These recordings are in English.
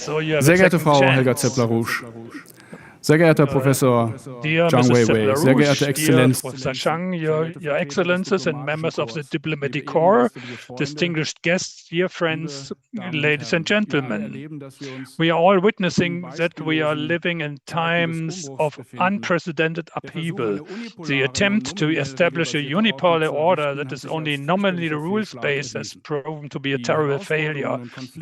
Sehr geehrte Frau Helga Zepp-LaRouche, sehr geehrter Professor Zhang, sehr geehrte Exzellenz, Professor Zhang, your Excellencies and members of the Diplomatic Corps, distinguished guests, dear friends, ladies and gentlemen. We are all witnessing that we are living in times of unprecedented upheaval. The attempt to establish a unipolar order that is only nominally rules-based has proven to be a terrible failure.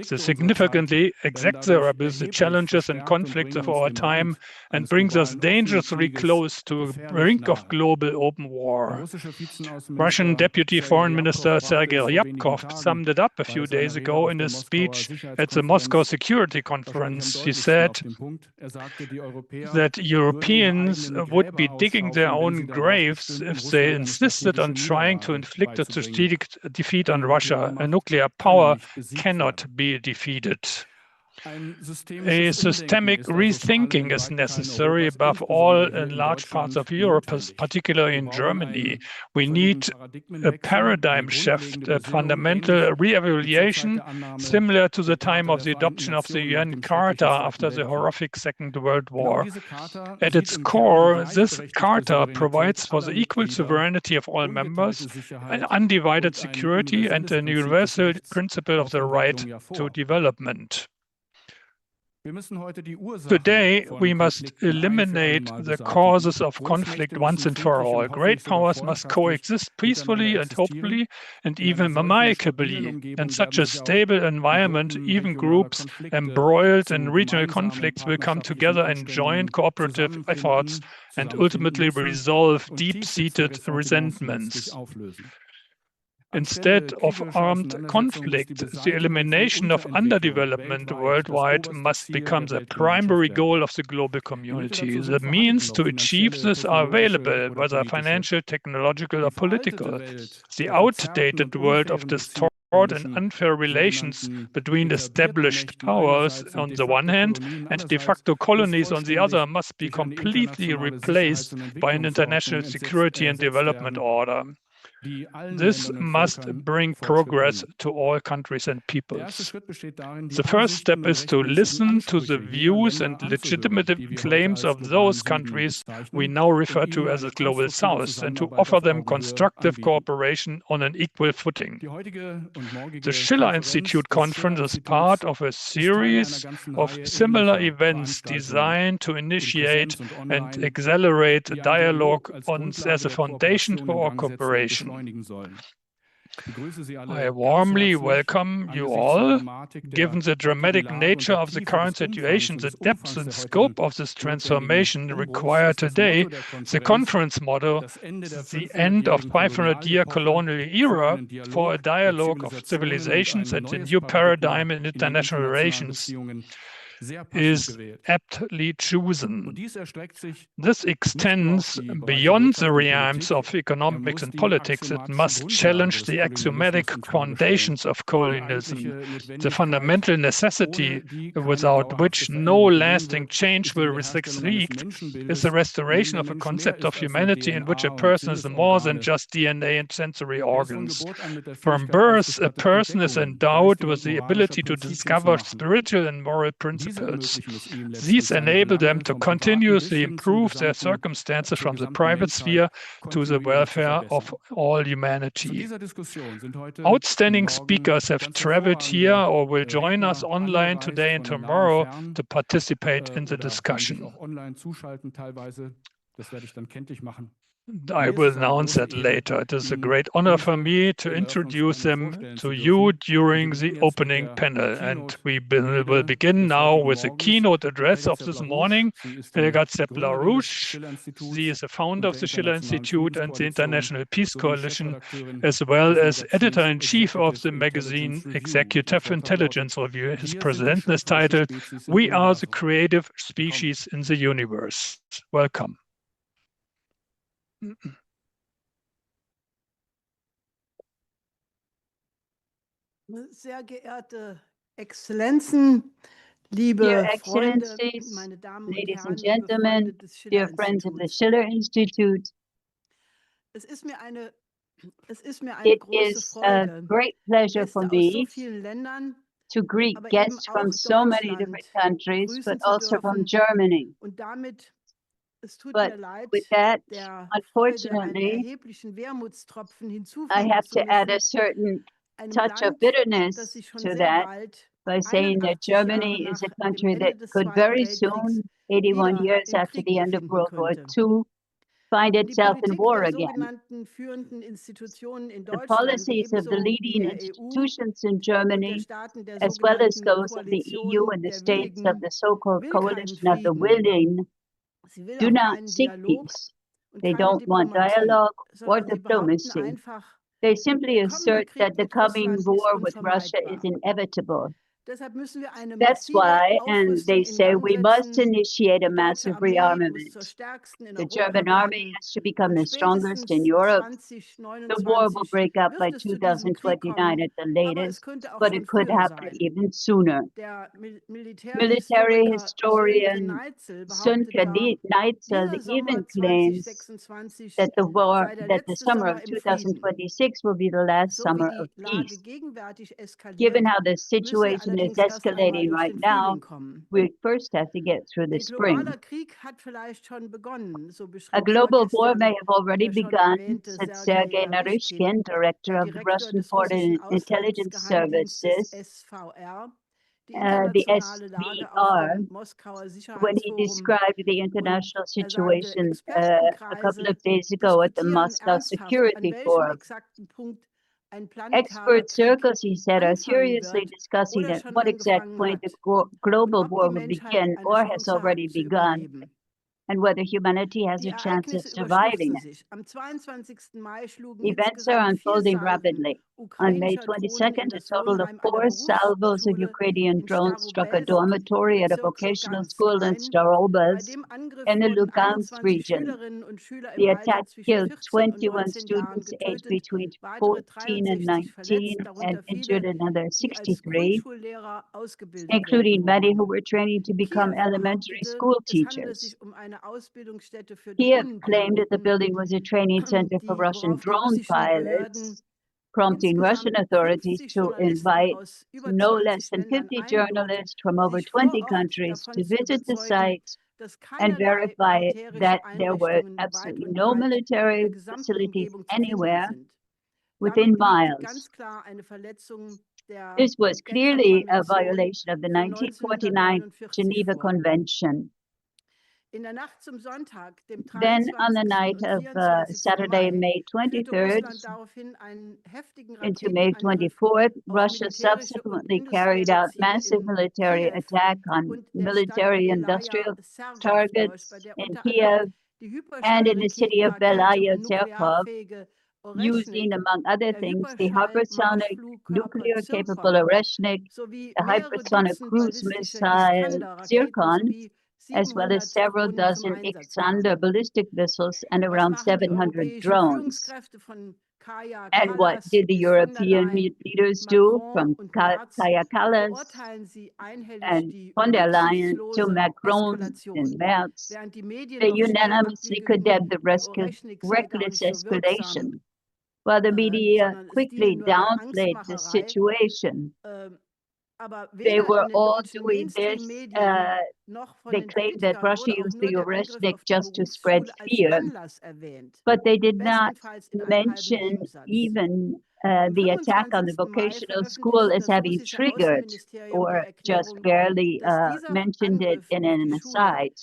This significantly exacerbates the challenges and conflicts of our time and brings us dangerously close to the brink of global open war. Russian Deputy Foreign Minister Sergei Ryabkov summed it up a few days ago in a speech at the Moscow Security Conference. He said that Europeans would be digging their own graves if they insisted on trying to inflict a strategic defeat on Russia. A nuclear power cannot be defeated. A systemic rethinking is necessary above all in large parts of Europe, particularly in Germany. We need a paradigm shift, a fundamental re-evaluation similar to the time of the adoption of the UN Charter after the horrific Second World War. At its core, this Charter provides for the equal sovereignty of all members, an undivided security, and a universal principle of the right to development. Today, we must eliminate the causes of conflict once and for all. Great powers must coexist peacefully and hopefully and even amicably. In such a stable environment, even groups embroiled in regional conflicts will come together in joint cooperative efforts and ultimately resolve deep-seated resentments. Instead of armed conflict, the elimination of underdevelopment worldwide must become the primary goal of the global community. The means to achieve this are available, whether financial, technological, or political. The outdated world of distorted and unfair relations between established powers on the one hand and de facto colonies on the other must be completely replaced by an international security and development order. This must bring progress to all countries and peoples. The first step is to listen to the views and legitimate claims of those countries we now refer to as the Global South and to offer them constructive cooperation on an equal footing. The Schiller Institute conference is part of a series of similar events designed to initiate and accelerate dialogue as a foundation for our cooperation. I warmly welcome you all. Given the dramatic nature of the current situation, the depth and scope of this transformation required today, the conference motto, the end of 500-year colonial era for a dialogue of civilizations and a new paradigm in international relations, is aptly chosen. This extends beyond the realms of economics and politics. It must challenge the axiomatic foundations of colonialism, the fundamental necessity without which no lasting change will succeed is the restoration of a concept of humanity in which a person is more than just DNA and sensory organs. From birth, a person is endowed with the ability to discover spiritual and moral principles. These enable them to continuously improve their circumstances from the private sphere to the welfare of all humanity. Outstanding speakers have traveled here or will join us online today and tomorrow to participate in the discussion. I will announce that later. It is a great honor for me to introduce them to you during the opening panel. And we will begin now with the keynote address of this morning. Helga Zepp-LaRouche. She is the founder of the Schiller Institute and the International Peace Coalition, as well as editor-in-chief of the magazine Executive Intelligence Review. His president is titled, "We Are the Creative Species in the Universe." Welcome. Sehr geehrte Exzellenzen, liebe Freunde, meine Damen und ladies Herren, and gentlemen, dear friends of the Schiller Institute, es ist mir eine it große is a Freude, great pleasure for Gäste aus so me vielen Ländern to greet guests from so many different countries, but also from Germany. But with that, unfortunately, I have to add a certain touch of bitterness to that by saying that Germany is a country that could very soon, 81 years after the end of World War II, find itself in war again. The policies of the leading institutions in Germany, as well as those of the EU and the states of the so-called coalition of the willing, do not seek peace. They don't want dialogue or diplomacy. They simply assert that the coming war with Russia is inevitable. That's why, and they say, we must initiate a massive rearmament. The German army has to become the strongest in Europe. The war will break up by 2029 at the latest, but it could happen even sooner. Military historian Sönke Neitzel even claims that the summer of 2026 will be the last summer of peace. Given how the situation is escalating right now, we first have to get through the spring. A global war may have already begun, said Sergei Naryshkin, director of the Russian Foreign Intelligence Services, the SVR, when he described the international situation a couple of days ago at the Moscow Security Forum. Expert circles, he said, are seriously discussing at what exact point the global war will begin or has already begun, and whether humanity has a chance of surviving it. Events are unfolding rapidly. On May 22nd, a total of 4 salvos of Ukrainian drones struck a dormitory at a vocational school in Staroboz in the Lugansk region. The attack killed 21 students aged between 14 and 19 and injured another 63, including many who were training to become elementary school teachers. Kiev claimed that the building was a training center for Russian drone pilots, prompting Russian authorities to invite no less than 50 journalists from over 20 countries to visit the site and verify that there were absolutely no military facilities anywhere within miles. This was clearly a violation of the 1949 Geneva Convention. Then, on the night of Saturday, May 23rd into May 24th, Russia subsequently carried out massive military attack on military industrial targets in Kiev and in the city of Belaya Zerkov, using, among other things, the hypersonic nuclear-capable Oreshnik, the hypersonic cruise missile Zircon, as well as several dozen Iskander ballistic missiles and around 700 drones. And what did the European leaders do, from Kaja Kallas and von der Leyen to Macron in März? They unanimously condemned the reckless escalation, while the media quickly downplayed the situation. They were all doing this. They claimed that Russia used the Oreshnik just to spread fear, but they did not mention even the attack on the vocational school as having triggered, or just barely mentioned it in an aside.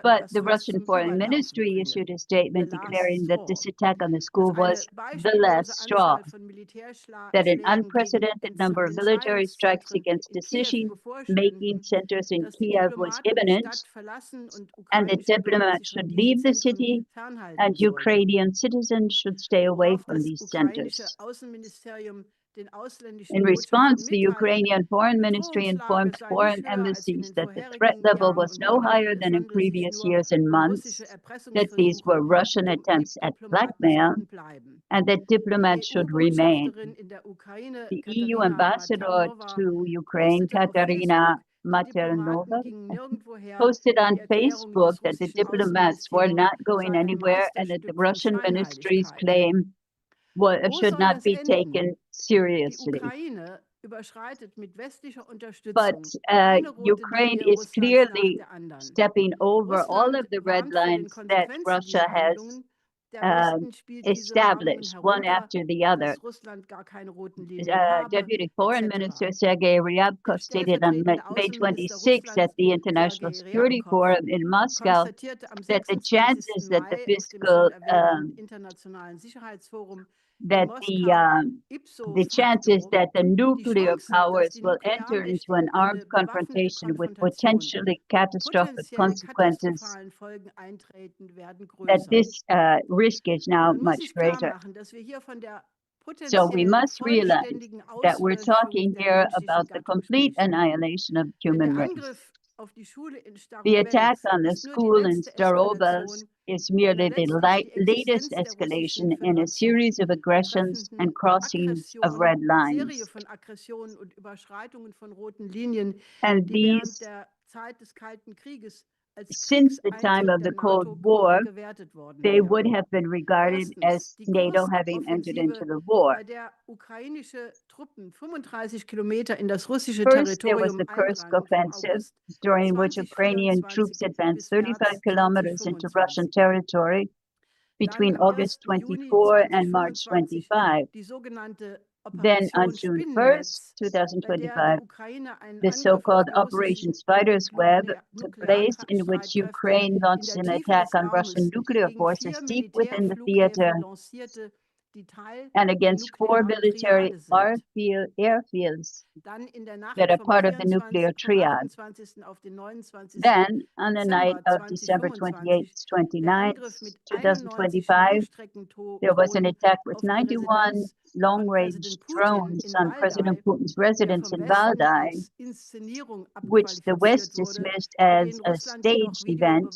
But the Russian Foreign Ministry issued a statement declaring that this attack on the school was the last straw, that an unprecedented number of military strikes against decision-making centers in Kiev was imminent, and that diplomats should leave the city and Ukrainian citizens should stay away from these centers. In response, the Ukrainian Foreign Ministry informed foreign embassies that the threat level was no higher than in previous years and months, that these were Russian attempts at blackmail, and that diplomats should remain. The EU ambassador to Ukraine, Katerina Maternova, posted on Facebook that the diplomats were not going anywhere and that the Russian ministry's claim should not be taken seriously. But Ukraine is clearly stepping over all of the red lines that Russia has established, one after the other. Deputy Foreign Minister Sergei Ryabkov stated on May 26th at the International Security Forum in Moscow that the chances that the fiscal the chances that the nuclear powers will enter into an armed confrontation with potentially catastrophic consequences, that this risk is now much greater. So we must realize that we're talking here about the complete annihilation of human race. The attack on the school in Staroboz is merely the latest escalation in a series of aggressions and crossings of red lines. And these, since the time of the Cold War, they would have been regarded as NATO having entered into the war. First, there was the Kursk offensive, during which Ukrainian troops advanced 35 kilometers into Russian territory between August 24 and March 25. Then on June 1st, 2025, the so-called Operation Spider's Web took place, in which Ukraine launched an attack on Russian nuclear forces deep within the theater and against 4 military airfields that are part of the nuclear triad. Then, on the night of December 28th, 29th, 2025, there was an attack with 91 long-range drones on President Putin's residence in Valdai, which the West dismissed as a staged event,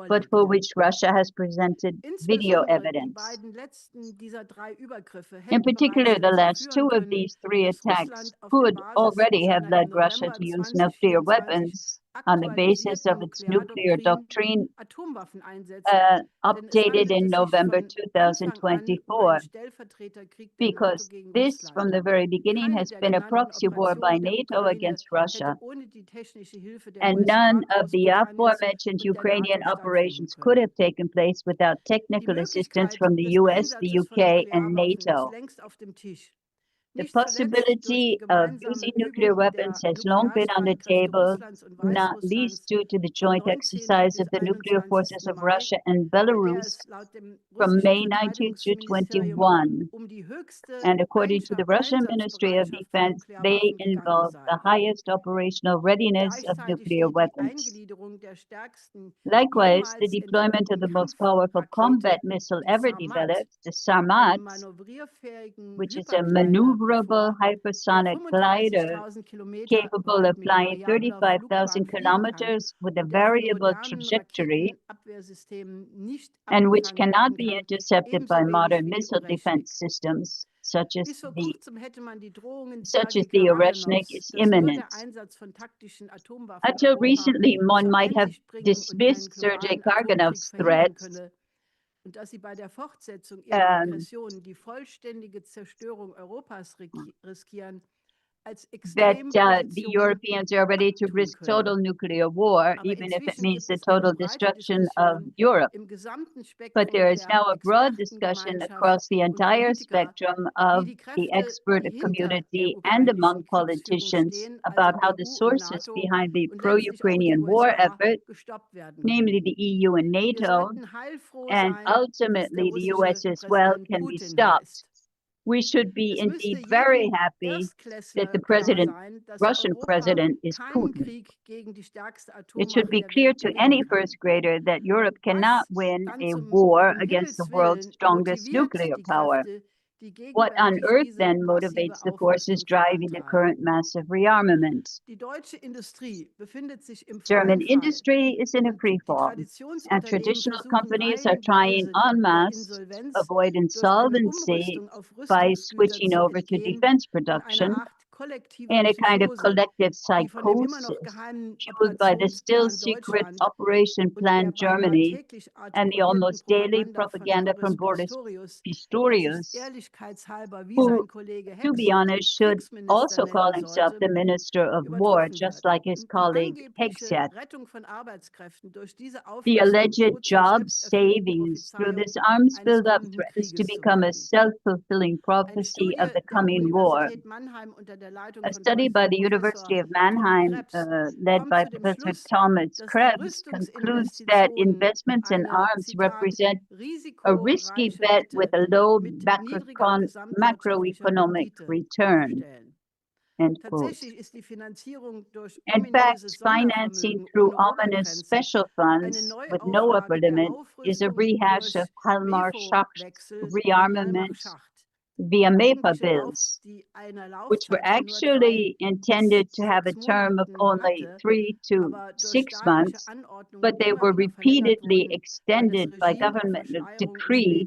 but for which Russia has presented video evidence. In particular, the last 2 of these 3 attacks could already have led Russia to use nuclear weapons on the basis of its nuclear doctrine updated in November 2024, because this, from the very beginning, has been a proxy war by NATO against Russia, and none of the aforementioned Ukrainian operations could have taken place without technical assistance from the US, the UK, and NATO. The possibility of using nuclear weapons has long been on the table, not least due to the joint exercise of the nuclear forces of Russia and Belarus from May 19 to 21. And according to the Russian Ministry of Defense, they involve the highest operational readiness of nuclear weapons. Likewise, the deployment of the most powerful combat missile ever developed, the Sarmat, which is a maneuverable hypersonic glider capable of flying 35,000 kilometers with a variable trajectory and which cannot be intercepted by modern missile defense systems, such as the Oreshnik, is imminent. Until recently, one might have dismissed Sergei Karganov's threats that the Europeans are ready to risk total nuclear war, even if it means the total destruction of Europe. But there is now a broad discussion across the entire spectrum of the expert community and among politicians about how the sources behind the pro-Ukrainian war effort, namely the EU and NATO, and ultimately the US as well, can be stopped. We should be indeed very happy that the Russian president is Putin. It should be clear to any first grader that Europe cannot win a war against the world's strongest nuclear power. What on earth then motivates the forces driving the current massive rearmament? German industry is in a freefall, and traditional companies are trying en masse to avoid insolvency by switching over to defense production in a kind of collective psychosis, fueled by the still secret Operation Plan Germany and the almost daily propaganda from Boris Pistorius, who, to be honest, should also call himself the Minister of War, just like his colleague Helga. The alleged job savings through this arms buildup threatens to become a self-fulfilling prophecy of the coming war. A study by the University of Mannheim, led by Professor Thomas Krebs, concludes that investments in arms represent a risky bet with a low macroeconomic return. End quote. In fact, financing through ominous special funds with no upper limit is a rehash of Hjalmar Schacht's rearmament via MEPA bills, which were actually intended to have a term of only 3 to 6 months, but they were repeatedly extended by government decree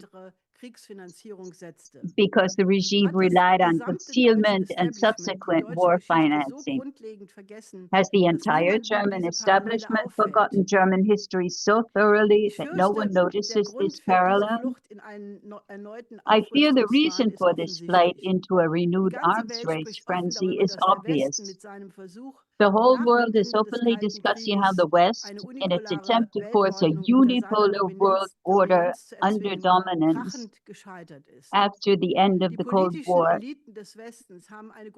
because the regime relied on concealment and subsequent war financing. Has the entire German establishment forgotten German history so thoroughly that no one notices this parallel? I fear the reason for this flight into a renewed arms race frenzy is obvious. The whole world is openly discussing how the West, in its attempt to force a unipolar world order under dominance after the end of the Cold War,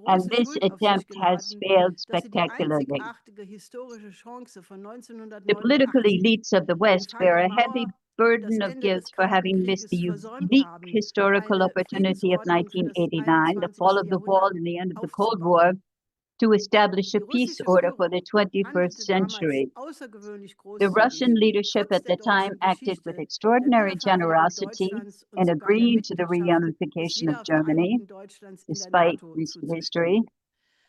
and this attempt has failed spectacularly. The political elites of the West bear a heavy burden of guilt for having missed the unique historical opportunity of 1989, the fall of the wall and the end of the Cold War, to establish a peace order for the 21st century. The Russian leadership at the time acted with extraordinary generosity in agreeing to the reunification of Germany, despite recent history,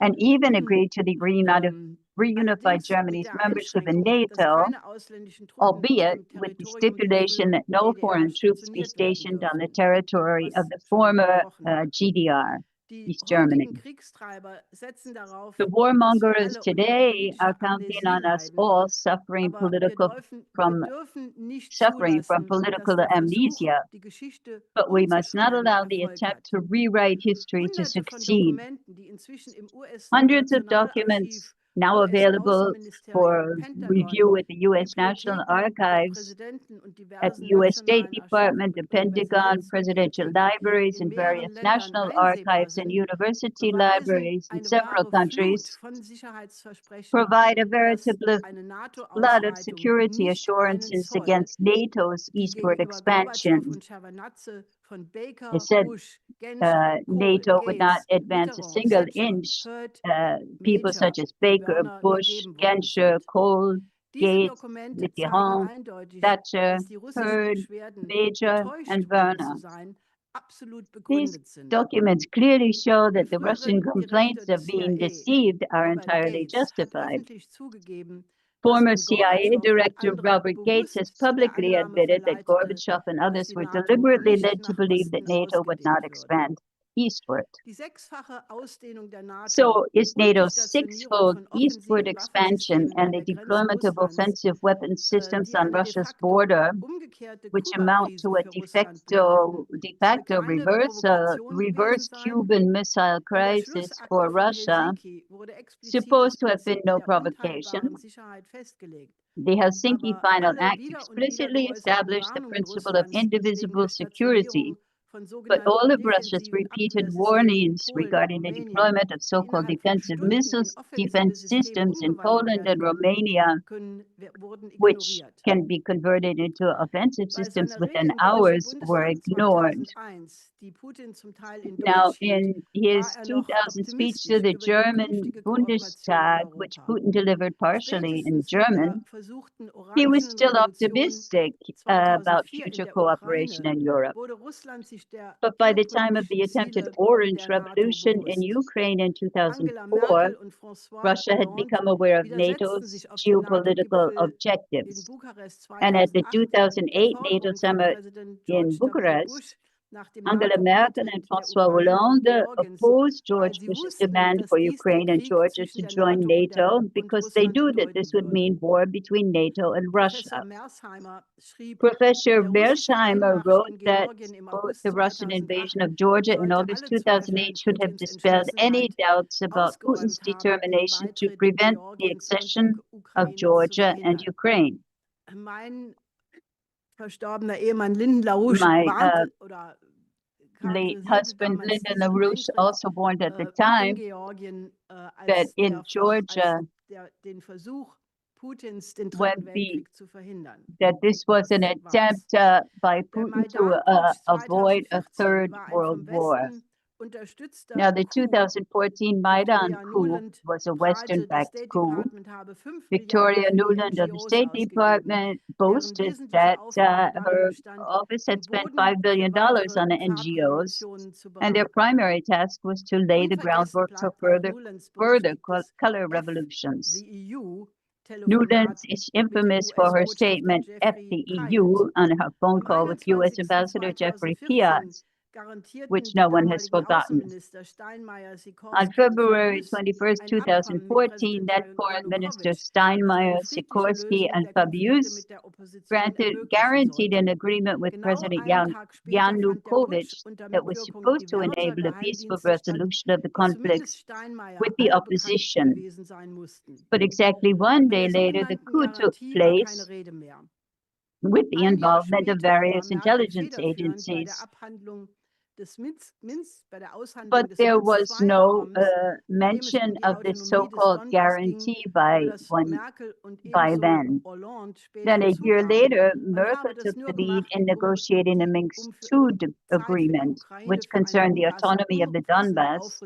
and even agreed to the reunified Germany's membership in NATO, albeit with the stipulation that no foreign troops be stationed on the territory of the former GDR. East Germany. The warmongers today are counting on us all suffering from political amnesia, but we must not allow the attempt to rewrite history to succeed. Hundreds of documents now available for review with the U.S. National Archives, at the U.S. State Department, the Pentagon, presidential libraries, and various national archives and university libraries in several countries provide a veritable flood of security assurances against NATO's eastward expansion. It said NATO would not advance a single inch. People such as Baker, Bush, Genscher, Kohl, Gates, Mitterrand, Thatcher, Heard, Major, and Werner. These documents clearly show that the Russian complaints of being deceived are entirely justified. Former CIA Director Robert Gates has publicly admitted that Gorbachev and others were deliberately led to believe that NATO would not expand eastward. So is NATO's six-fold eastward expansion and the deployment of offensive weapon systems on Russia's border, which amount to a de facto reverse Cuban Missile Crisis for Russia, supposed to have been no provocation? The Helsinki Final Act explicitly established the principle of indivisible security, but all of Russia's repeated warnings regarding the deployment of so-called defensive missiles defense systems in Poland and Romania, which can be converted into offensive systems within hours, were ignored. Now, in his 2000 speech to the German Bundestag, which Putin delivered partially in German, he was still optimistic about future cooperation in Europe. But by the time of the attempted Orange Revolution in Ukraine in 2004, Russia had become aware of NATO's geopolitical objectives. And at the 2008 NATO summit in Bucharest, Angela Merkel and François Hollande opposed George Bush's demand for Ukraine and Georgia to join NATO because they knew that this would mean war between NATO and Russia. Professor Mersheimer wrote that both the Russian invasion of Georgia in August 2008 should have dispelled any doubts about Putin's determination to prevent the accession of Georgia and Ukraine. My late husband, Lyndon LaRouche, also warned at the time that in Georgia, that this was an attempt by Putin to avoid a third world war. Now, the 2014 Maidan coup was a Western-backed coup. Victoria Nuland of the State Department boasted that her office had spent $5 billion on NGOs, and their primary task was to lay the groundwork for further color revolutions. Nuland is infamous for her statement "F the EU" on her phone call with U.S. Ambassador Jeffrey Piaz, which no one has forgotten. On February 21, 2014, then Foreign Minister Steinmeier, Sikorsky, and Fabius guaranteed an agreement with President Yanukovych that was supposed to enable a peaceful resolution of the conflicts with the opposition. But exactly one day later, the coup took place with the involvement of various intelligence agencies. But there was no mention of this so-called guarantee by then. Then a year later, Merkel took the lead in negotiating a Minsk II agreement, which concerned the autonomy of the Donbass.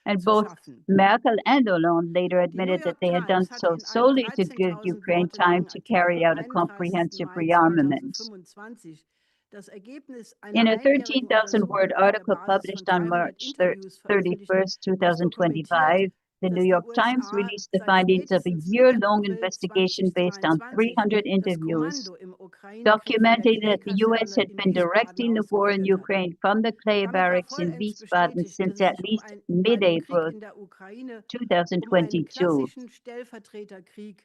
And both Merkel and Hollande later admitted that they had done so solely to give Ukraine time to carry out a comprehensive rearmament. In a 13,000-word article published on March 31, 2025, the New York Times released the findings of a year-long investigation based on 300 interviews, documenting that the U.S. had been directing the war in Ukraine from the clay barracks in Wiesbaden since at least mid-April 2022.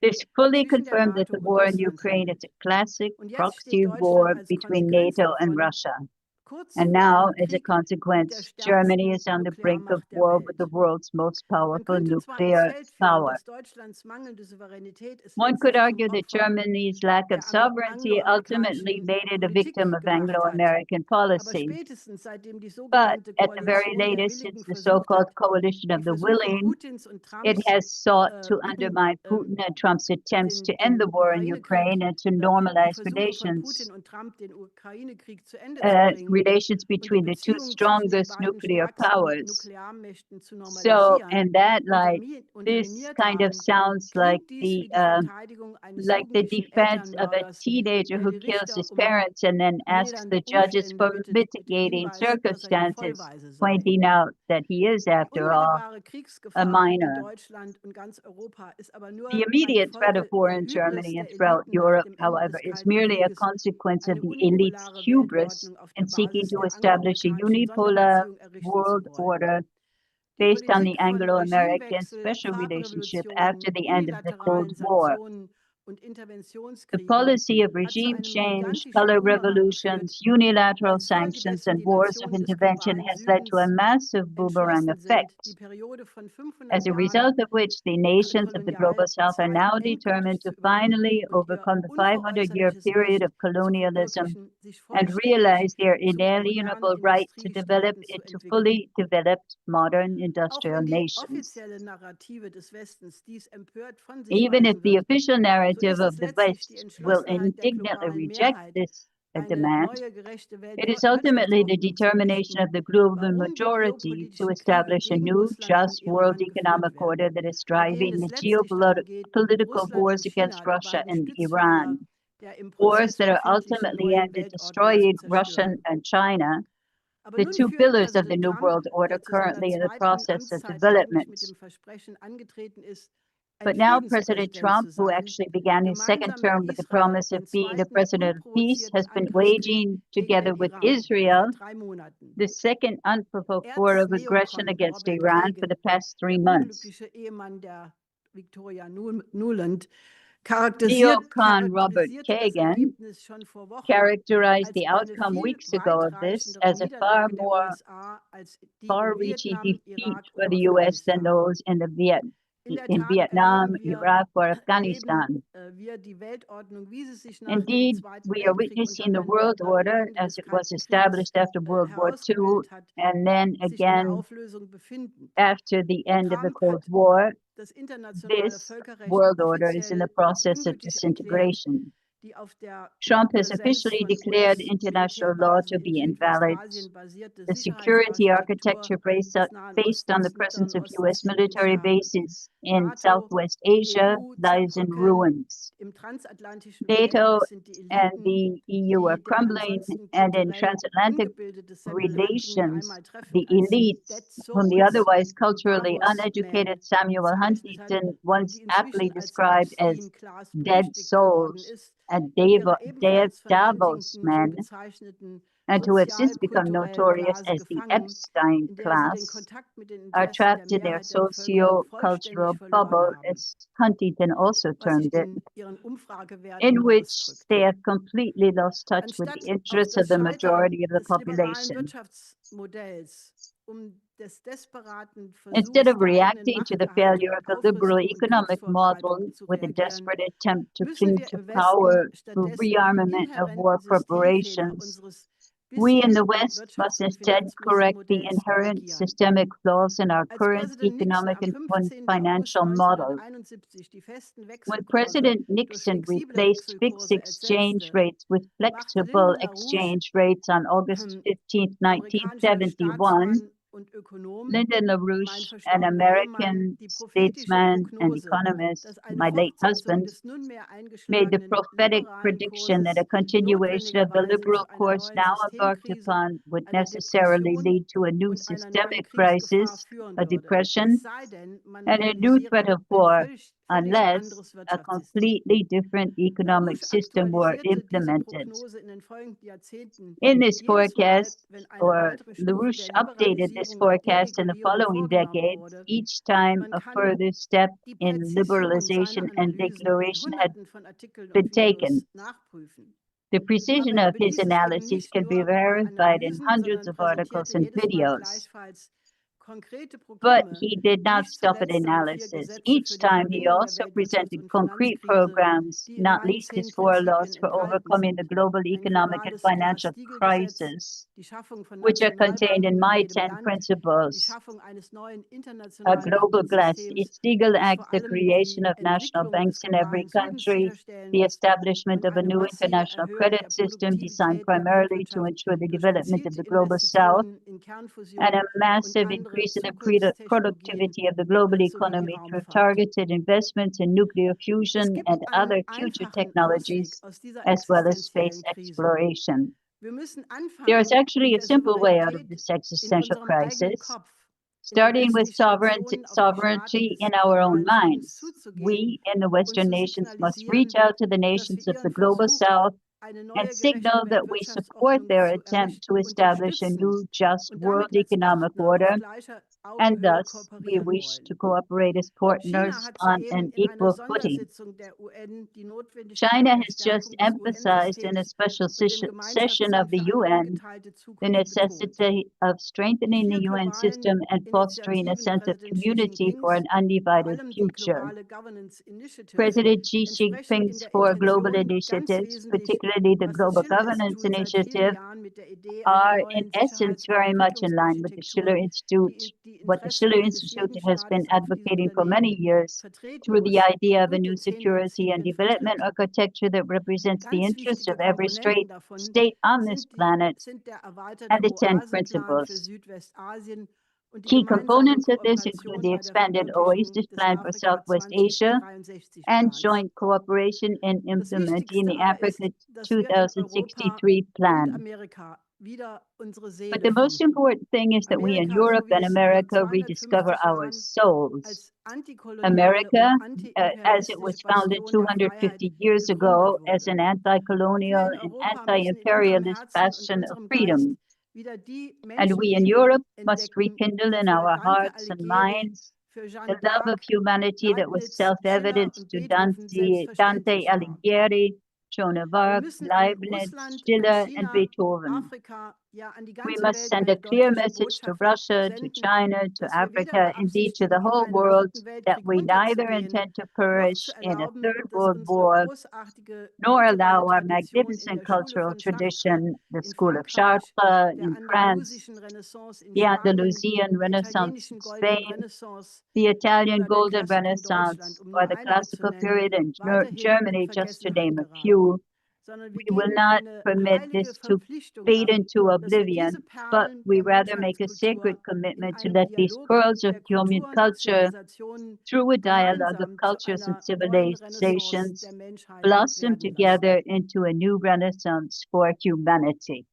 This fully confirmed that the war in Ukraine is a classic proxy war between NATO and Russia. And now, as a consequence, Germany is on the brink of war with the world's most powerful nuclear power. One could argue that Germany's lack of sovereignty ultimately made it a victim of Anglo-American policy. But at the very latest, since the so-called coalition of the willing, it has sought to undermine Putin and Trump's attempts to end the war in Ukraine and to normalize relations between the two strongest nuclear powers. So, in that light, this kind of sounds like the defense of a teenager who kills his parents and then asks the judges for mitigating circumstances, pointing out that he is, after all, a minor. The immediate threat of war in Germany and throughout Europe, however, is merely a consequence of the elite's hubris in seeking to establish a unipolar world order based on the Anglo-American special relationship after the end of the Cold War. The policy of regime change, color revolutions, unilateral sanctions, and wars of intervention has led to a massive boomerang effect, as a result of which the nations of the Global South are now determined to finally overcome the 500-year period of colonialism and realize their inalienable right to develop into fully developed modern industrial nations. Even if the official narrative of the West will indignantly reject this demand, it is ultimately the determination of the global majority to establish a new, just world economic order that is driving the geopolitical wars against Russia and Iran, wars that are ultimately aimed at destroying Russia and China, the two pillars of the New World Order currently in the process of development. But now President Trump, who actually began his second term with the promise of being the president of peace, has been waging, together with Israel, the second unprovoked war of aggression against Iran for the past 3 months. Neocon Robert Kagan characterized the outcome weeks ago of this as a far more far-reaching defeat for the U.S. than those in Vietnam, Iraq, or Afghanistan. Indeed, we are witnessing the world order as it was established after World War II and then again after the end of the Cold War. This world order is in the process of disintegration. Trump has officially declared international law to be invalid. The security architecture based on the presence of U.S. military bases in Southwest Asia lies in ruins. NATO and the EU are crumbling, and in transatlantic relations, the elites, whom the otherwise culturally uneducated Samuel Huntington once aptly described as dead souls, and Davos men, and who have since become notorious as the Epstein class, are trapped in their socio-cultural bubble, as Huntington also termed it, in which they have completely lost touch with the interests of the majority of the population. Instead of reacting to the failure of the liberal economic model with a desperate attempt to cling to power through rearmament of war preparations, we in the West must instead correct the inherent systemic flaws in our current economic and financial model. When President Nixon replaced fixed exchange rates with flexible exchange rates on August 15, 1971, Lyndon LaRouche, an American statesman and economist, my late husband, made the prophetic prediction that a continuation of the liberal course now embarked upon would necessarily lead to a new systemic crisis, a depression, and a new threat of war, unless a completely different economic system were implemented. In this forecast, or LaRouche updated this forecast in the following decades, each time a further step in liberalization and declaration had been taken. The precision of his analyses can be verified in hundreds of articles and videos. But he did not stop at analysis. Each time he also presented concrete programs, not least his 4 laws for overcoming the global economic and financial crisis, which are contained in my 10 principles. A global Glass-Steagall Act, the creation of national banks in every country, the establishment of a new international credit system designed primarily to ensure the development of the global South, and a massive increase in the productivity of the global economy through targeted investments in nuclear fusion and other future technologies, as well as space exploration. There is actually a simple way out of this existential crisis, starting with sovereignty in our own minds. We in the Western nations must reach out to the nations of the global South and signal that we support their attempt to establish a new, just world economic order, and thus we wish to cooperate as partners on an equal footing. China has just emphasized in a special session of the UN the necessity of strengthening the UN system and fostering a sense of community for an undivided future. President Xi Jinping's 4 global initiatives, particularly the Global Governance Initiative, are in essence very much in line with the Schiller Institute, what the Schiller Institute has been advocating for many years through the idea of a new security and development architecture that represents the interests of every state on this planet, and the 10 principles. Key components of this include the expanded Oasis Plan for Southwest Asia and joint cooperation in implementing the Africa 2063 plan. But the most important thing is that we in Europe and America rediscover our souls. America, as it was founded 250 years ago as an anti-colonial and anti-imperialist bastion of freedom. And we in Europe must rekindle in our hearts and minds the love of humanity that was self-evident to Dante Alighieri, Joan of Arc, Leibniz, Schiller, and Beethoven. We must send a clear message to Russia, to China, to Africa, indeed to the whole world, that we neither intend to perish in a third world war, nor allow our magnificent cultural tradition, the school of Chartres in France, the Andalusian Renaissance in Spain, the Italian Golden Renaissance, or the classical period in Germany, just to name a few. We will not permit this to fade into oblivion, but we rather make a sacred commitment to let these pearls of human culture, through a dialogue of cultures and civilizations, blossom together into a new renaissance for humanity.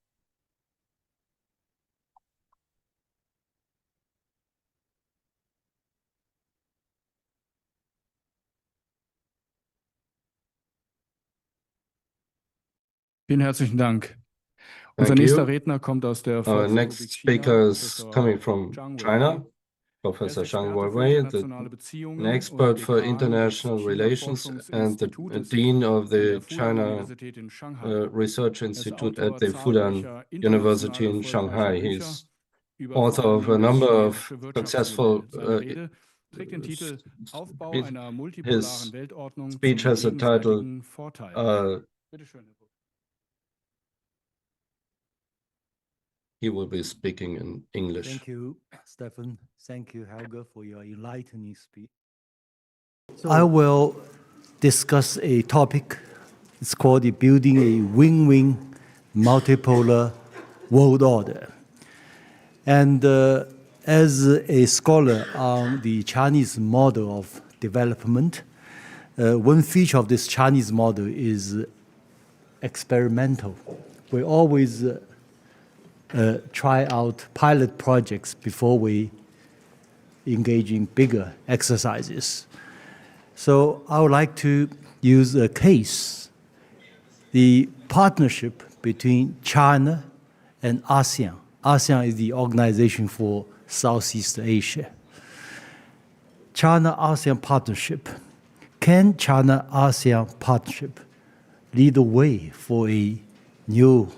Vielen herzlichen Dank. Unser nächster Redner kommt aus der Our next speaker is coming from China, Professor Zhang an expert for international relations and the Dean of the China Research Institute at the Fudan University in Shanghai. He's author of a number of successful his speech has a title he will be speaking in English. Thank you, Stephan. Thank you, Helga, for your enlightening speech. I will discuss a topic. It's called the building a win-win multipolar world order. And as a scholar on the Chinese model of development, one feature of this Chinese model is experimental. We always try out pilot projects before we engage in bigger exercises. So I would like to use a case, the partnership between China and ASEAN. ASEAN is the Organization for Southeast Asia. China-ASEAN partnership. Can China-ASEAN partnership lead the way for a new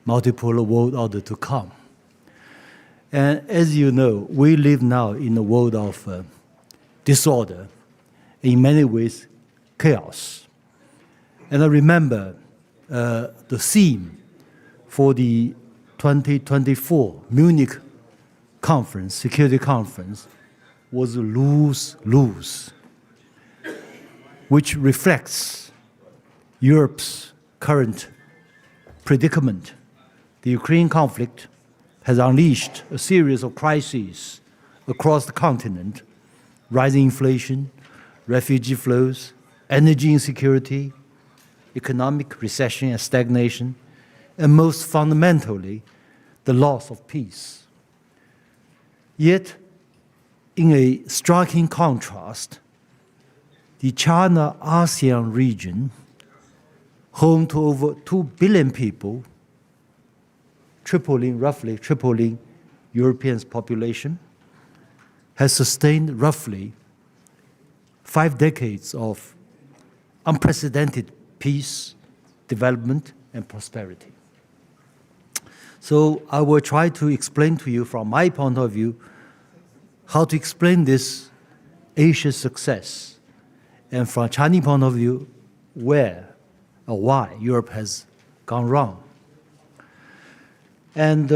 multipolar world order to come? And as you know, we live now in a world of disorder, in many ways chaos. And I remember the theme for the 2024 Munich conference, security conference, was lose-lose, which reflects Europe's current predicament. The Ukraine conflict has unleashed a series of crises across the continent: rising inflation, refugee flows, energy insecurity, economic recession and stagnation, and most fundamentally, the loss of peace. Yet, in a striking contrast, the China-ASEAN region, home to over 2 billion people, roughly tripling Europeans' population, has sustained roughly 5 decades of unprecedented peace, development, and prosperity. So I will try to explain to you from my point of view how to explain this Asia's success, and from Chinese point of view, where or why Europe has gone wrong. And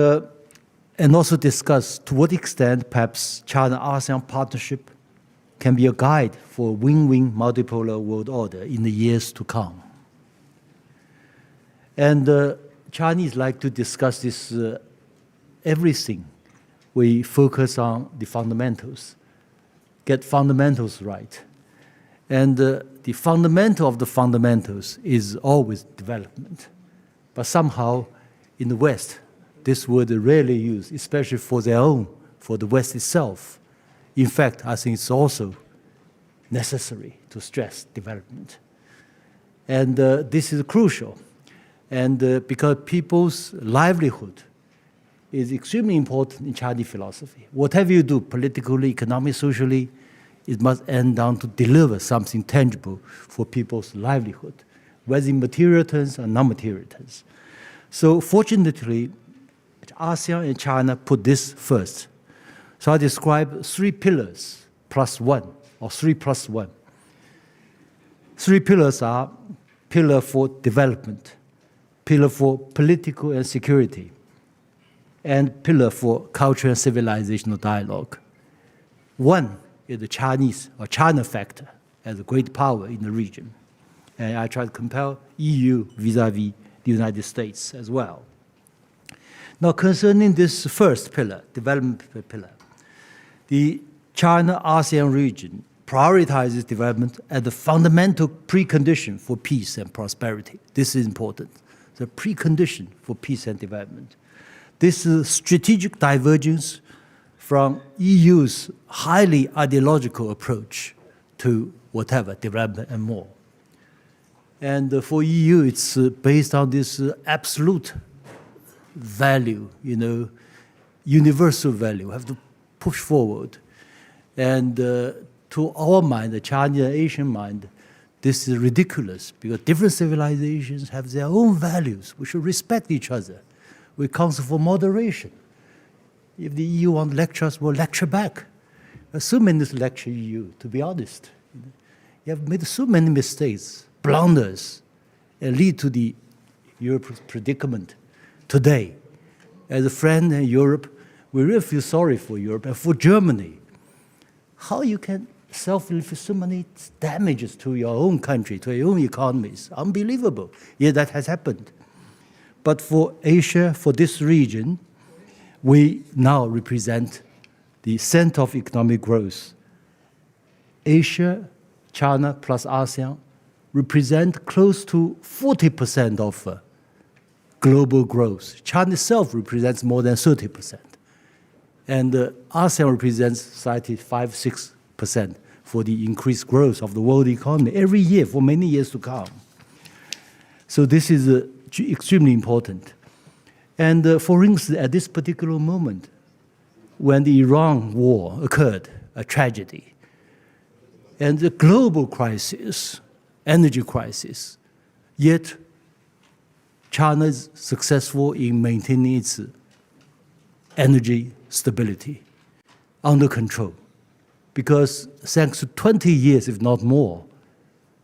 also discuss to what extent perhaps China-ASEAN partnership can be a guide for a win-win multipolar world order in the years to come. And Chinese like to discuss this everything. We focus on the fundamentals, get fundamentals right. And the fundamental of the fundamentals is always development. But somehow in the West, this word rarely used, especially for their own, for the West itself. In fact, I think it's also necessary to stress development. And this is crucial. And because people's livelihood is extremely important in Chinese philosophy. Whatever you do, politically, economically, socially, it must end down to deliver something tangible for people's livelihood, whether in material terms or non-material terms. So fortunately, ASEAN and China put this first. So I describe 3 pillars plus 1, or 3 plus 1. 3 pillars are pillar for development, pillar for political and security, and pillar for cultural and civilizational dialogue. 1 is the Chinese or China factor as a great power in the region. And I try to compare EU vis-a-vis the United States as well. Now, concerning this first pillar, development pillar, the China-ASEAN region prioritizes development as the fundamental precondition for peace and prosperity. This is important, the precondition for peace and development. This is strategic divergence from EU's highly ideological approach to whatever, development and more. And for EU, it's based on this absolute value, universal value, have to push forward. And to our mind, the Chinese and Asian mind, this is ridiculous because different civilizations have their own values. We should respect each other. We counsel for moderation. If the EU wants to lecture us, we'll lecture back. There's so many to lecture EU, to be honest. You have made so many mistakes, blunders, and lead to the European predicament today. As a friend in Europe, we really feel sorry for Europe and for Germany. How you can self-inflict so many damages to your own country, to your own economies? Unbelievable. Yet that has happened. But for Asia, for this region, we now represent the center of economic growth. Asia, China plus ASEAN represent close to 40% of global growth. China itself represents more than 30%. And ASEAN represents 5-6% for the increased growth of the world economy every year for many years to come. So this is extremely important. And for instance, at this particular moment, when the Iran war occurred, a tragedy, and the global crisis, energy crisis, yet China is successful in maintaining its energy stability under control. Because thanks to 20 years, if not more,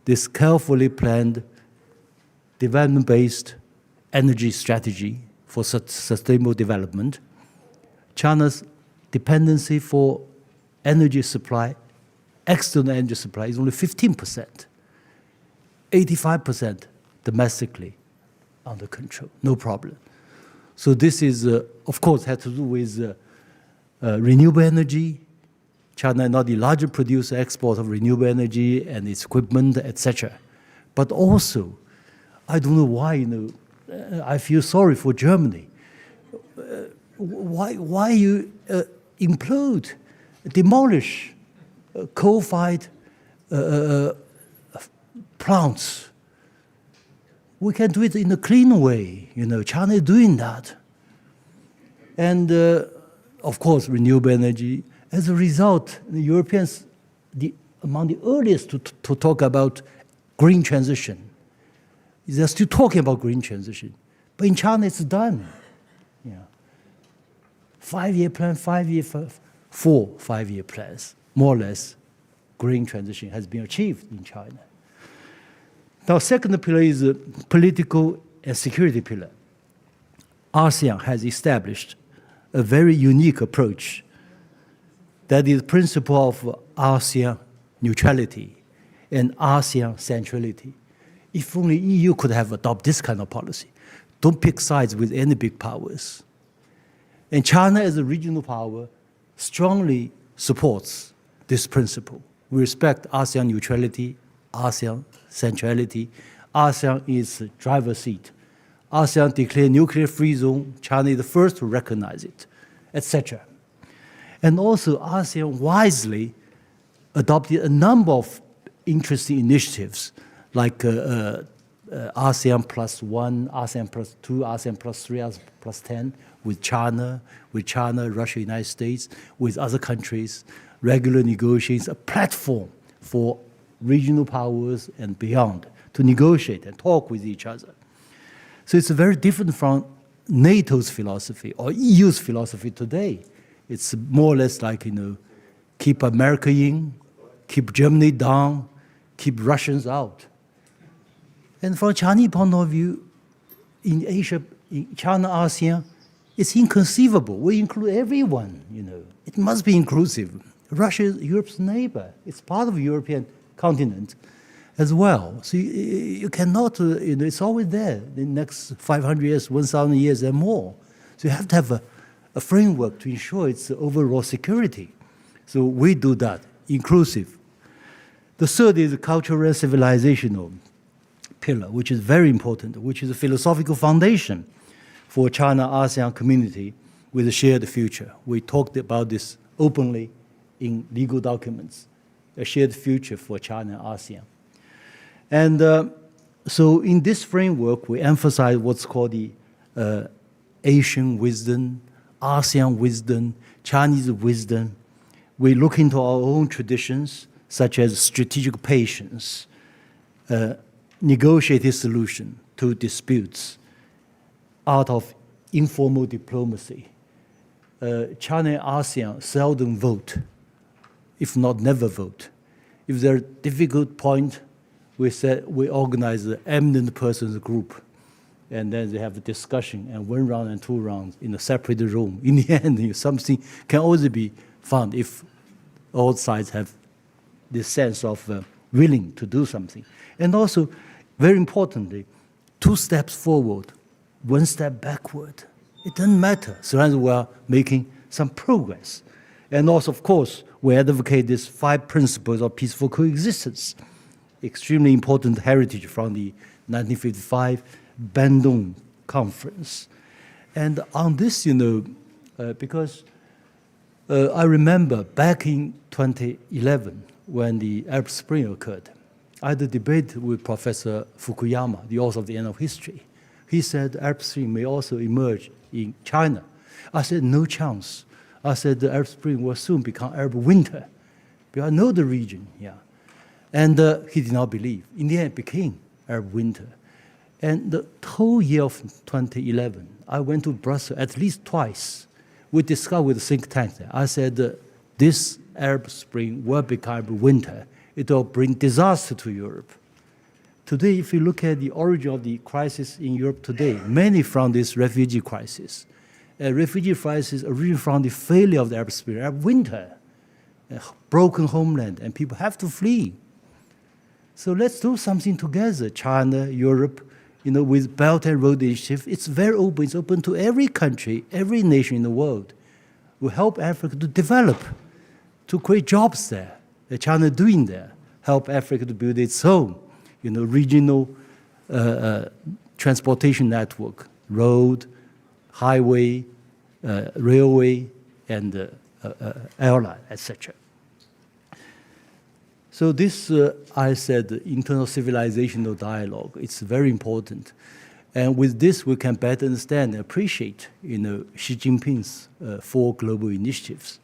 this carefully planned development-based energy strategy for sustainable development, China's dependency for energy supply, external energy supply, is only 15%, 85% domestically under control, no problem. So this is, of course, had to do with renewable energy. China is not the largest producer, exporter of renewable energy and its equipment, etc. But also, I don't know why, I feel sorry for Germany. Why you implode, demolish coal-fired plants? We can do it in a clean way. China is doing that. And of course, renewable energy. As a result, the Europeans, among the earliest to talk about green transition. They're still talking about green transition. But in China, it's done. 5-year plan, 4 5-year plans, more or less, green transition has been achieved in China. Now, second pillar is the political and security pillar. ASEAN has established a very unique approach that is the principle of ASEAN neutrality and ASEAN centrality. If only EU could have adopted this kind of policy. Don't pick sides with any big powers. And China, as a regional power, strongly supports this principle. We respect ASEAN neutrality, ASEAN centrality. ASEAN is driver's seat ASEAN declared nuclear-free zone, China is the first to recognize it, etc. And also, ASEAN wisely adopted a number of interesting initiatives, like ASEAN plus 1, ASEAN plus 2, ASEAN plus 3, ASEAN plus 10, with China, Russia, United States, with other countries, regular negotiations, a platform for regional powers and beyond to negotiate and talk with each other. So it's very different from NATO's philosophy or EU's philosophy today. It's more or less like, keep America in, keep Germany down, keep Russians out. And from Chinese point of view, in Asia, in China, ASEAN, it's inconceivable. We include everyone, It must be inclusive. Russia is Europe's neighbor. It's part of the European continent as well. So you cannot, it's always there. The next 500 years, 1,000 years and more. So you have to have a framework to ensure its overall security. So we do that, inclusive. The third is the cultural and civilizational pillar, which is very important, which is a philosophical foundation for China-ASEAN community with a shared future. We talked about this openly in legal documents, a shared future for China and ASEAN. And so in this framework, we emphasize what's called the Asian wisdom, ASEAN wisdom, Chinese wisdom. We look into our own traditions, such as strategic patience, negotiated solution to disputes, art of informal diplomacy. China and ASEAN seldom vote, if not never vote. If there are difficult point, we organize an eminent persons group, and then they have a discussion, and 1 round and 2 rounds in a separate room. In the end, something can always be found if all sides have this sense of willing to do something. And also, very importantly, 2 steps forward, 1 step backward. It doesn't matter, so long as we are making some progress. And also, of course, we advocate these 5 principles of peaceful coexistence, extremely important heritage from the 1955 Bandung Conference. And on this, because I remember back in 2011, when the Arab Spring occurred, I had a debate with Professor Fukuyama, the author of The End of History. He said the Arab Spring may also emerge in China. I said, no chance. I said the Arab Spring will soon become Arab Winter, because I know the region, And he did not believe. In the end, it became Arab Winter. And the whole year of 2011, I went to Brussels at least twice. We discussed with the think tank there. I said, this Arab Spring will become Arab Winter. It will bring disaster to Europe. Today, if you look at the origin of the crisis in Europe today, many from this refugee crisis. Refugee crisis originated from the failure of the Arab Spring, Arab Winter, a broken homeland, and people have to flee. So let's do something together, China, Europe, with Belt and Road Initiative. It's very open. It's open to every country, every nation in the world. We help Africa to develop, to create jobs there. China doing there. Help Africa to build its own, regional transportation network, road, highway, railway, and airline, etc. So this, I said, internal civilizational dialogue, it's very important. And with this, we can better understand and appreciate, Xi Jinping's 4 global initiatives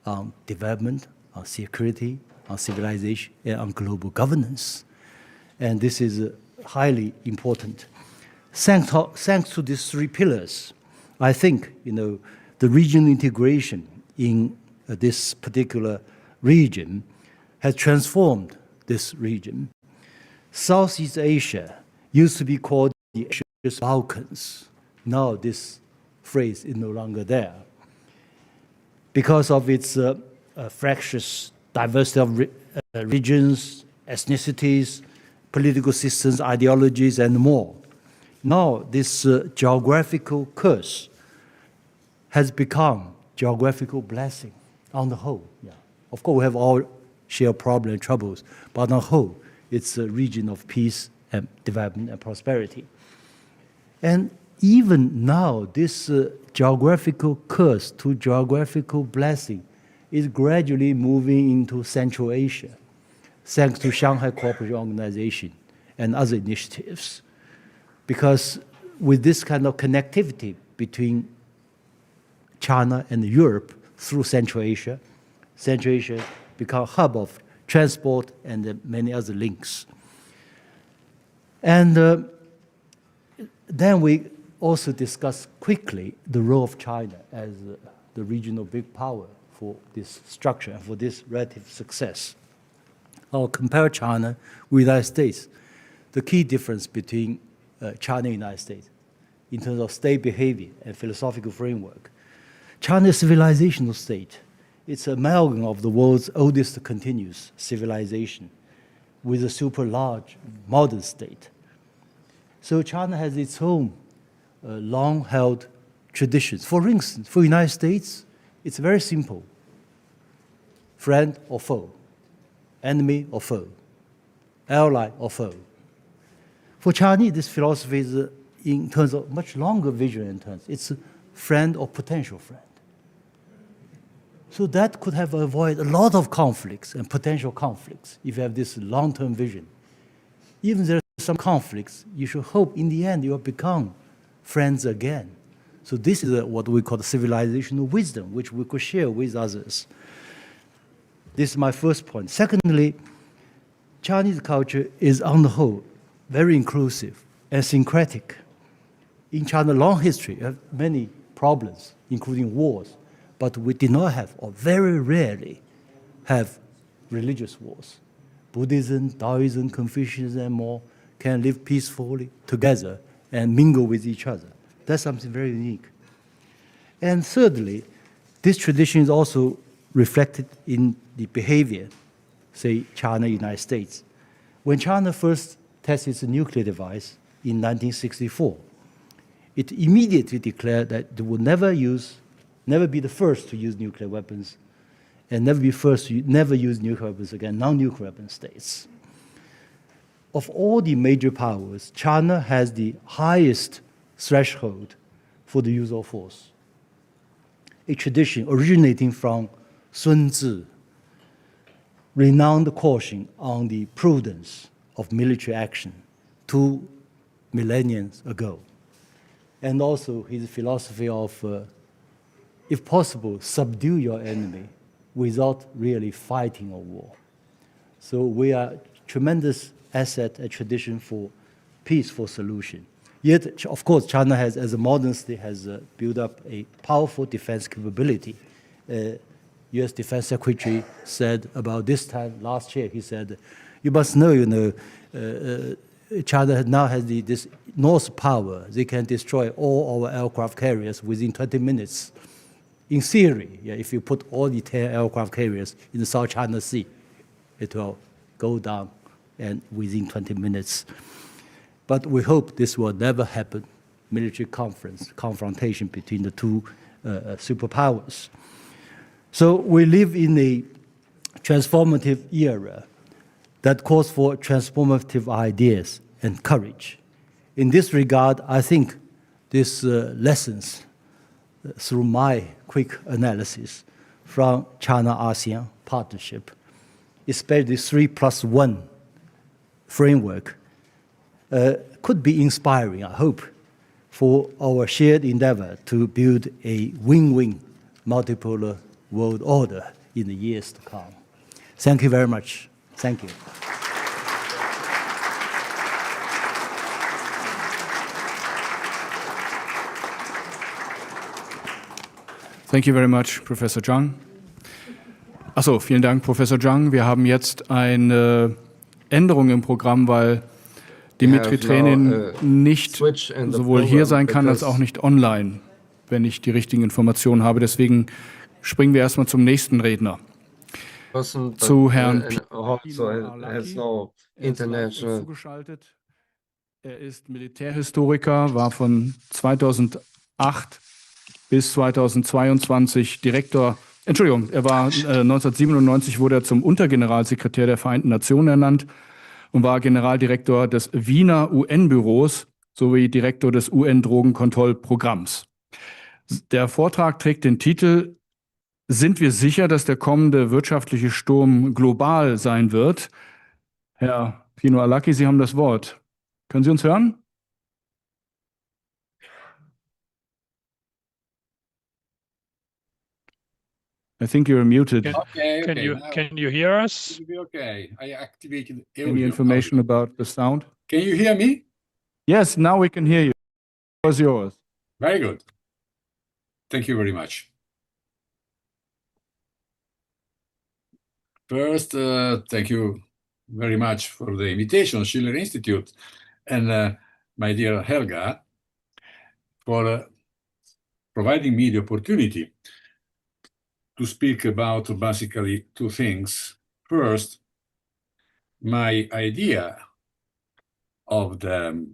on development, on security, on civilization, and on global governance. And this is highly important. Thanks to these 3 pillars, I think, the regional integration in this particular region has transformed this region. Southeast Asia used to be called the Asian Balkans. Now this phrase is no longer there because of its fractious diversity of regions, ethnicities, political systems, ideologies, and more. Now this geographical curse has become geographical blessing on the whole. Of course, we have all share problems and troubles, but on the whole, it's a region of peace and development and prosperity. And even now, this geographical curse to geographical blessing is gradually moving into Central Asia, thanks to Shanghai Cooperation Organization and other initiatives. Because with this kind of connectivity between China and Europe through Central Asia become a hub of transport and many other links. And then we also discuss quickly the role of China as the regional big power for this structure and for this relative success. I'll compare China with the United States. The key difference between China and the United States in terms of state behavior and philosophical framework. China is a civilizational state. It's an amalgam of the world's oldest continuous civilization with a super large modern state. So China has its own long-held traditions. For instance, for the United States, it's very simple. Friend or foe, enemy or foe, ally or foe. For Chinese, this philosophy is in terms of much longer vision in terms. It's a friend or potential friend. So that could have avoided a lot of conflicts and potential conflicts if you have this long-term vision. Even there are some conflicts, you should hope in the end you will become friends again. So this is what we call the civilizational wisdom, which we could share with others. This is my first point. Secondly, Chinese culture is on the whole very inclusive and syncretic. In China, long history, we have many problems, including wars, but we did not have, or very rarely have, religious wars. Buddhism, Taoism, Confucianism, and more can live peacefully together and mingle with each other. That's something very unique. And thirdly, this tradition is also reflected in the behavior, say, China, United States. When China first tested its nuclear device in 1964, it immediately declared that it would never be the first to use nuclear weapons and never use nuclear weapons against non-nuclear weapon states. Of all the major powers, China has the highest threshold for the use of force, a tradition originating from Sun Tzu, renowned caution on the prudence of military action 2 millennia ago, and also his philosophy of, if possible, subdue your enemy without really fighting a war. So we are tremendous asset and tradition for peaceful solution. Yet, of course, China has, as a modern state, has built up a powerful defense capability. U.S. Defense Secretary said about this time last year, he said, you must know, China now has this North power. They can destroy all our aircraft carriers within 20 minutes. In theory, if you put all the 10 aircraft carriers in the South China Sea, it will go down and within 20 minutes. But we hope this will never happen, military confrontation between the two superpowers. So we live in a transformative era that calls for transformative ideas and courage. In this regard, I think these lessons, through my quick analysis from China-ASEAN partnership, especially 3+1 framework, could be inspiring, I hope, for our shared endeavor to build a win-win multipolar world order in the years to come. Thank you very much. Thank you. Thank you very much, Professor Zhang. Achso, vielen Dank, Professor Zhang. Wir haben jetzt eine Änderung im Programm, weil Dimitri Trenin nicht sowohl hier sein kann, als auch nicht online, wenn ich die richtigen Informationen habe. Deswegen springen wir erstmal zum nächsten Redner. Zu Herrn Pino zugeschaltet. Er ist Militärhistoriker, war von 2008 bis 2022 er war 1997 wurde er zum Untergeneralsekretär der Vereinten Nationen ernannt und war Generaldirektor des Wiener UN-Büros sowie Direktor des UN-Drogenkontrollprogramms. Der Vortrag trägt den Titel „Sind wir sicher, dass der kommende wirtschaftliche Sturm global sein wird?" Herr Pino Arlacchi, Sie haben das Wort. Können Sie uns hören? I think you're muted. Can you hear us? Okay, I activated Any information about the sound? Can you hear me? Yes, now we can hear you. The floor is yours. Very good. Thank you very much. First, thank you very much for the invitation, Schiller Institute, and my dear Helga, for providing me the opportunity to speak about basically two things. First, my idea of the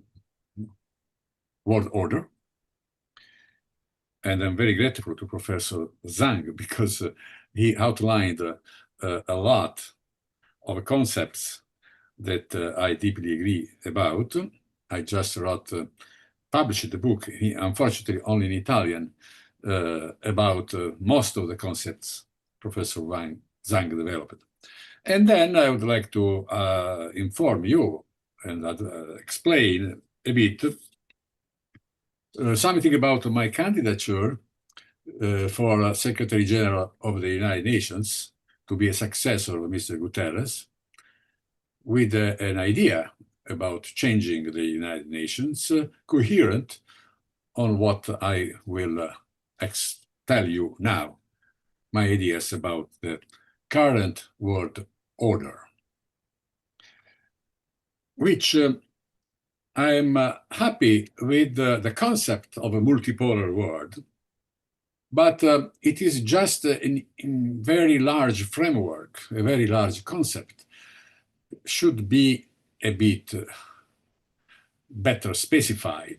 world order. And I'm very grateful to Professor Zhang because he outlined a lot of concepts that I deeply agree about. I just published the book, unfortunately only in Italian, about most of the concepts Professor Zhang developed. And then I would like to inform you and explain a bit something about my candidature for Secretary General of the United Nations to be a successor of Mr. Guterres, with an idea about changing the United Nations coherent on what I will tell you now, my ideas about the current world order, which I'm happy with the concept of a multipolar world, but it is just a very large framework, a very large concept, should be a bit better specified.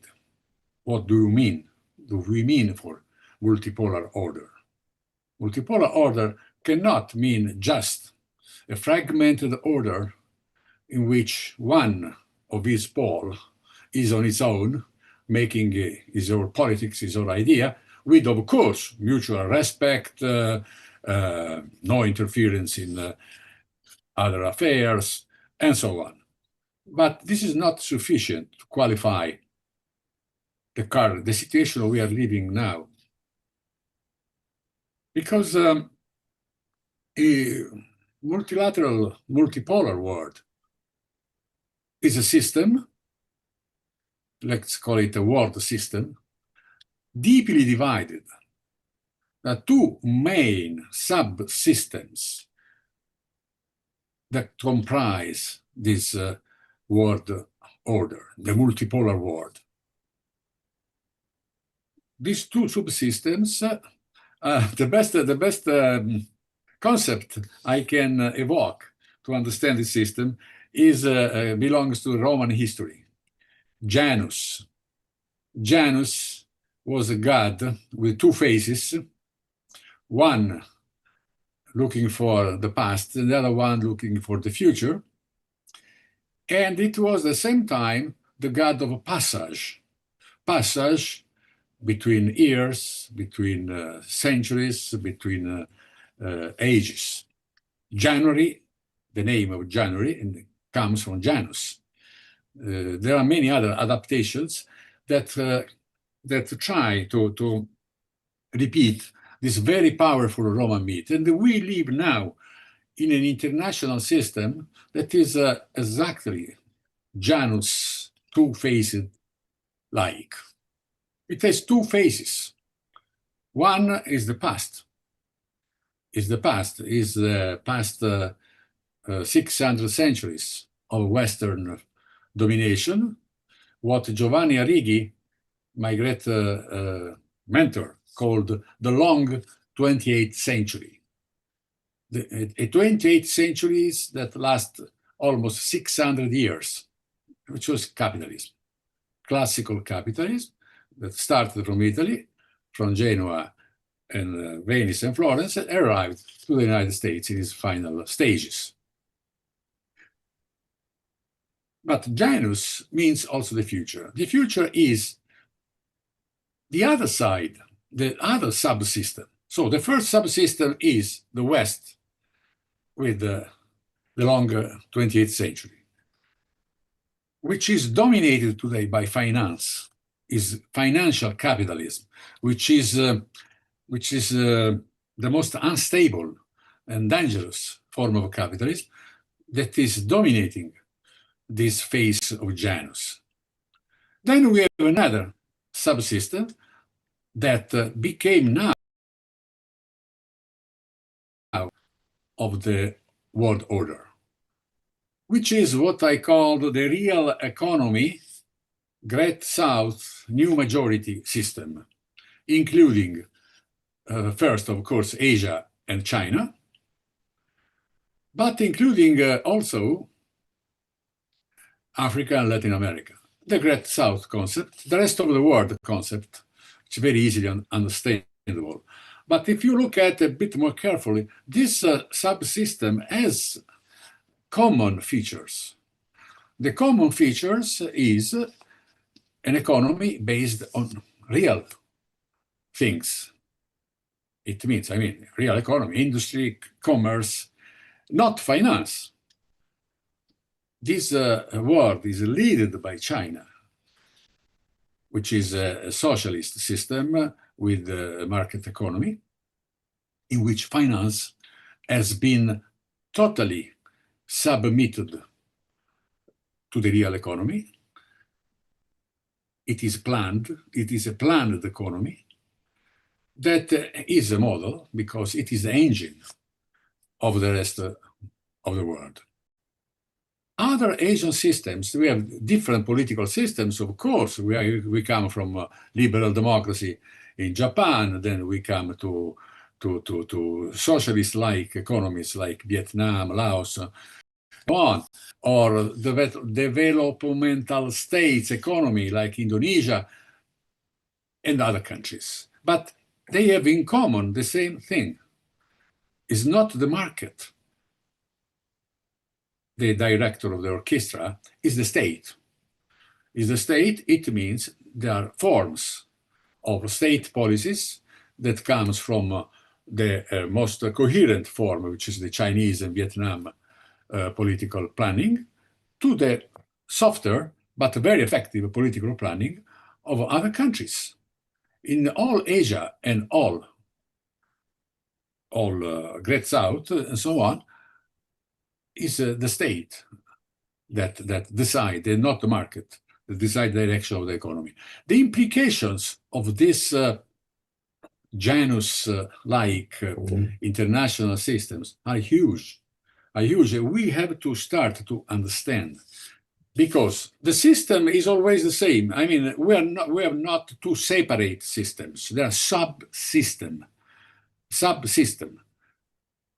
What do we mean for multipolar order? Multipolar order cannot mean just a fragmented order in which one of his pole is on its own, making his own politics, his own idea, with, of course, mutual respect, no interference in other affairs, and so on. But this is not sufficient to qualify the situation we are living now. Because a multilateral, multipolar world is a system, let's call it a world system, deeply divided. There are two main subsystems that comprise this world order, the multipolar world. These two subsystems, the best concept I can evoke to understand this system is belongs to Roman history. Janus. Janus was a god with two faces, one looking for the past and the other one looking for the future. And it was at the same time the god of passage. Passage between years, between centuries, between ages. January, the name of January, comes from Janus. There are many other adaptations that try to repeat this very powerful Roman myth. And we live now in an international system that is exactly Janus two-faced like. It has two faces. One is the past. Is the past 600 centuries of Western domination, what Giovanni Arrighi, my great mentor, called the long 28th century. A 28th centuries that last almost 600 years, which was capitalism, classical capitalism that started from Italy, from Genoa and Venice and Florence, and arrived to the United States in its final stages. But Janus means also the future. The future is the other side, the other subsystem. So the first subsystem is the West with the longer 20th century, which is dominated today by finance, is financial capitalism, which is the most unstable and dangerous form of capitalism that is dominating this phase of Janus. Then we have another subsystem that became now of the world order, which is what I call the real economy, Great South, new majority system, including first, of course, Asia and China, but including also Africa and Latin America. The Great South concept, the rest of the world concept, it's very easily understandable. But if you look at it a bit more carefully, this subsystem has common features. The common features is an economy based on real things. It means, I mean, real economy, industry, commerce, not finance. This world is led by China, which is a socialist system with a market economy, in which finance has been totally submitted to the real economy. It is planned, it is a planned economy that is a model because it is the engine of the rest of the world. Other Asian systems, we have different political systems, of course. We come from liberal democracy in Japan, then we come to socialist-like economies like Vietnam, Laos, so on, or developmental states economy like Indonesia and other countries. But they have in common the same thing. It's not the market. The director of the orchestra is the state. Is the state, it means there are forms of state policies that comes from the most coherent form, which is the Chinese and Vietnam political planning, to the softer but very effective political planning of other countries. In all Asia and all Great South and so on, is the state that decide, and not the market, that decide the direction of the economy. The implications of this Janus-like international systems are huge. We have to start to understand, because the system is always the same. I mean, we have not two separate systems. They are subsystem,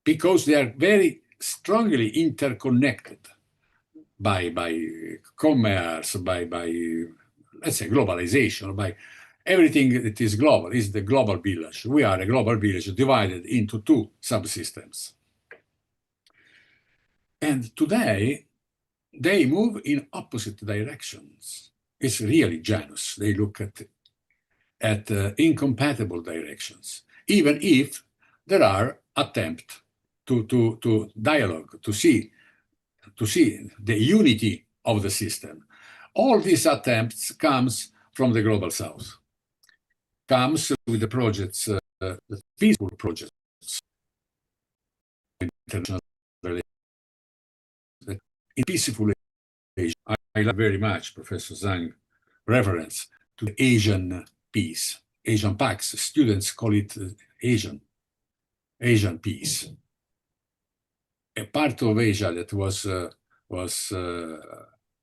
because they are very strongly interconnected by commerce, by let's say globalization, by everything that is global, is the global village. We are a global village divided into two subsystems. And today, they move in opposite directions. It's really Janus. They look at incompatible directions, even if there are attempts to dialogue, to see the unity of the system. All these attempts comes from the Global South, comes with the projects, the peaceful projects, international relations, in peaceful Asia. I like very much Professor Zhang reference to the Asian peace, Asian Pax. Students call it Asian peace. A part of Asia that was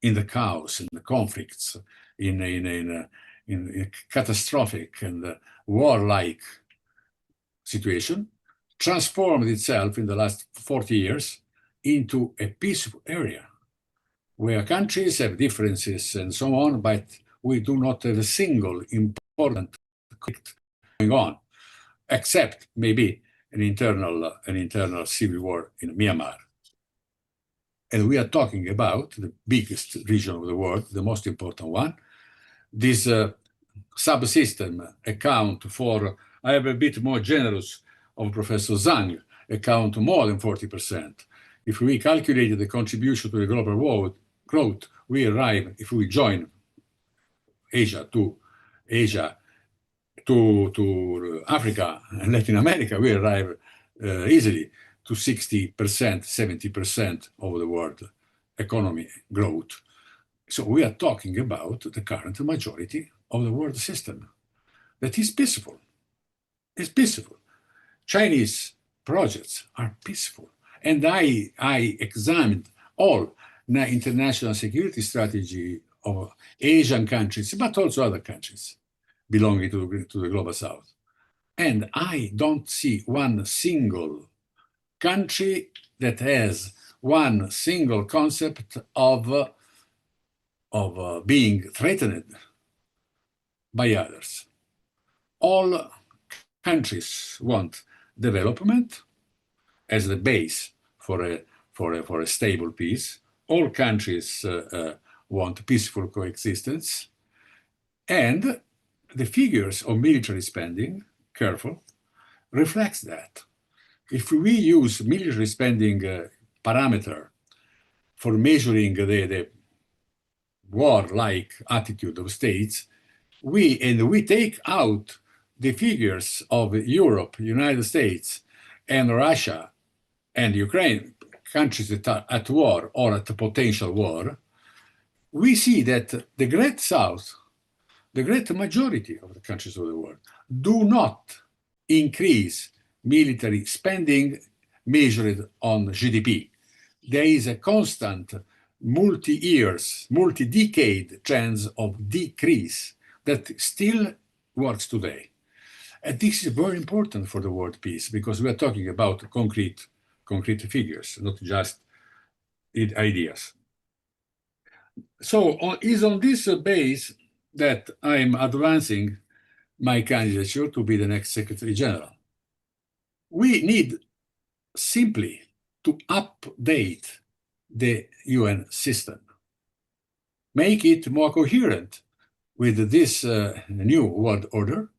in the chaos, in the conflicts, in a catastrophic and warlike situation, transformed itself in the last 40 years into a peaceful area where countries have differences and so on, but we do not have a single important conflict going on, except maybe an internal civil war in Myanmar. and we are talking about the biggest region of the world, the most important one, this subsystem account for, I have a bit more generous of Professor Zhang, account more than 40%. If we calculate the contribution to the global growth, we arrive, if we join Asia to Africa and Latin America, we arrive easily to 60%, 70% of the world economy growth. So we are talking about the current majority of the world system that is peaceful. It's peaceful. Chinese projects are peaceful. And I examined all the international security strategy of Asian countries, but also other countries belonging to the global south. And I don't see one single country that has one single concept of being threatened by others. All countries want development as the base for a stable peace. All countries want peaceful coexistence. And the figures of military spending, careful, reflects that. If we use military spending parameter for measuring the war-like attitude of states, we take out the figures of Europe, United States, and Russia, and Ukraine, countries that are at war or at a potential war, we see that the Great South, the great majority of the countries of the world, do not increase military spending measured on GDP. There is a constant multi-decade trends of decrease that still works today. And this is very important for the world peace because we are talking about concrete figures, not just ideas. So it's on this base that I'm advancing my candidature to be the next Secretary General. We need simply to update the UN system, make it more coherent with this new world order,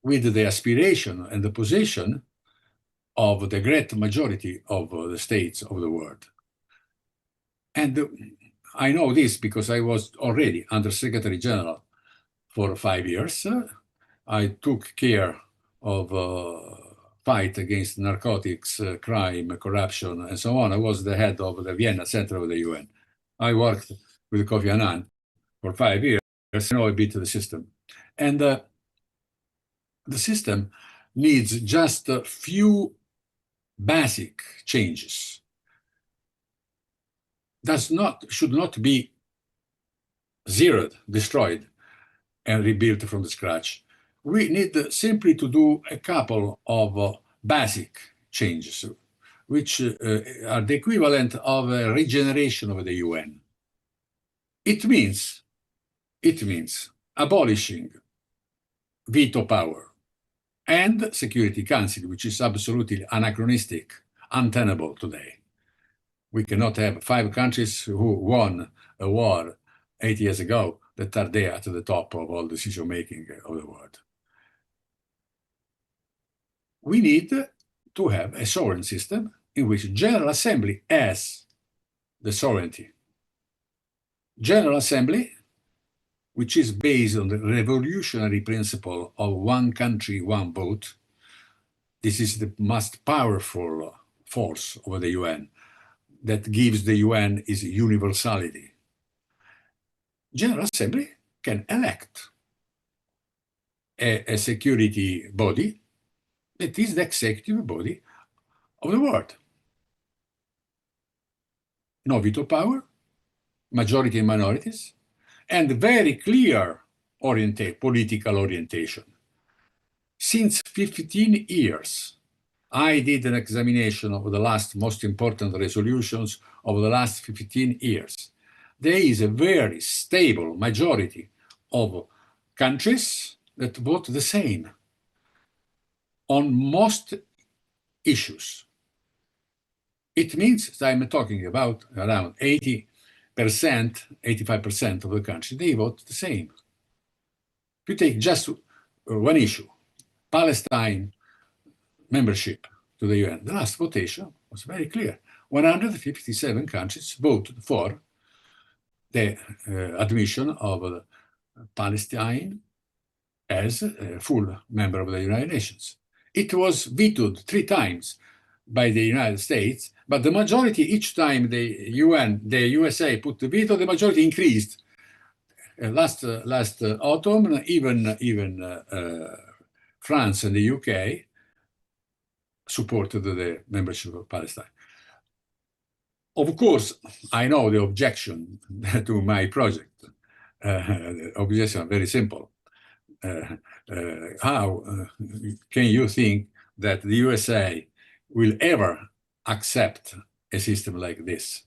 with the aspiration and the position of the great majority of the states of the world. And I know this because I was already Under Secretary General for 5 years. I took care of fight against narcotics, crime, corruption, and so on. I was the head of the Vienna Center of the UN. I worked with Kofi Annan for 5 years. I know a bit of the system. And the system needs just a few basic changes. Should not be zeroed, destroyed, and rebuilt from the scratch. We need simply to do a couple of basic changes, which are the equivalent of a regeneration of the UN. It means abolishing veto power and Security Council, which is absolutely anachronistic, untenable today. We cannot have 5 countries who won a war 8 years ago that are there at the top of all decision-making of the world. We need to have a sovereign system in which General Assembly has the sovereignty. General Assembly, which is based on the revolutionary principle of one country, one vote. This is the most powerful force over the UN that gives the UN its universality. General Assembly can elect a security body that is the executive body of the world. No veto power, majority and minorities, and very clear political orientation. Since 15 years, I did an examination of the last most important resolutions of the last 15 years. There is a very stable majority of countries that vote the same on most issues. It means that I'm talking about around 80%, 85% of the country, they vote the same. If you take just one issue, Palestine membership to the UN, the last votation was very clear. 157 countries voted for the admission of Palestine as a full member of the United Nations. It was vetoed 3 times by the United States, but the majority, each time the USA put the veto, the majority increased. Last autumn, even France and the UK supported the membership of Palestine. Of course, I know the objection to my project. The objection is very simple. How can you think that the USA will ever accept a system like this?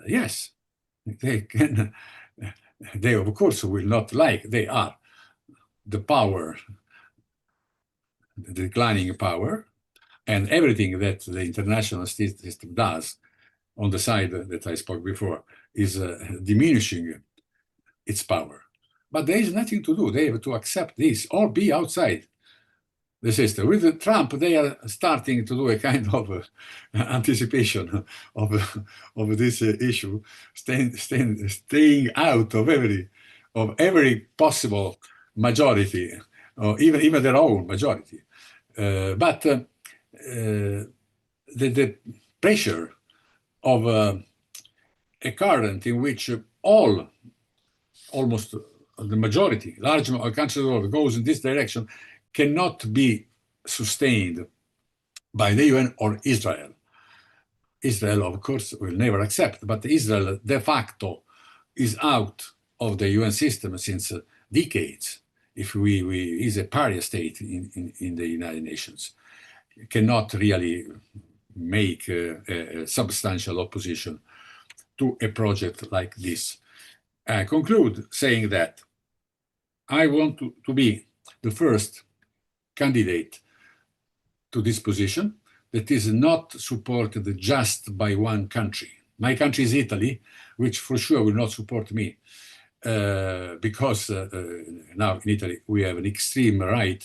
Yes, they can. They, of course, will not like. They are the power, the declining power, and everything that the international system does on the side that I spoke before is diminishing its power. But there is nothing to do. They have to accept this or be outside the system. With Trump, they are starting to do a kind of anticipation of this issue, staying out of every possible majority, or even their own majority. But the pressure of a current in which almost the majority, large countries of the world goes in this direction, cannot be sustained by the UN or Israel. Israel, of course, will never accept, but Israel de facto is out of the UN system since decades. If we is a pariah state in the United Nations, cannot really make a substantial opposition to a project like this. I conclude saying that I want to be the first candidate to this position that is not supported just by one country. My country is Italy, which for sure will not support me because now in Italy we have an extreme right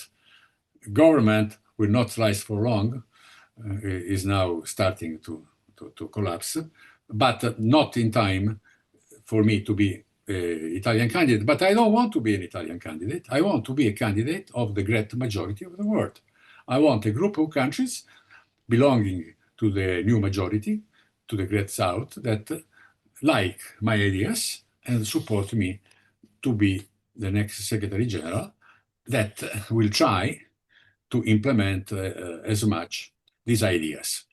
government, will not last for long, is now starting to collapse, but not in time for me to be Italian candidate. But I don't want to be an Italian candidate. I want to be a candidate of the great majority of the world. I want a group of countries belonging to the new majority, to the Great South, that like my ideas and support me to be the next Secretary General that will try to implement as much these ideas.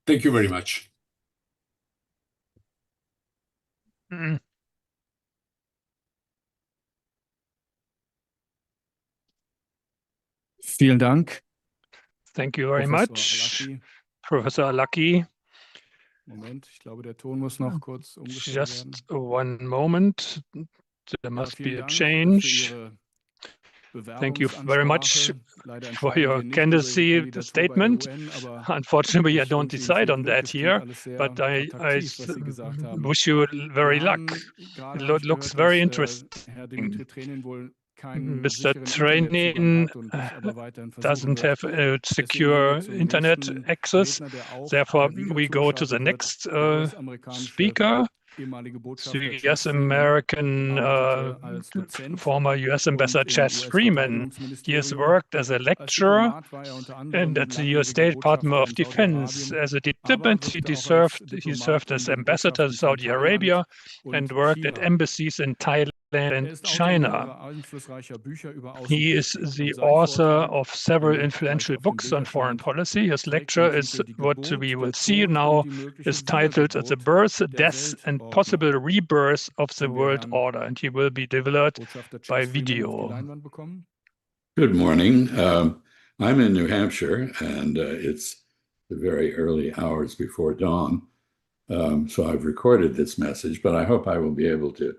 Thank you very much. Vielen Dank. Thank you very much, Professor Arlacchi. Moment, ich glaube, der Ton muss noch kurz umgestellt werden. Just one moment. There must be a change. Thank you very much for your candidacy statement. Unfortunately, I don't decide on that here, but I wish you very luck. It looks very interesting. Mr. Trainin doesn't have a secure internet access. Therefore, we go to the next speaker. The US American former US Ambassador Freeman. He has worked as a lecturer and at the US State Department of Defense. As a diplomat, he served as ambassador to Saudi Arabia and worked at embassies in Thailand and China. He is the author of several influential books on foreign policy. His lecture is what we will see now is titled The Birth, Death and Possible Rebirth of the World Order, and he will be delivered by video. Good morning. I'm in New Hampshire and it's the very early hours before dawn. So I've recorded this message, but I hope I will be able to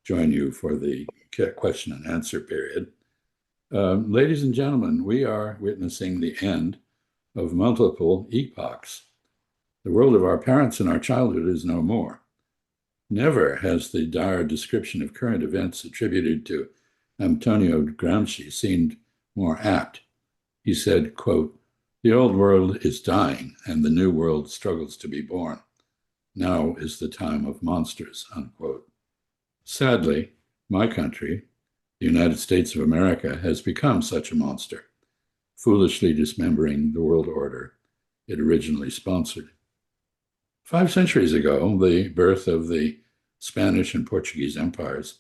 join you for the question and answer period. Ladies and gentlemen, we are witnessing the end of multiple epochs. The world of our parents and our childhood is no more. Never has the dire description of current events attributed to Antonio Gramsci seemed more apt. He said, quote, "The old world is dying and the new world struggles to be born. Now is the time of monsters," unquote. Sadly, my country, the United States of America, has become such a monster, foolishly dismembering the world order it originally sponsored. 5 centuries ago, the birth of the Spanish and Portuguese empires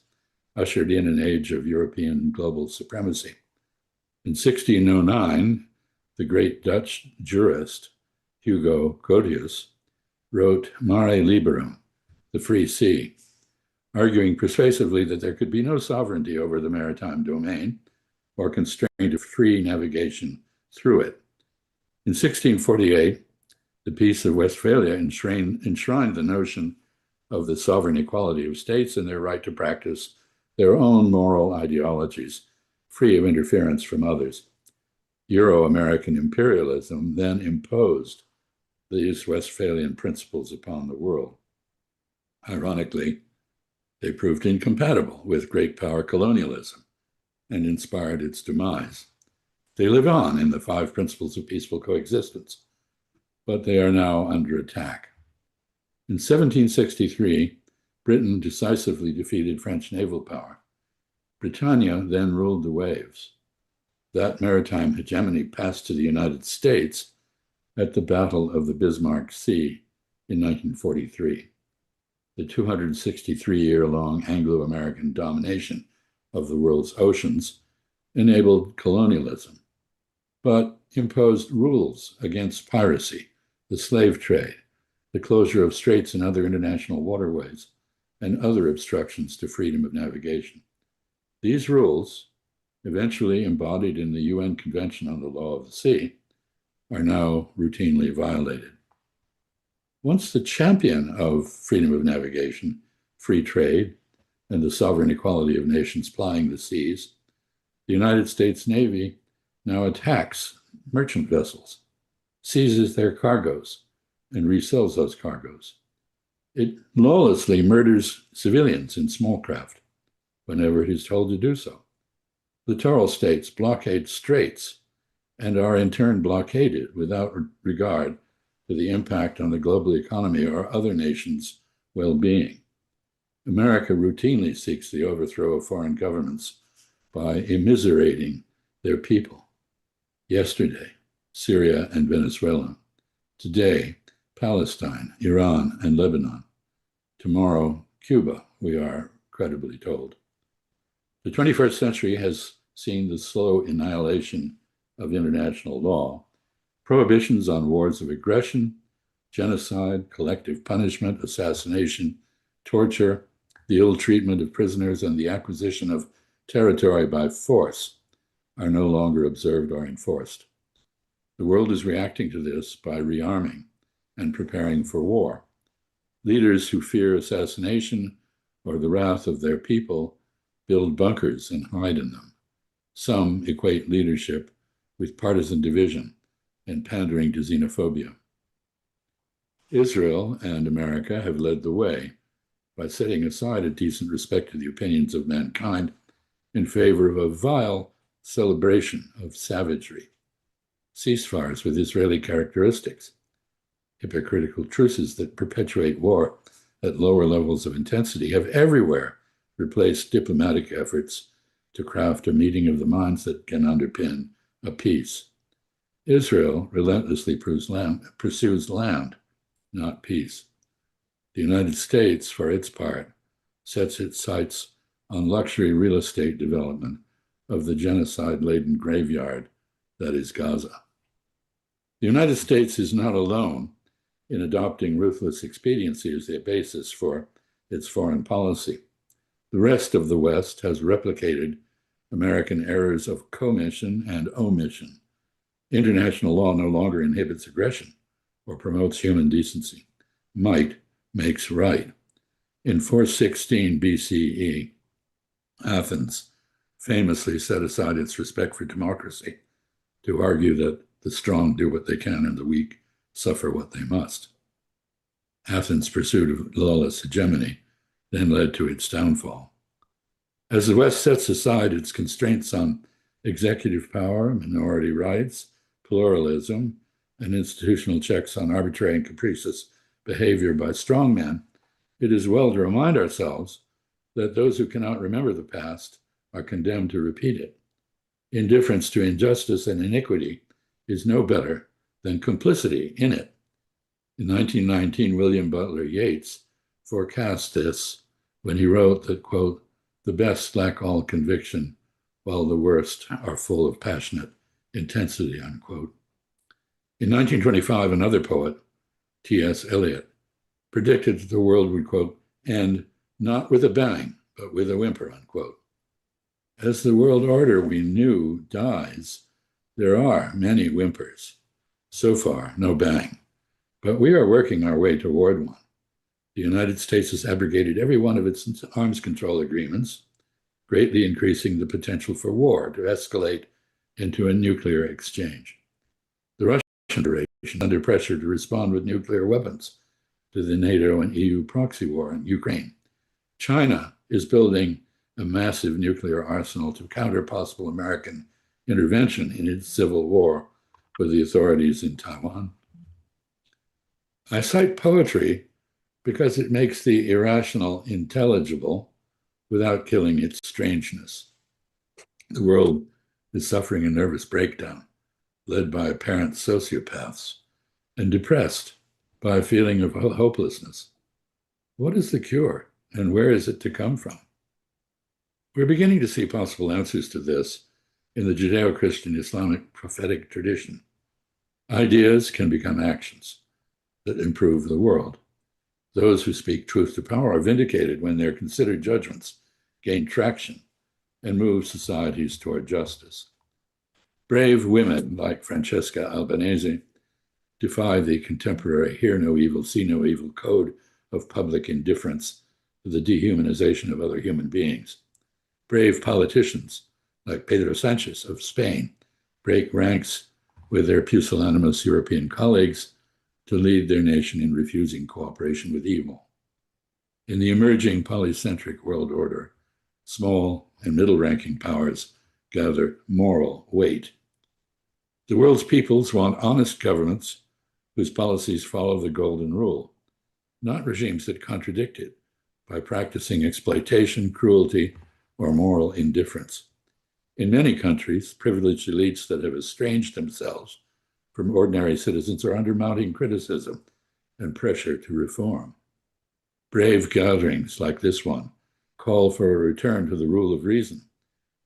ushered in an age of European global supremacy. In 1609, the great Dutch jurist Hugo Grotius wrote Mare Liberum, the free sea, arguing persuasively that there could be no sovereignty over the maritime domain or constraint of free navigation through it. In 1648, the Peace of Westphalia enshrined the notion of the sovereign equality of states and their right to practice their own moral ideologies, free of interference from others. Euro-American imperialism then imposed these Westphalian principles upon the world. Ironically, they proved incompatible with great power colonialism and inspired its demise. They live on in the 5 principles of peaceful coexistence, but they are now under attack. In 1763, Britain decisively defeated French naval power. Britannia then ruled the waves. That maritime hegemony passed to the United States at the Battle of the Bismarck Sea in 1943. The 263-year-long Anglo-American domination of the world's oceans enabled colonialism, but imposed rules against piracy, the slave trade, the closure of straits and other international waterways, and other obstructions to freedom of navigation. These rules, eventually embodied in the UN Convention on the Law of the Sea, are now routinely violated. Once the champion of freedom of navigation, free trade, and the sovereign equality of nations plying the seas, the United States Navy now attacks merchant vessels, seizes their cargoes, and resells those cargoes. It lawlessly murders civilians in small craft whenever it is told to do so. Littoral states blockade straits and are in turn blockaded without regard to the impact on the global economy or other nations' well-being. America routinely seeks the overthrow of foreign governments by immiserating their people. Yesterday, Syria and Venezuela. Today, Palestine, Iran, and Lebanon. Tomorrow, Cuba, we are credibly told. The 21st century has seen the slow annihilation of international law, prohibitions on wars of aggression, genocide, collective punishment, assassination, torture, the ill treatment of prisoners, and the acquisition of territory by force are no longer observed or enforced. The world is reacting to this by rearming and preparing for war. Leaders who fear assassination or the wrath of their people build bunkers and hide in them. Some equate leadership with partisan division and pandering to xenophobia. Israel and America have led the way by setting aside a decent respect to the opinions of mankind in favor of a vile celebration of savagery. Ceasefires with Israeli characteristics, hypocritical truces that perpetuate war at lower levels of intensity have everywhere replaced diplomatic efforts to craft a meeting of the minds that can underpin a peace. Israel relentlessly pursues land, not peace. The United States, for its part, sets its sights on luxury real estate development of the genocide-laden graveyard that is Gaza. The United States is not alone in adopting ruthless expediency as the basis for its foreign policy. The rest of the West has replicated American errors of commission and omission. International law no longer inhibits aggression or promotes human decency. Might makes right. In 416 BCE, Athens famously set aside its respect for democracy to argue that the strong do what they can and the weak suffer what they must. Athens' pursuit of lawless hegemony then led to its downfall. As the West sets aside its constraints on executive power, minority rights, pluralism, and institutional checks on arbitrary and capricious behavior by strongmen, it is well to remind ourselves that those who cannot remember the past are condemned to repeat it. Indifference to injustice and iniquity is no better than complicity in it. In 1919, William Butler Yeats forecast this when he wrote that, quote, "The best lack all conviction, while the worst are full of passionate intensity," unquote. In 1925, another poet, T.S. Eliot, predicted that the world would, quote, "end not with a bang, but with a whimper," unquote. As the world order we knew dies, there are many whimpers. So far, no bang. But we are working our way toward one. The United States has abrogated every one of its arms control agreements, greatly increasing the potential for war to escalate into a nuclear exchange. The Russian Federation is under pressure to respond with nuclear weapons to the NATO and EU proxy war in Ukraine. China is building a massive nuclear arsenal to counter possible American intervention in its civil war with the authorities in Taiwan. I cite poetry because it makes the irrational intelligible without killing its strangeness. The world is suffering a nervous breakdown led by apparent sociopaths and depressed by a feeling of hopelessness. What is the cure, and where is it to come from? We're beginning to see possible answers to this in the Judeo-Christian Islamic prophetic tradition. Ideas can become actions that improve the world. Those who speak truth to power are vindicated when their considered judgments gain traction and move societies toward justice. Brave women like Francesca Albanese defy the contemporary hear no evil, see no evil code of public indifference to the dehumanization of other human beings. Brave politicians like Pedro Sanchez of Spain break ranks with their pusillanimous European colleagues to lead their nation in refusing cooperation with evil. In the emerging polycentric world order, small and middle-ranking powers gather moral weight. The world's peoples want honest governments whose policies follow the golden rule, not regimes that contradict it by practicing exploitation, cruelty, or moral indifference. In many countries, privileged elites that have estranged themselves from ordinary citizens are under mounting criticism and pressure to reform. Brave gatherings like this one call for a return to the rule of reason,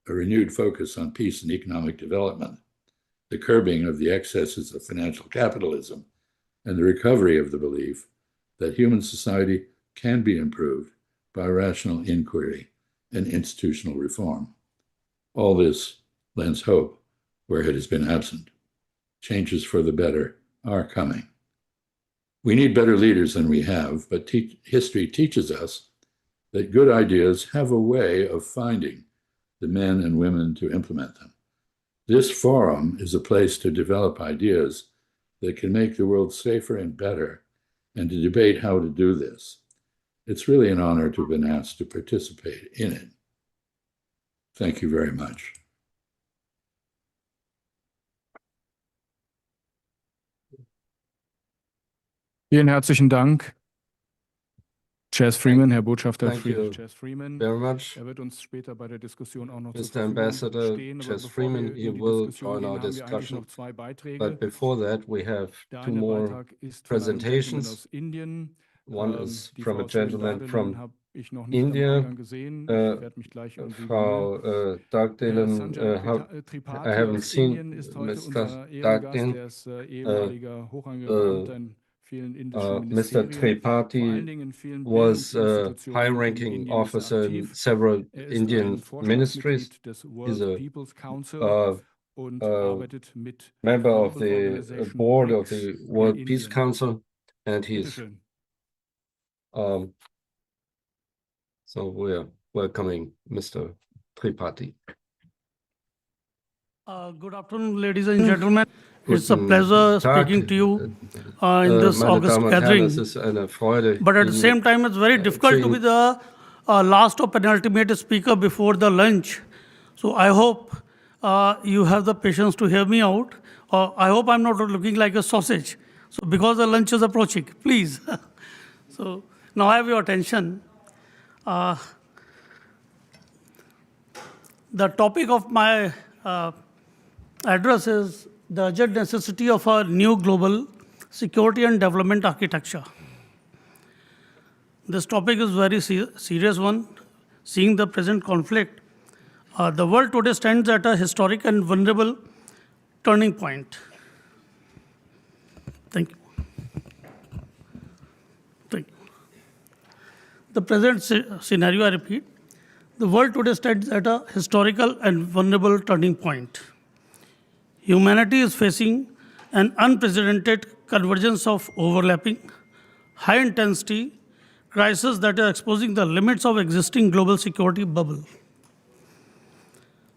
a renewed focus on peace and economic development, the curbing of the excesses of financial capitalism, and the recovery of the belief that human society can be improved by rational inquiry and institutional reform. All this lends hope where it has been absent. Changes for the better are coming. We need better leaders than we have, but history teaches us that good ideas have a way of finding the men and women to implement them. This forum is a place to develop ideas that can make the world safer and better, and to debate how to do this. It's really an honor to have been asked to participate in it. Thank you very much. Vielen herzlichen Dank, Chas Freeman, Herr Botschafter Chas Freeman. Very much. Wird uns später bei der Diskussion auch noch Mr. Ambassador Chas Freeman, he will join our discussion. But before that, we have two more presentations. One is from a gentleman from India, Frau Dagdelen. I haven't seen Mr. Dagdelen. Mr. Tripathi was a high-ranking officer in several Indian ministries. He's a member of the board of the World Peace Council, and he's so we're welcoming Mr. Tripathi. Good afternoon, ladies and gentlemen. It's a pleasure speaking to you in this August gathering. But at the same time, it's very difficult to be the last or penultimate speaker before the lunch. So I hope you have the patience to hear me out. I hope I'm not looking like a sausage. So because the lunch is approaching, please. So now I have your attention. The topic of my address is the urgent necessity of a new global security and development architecture. This topic is very serious one. Seeing the present conflict, the world today stands at a historic and vulnerable turning point. Thank you. Thank you. The present scenario, I repeat, the world today stands at a historical and vulnerable turning point. Humanity is facing an unprecedented convergence of overlapping, high-intensity crises that are exposing the limits of existing global security bubble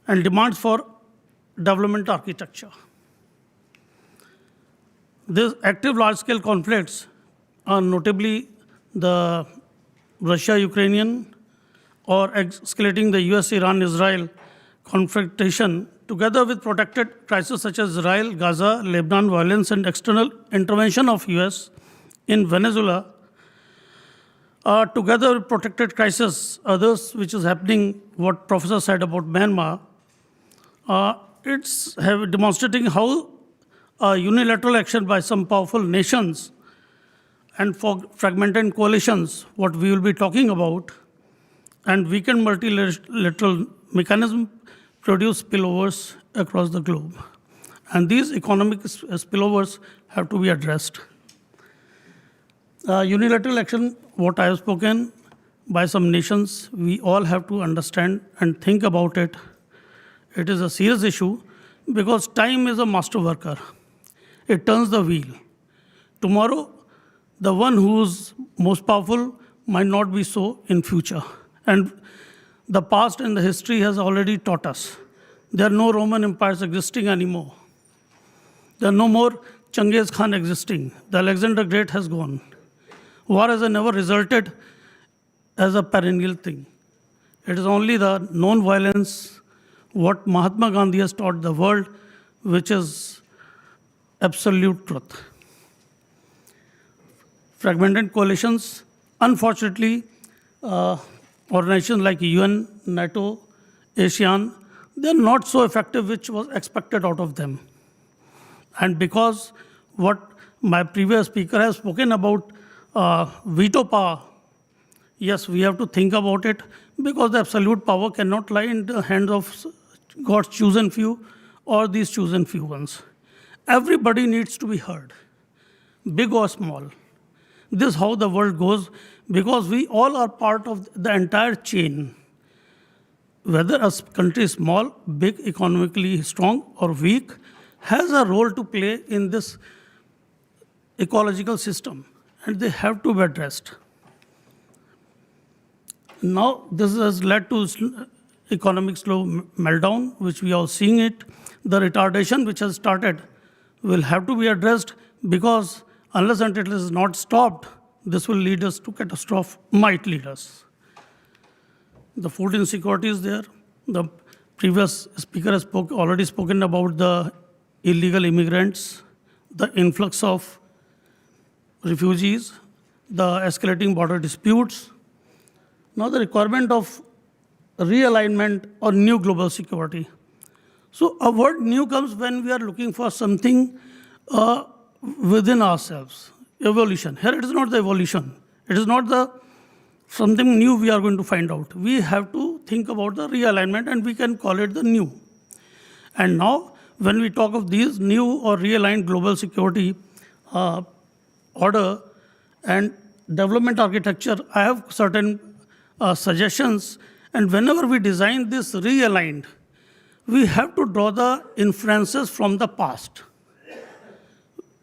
and demands for development architecture. These active large-scale conflicts are notably the Russia-Ukrainian or escalating the US-Iran-Israel confrontation, together with protected crises such as Israel, Gaza, Lebanon violence, and external intervention of US in Venezuela, together with protected crises, others which is happening, what Professor said about Myanmar, it's demonstrating how unilateral action by some powerful nations and fragmented coalitions, what we will be talking about, and weakened multilateral mechanism produce spillovers across the globe. And these economic spillovers have to be addressed. Unilateral action, what I have spoken by some nations, we all have to understand and think about it. It is a serious issue because time is a master worker. It turns the wheel. Tomorrow, the one who's most powerful might not be so in future. And the past and the history has already taught us. There are no Roman empires existing anymore. There are no more Genghis Khan existing. The Alexander Great has gone. War has never resulted as a perennial thing. It is only the non-violence, what Mahatma Gandhi has taught the world, which is absolute truth. Fragmented coalitions, unfortunately, organizations like UN, NATO, ASEAN, they're not so effective, which was expected out of them. And because what my previous speaker has spoken about veto power, yes, we have to think about it because the absolute power cannot lie in the hands of God's chosen few or these chosen few ones. Everybody needs to be heard, big or small. This is how the world goes because we all are part of the entire chain. Whether a country is small, big, economically strong, or weak, has a role to play in this ecological system, and they have to be addressed. Now, this has led to economic slow meltdown, which we are seeing it. The retardation which has started will have to be addressed because unless until it is not stopped, this will lead us to catastrophe, might lead us. The food insecurity is there. The previous speaker has already spoken about the illegal immigrants, the influx of refugees, the escalating border disputes. Now the requirement of realignment or new global security. So a word new comes when we are looking for something within ourselves, evolution. Here it is not the evolution. It is not the something new we are going to find out. We have to think about the realignment and we can call it the new. And now when we talk of these new or realigned global security order and development architecture, I have certain suggestions. And whenever we design this realigned, we have to draw the inferences from the past.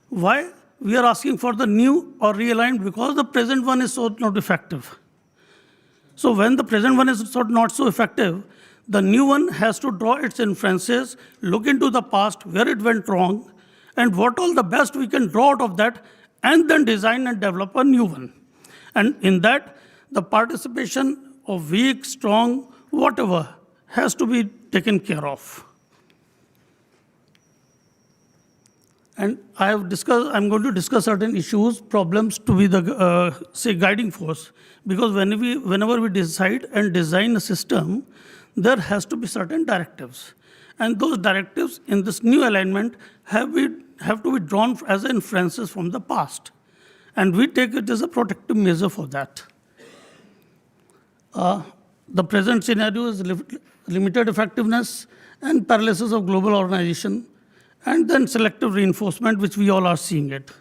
Why? We are asking for the new or realigned because the present one is so not effective. So when the present one is not so effective, the new one has to draw its inferences, look into the past, where it went wrong, and what all the best we can draw out of that, and then design and develop a new one. And in that, the participation of weak, strong, whatever, has to be taken care of. And I'm going to discuss certain issues, problems to be the, say, guiding force. Because whenever we decide and design a system, there has to be certain directives. And those directives in this new alignment have to be drawn as inferences from the past. And we take it as a protective measure for that. The present scenario is limited effectiveness and paralysis of global organization, and then selective reinforcement, which we all are seeing it.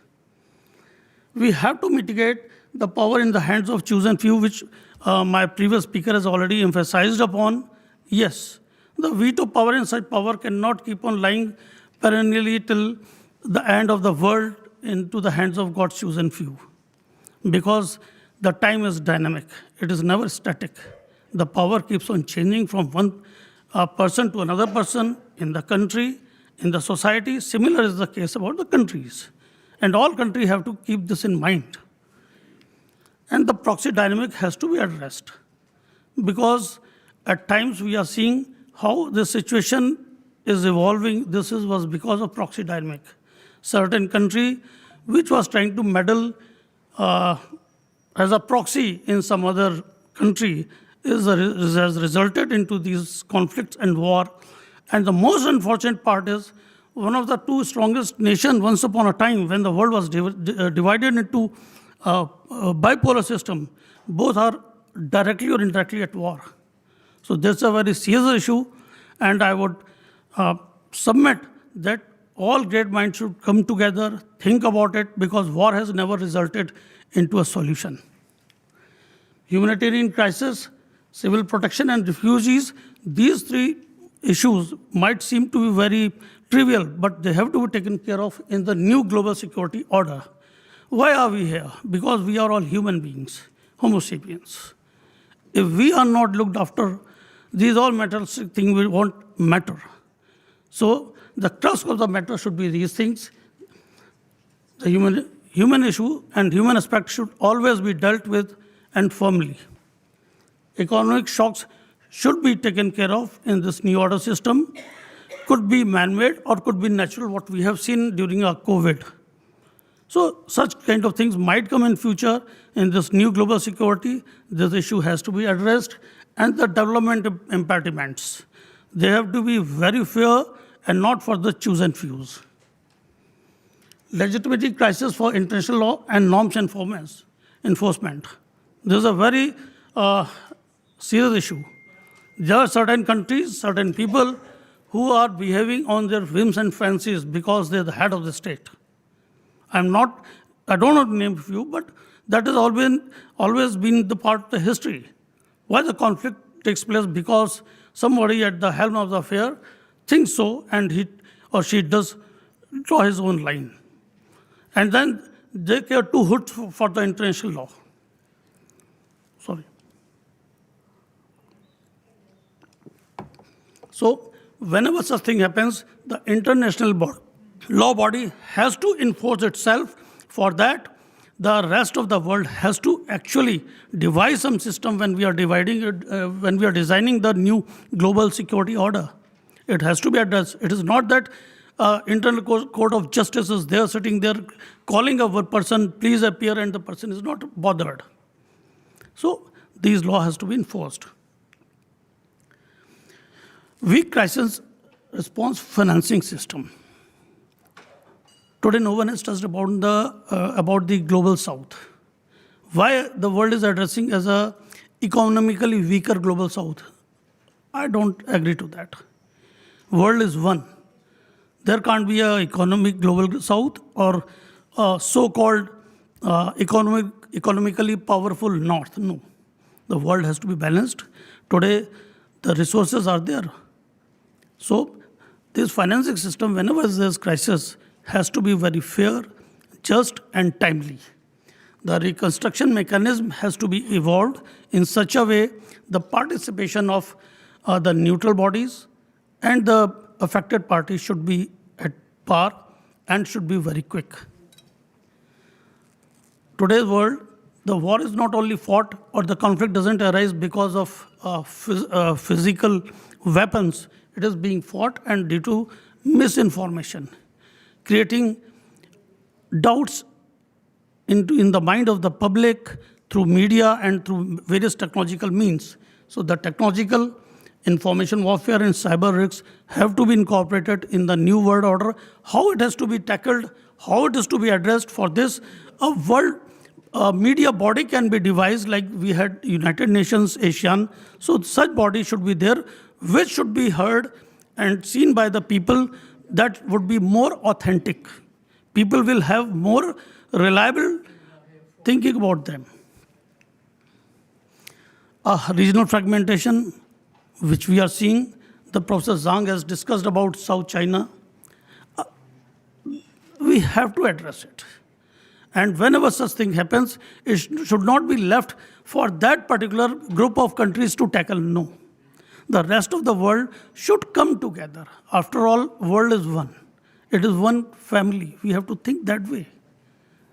We have to mitigate the power in the hands of chosen few, which my previous speaker has already emphasized upon. Yes, the veto power and such power cannot keep on lying perennially till the end of the world into the hands of God's chosen few, because the time is dynamic. It is never static. The power keeps on changing from one person to another person in the country, in the society. Similar is the case about the countries. And all countries have to keep this in mind. And the proxy dynamic has to be addressed, because at times we are seeing how the situation is evolving. This was because of proxy dynamic. Certain country which was trying to meddle as a proxy in some other country has resulted into these conflicts and war. And the most unfortunate part is one of the two strongest nations once upon a time, when the world was divided into a bipolar system, both are directly or indirectly at war. So this is a very serious issue, and I would submit that all great minds should come together, think about it, because war has never resulted into a solution. Humanitarian crisis, civil protection, and refugees, these three issues might seem to be very trivial, but they have to be taken care of in the new global security order. Why are we here? Because we are all human beings, Homo sapiens. If we are not looked after, these all materialistic things won't matter. So the crux of the matter should be these things. The human issue and human aspect should always be dealt with, and firmly. Economic shocks should be taken care of in this new order system. Could be man-made or could be natural, what we have seen during our COVID. So such kind of things might come in future in this new global security. This issue has to be addressed. And the development impediments, they have to be very fair and not for the chosen fews. Legitimacy crisis for international law and norms enforcement. This is a very serious issue. There are certain countries, certain people who are behaving on their whims and fancies because they're the head of the state. I don't know to name a few, but that has always been the part of the history. Why the conflict takes place? Because somebody at the helm of the affair thinks so, and he or she does draw his own line. And then they care too much for the international law. Sorry. So whenever such thing happens, the international law body has to enforce itself. For that, the rest of the world has to actually devise some system when we are when we are designing the new global security order. It has to be addressed. It is not that internal court of justice is there sitting there calling a person, please appear, and the person is not bothered. So these law has to be enforced. Weak crisis response financing system. Today, no one has touched about the global south. Why the world is addressing as a economically weaker global south? I don't agree to that. World is one. There can't be an economic global south or a so-called economically powerful north. No. The world has to be balanced. Today, the resources are there. So this financing system, whenever there's crisis, has to be very fair, just, and timely. The reconstruction mechanism has to be evolved in such a way the participation of the neutral bodies and the affected parties should be at par, and should be very quick. Today's world, the war is not only fought or the conflict doesn't arise because of physical weapons. It is being fought and due to misinformation, creating doubts in the mind of the public through media and through various technological means. So the technological information warfare and cyber risks have to be incorporated in the new world order. How it has to be tackled, how it is to be addressed. For this, a world media body can be devised, like we had United Nations, ASEAN. So such body should be there, which should be heard and seen by the people. That would be more authentic. People will have more reliable thinking about them. Regional fragmentation, which we are seeing, the Professor Zhang has discussed about South China. We have to address it. And whenever such thing happens, it should not be left for that particular group of countries to tackle. No. The rest of the world should come together. After all, world is one. It is one family. We have to think that way.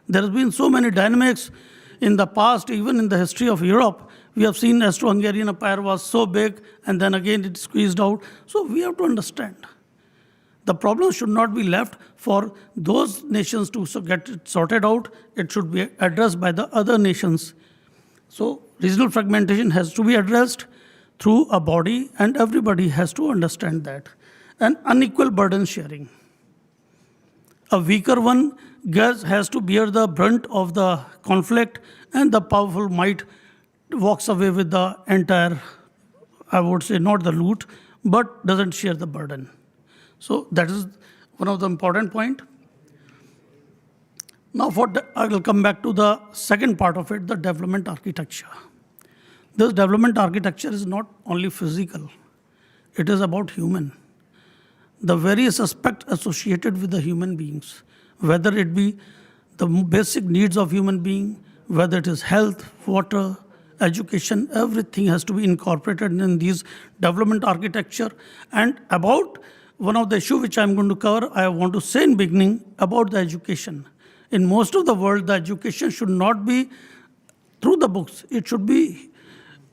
There has been so many dynamics in the past, even in the history of Europe. We have seen Austro-Hungarian Empire was so big, and then again it squeezed out. So we have to understand. The problem should not be left for those nations to get it sorted out. It should be addressed by the other nations. So regional fragmentation has to be addressed through a body, and everybody has to understand that. And unequal burden sharing. A weaker one has to bear the brunt of the conflict, and the powerful might walks away with the entire, I would say, not the loot, but doesn't share the burden. So that is one of the important points. Now I will come back to the second part of it, the development architecture. This development architecture is not only physical, it is about human. The various aspects associated with the human beings, whether it be the basic needs of human being, whether it is health, water, education, everything has to be incorporated in these development architecture. And about one of the issues which I'm going to cover, I want to say in beginning about the education. In most of the world, the education should not be through the books. It should be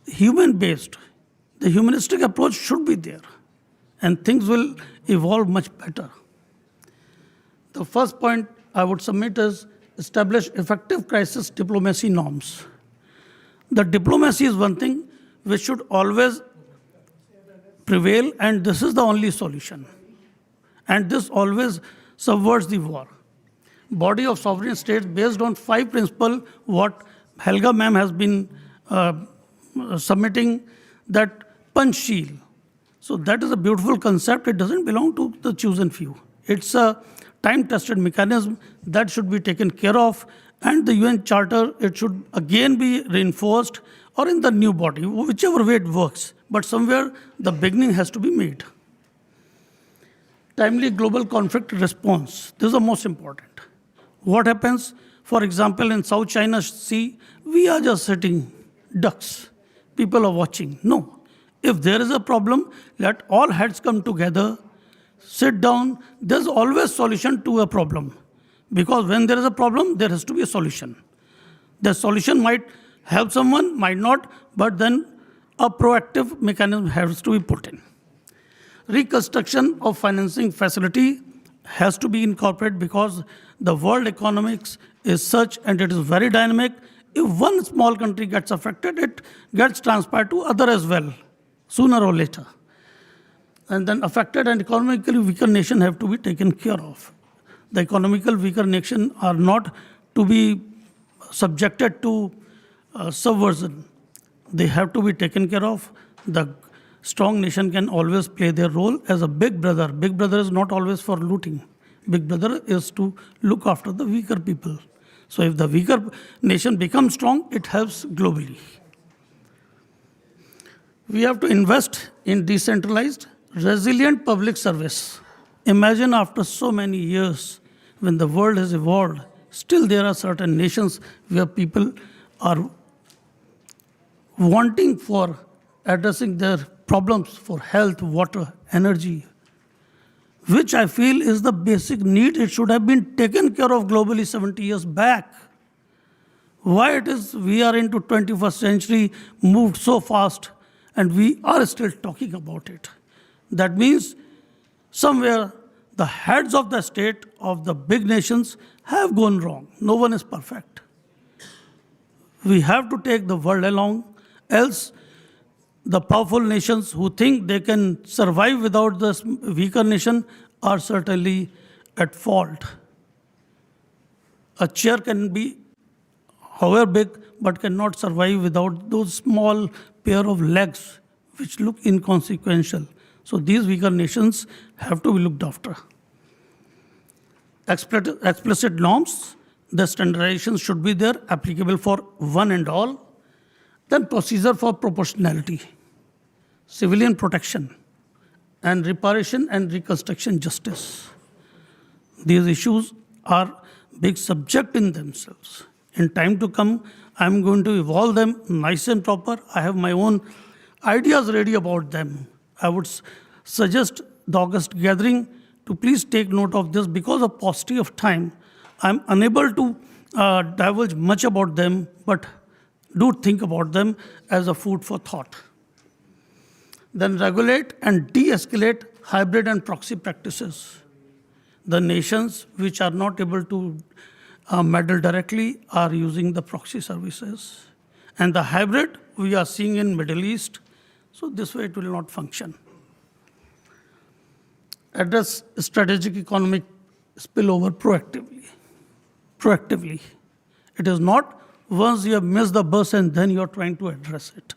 human-based. The humanistic approach should be there, and things will evolve much better. The first point I would submit is establish effective crisis diplomacy norms. The diplomacy is one thing which should always prevail, and this is the only solution. And this always subverts the war. Body of sovereign states based on 5 principles, what Helga ma'am has been submitting, that Panchsheel. So that is a beautiful concept. It doesn't belong to the chosen few. It's a time-tested mechanism that should be taken care of. And the UN Charter, it should again be reinforced, or in the new body, whichever way it works. But somewhere the beginning has to be made. Timely global conflict response. This is the most important. What happens, for example, in South China Sea, we are just sitting ducks. People are watching. No. If there is a problem, let all heads come together, sit down. There's always solution to a problem. Because when there is a problem, there has to be a solution. The solution might help someone, might not, but then a proactive mechanism has to be put in. Reconstruction of financing facility has to be incorporated because the world economics is such and it is very dynamic. If one small country gets affected, it gets transferred to other as well, sooner or later. And then affected and economically weaker nations have to be taken care of. The economically weaker nations are not to be subjected to subversion. They have to be taken care of. The strong nation can always play their role as a big brother. Big brother is not always for looting. Big brother is to look after the weaker people. So if the weaker nation becomes strong, it helps globally. We have to invest in decentralized, resilient public service. Imagine after so many years, when the world has evolved, still there are certain nations where people are wanting for addressing their problems for health, water, energy, which I feel is the basic need. It should have been taken care of globally 70 years back. Why it is we are into 21st century, moved so fast, and we are still talking about it. That means somewhere the heads of the state of the big nations have gone wrong. No one is perfect. We have to take the world along, else the powerful nations who think they can survive without this weaker nation are certainly at fault. A chair can be however big, but cannot survive without those small pair of legs which look inconsequential. So these weaker nations have to be looked after. Explicit norms, the standardization should be there, applicable for one and all. Then procedure for proportionality, civilian protection, and reparation and reconstruction justice. These issues are big subject in themselves. In time to come, I'm going to evolve them nice and proper. I have my own ideas ready about them. I would suggest the August gathering to please take note of this. Because of paucity of time, I'm unable to divulge much about them, but do think about them as a food for thought. Then regulate and de-escalate hybrid and proxy practices. The nations which are not able to meddle directly are using the proxy services. And the hybrid we are seeing in Middle East, so this way it will not function. Address strategic economic spillover proactively. It is not once you have missed the bus and then you are trying to address it.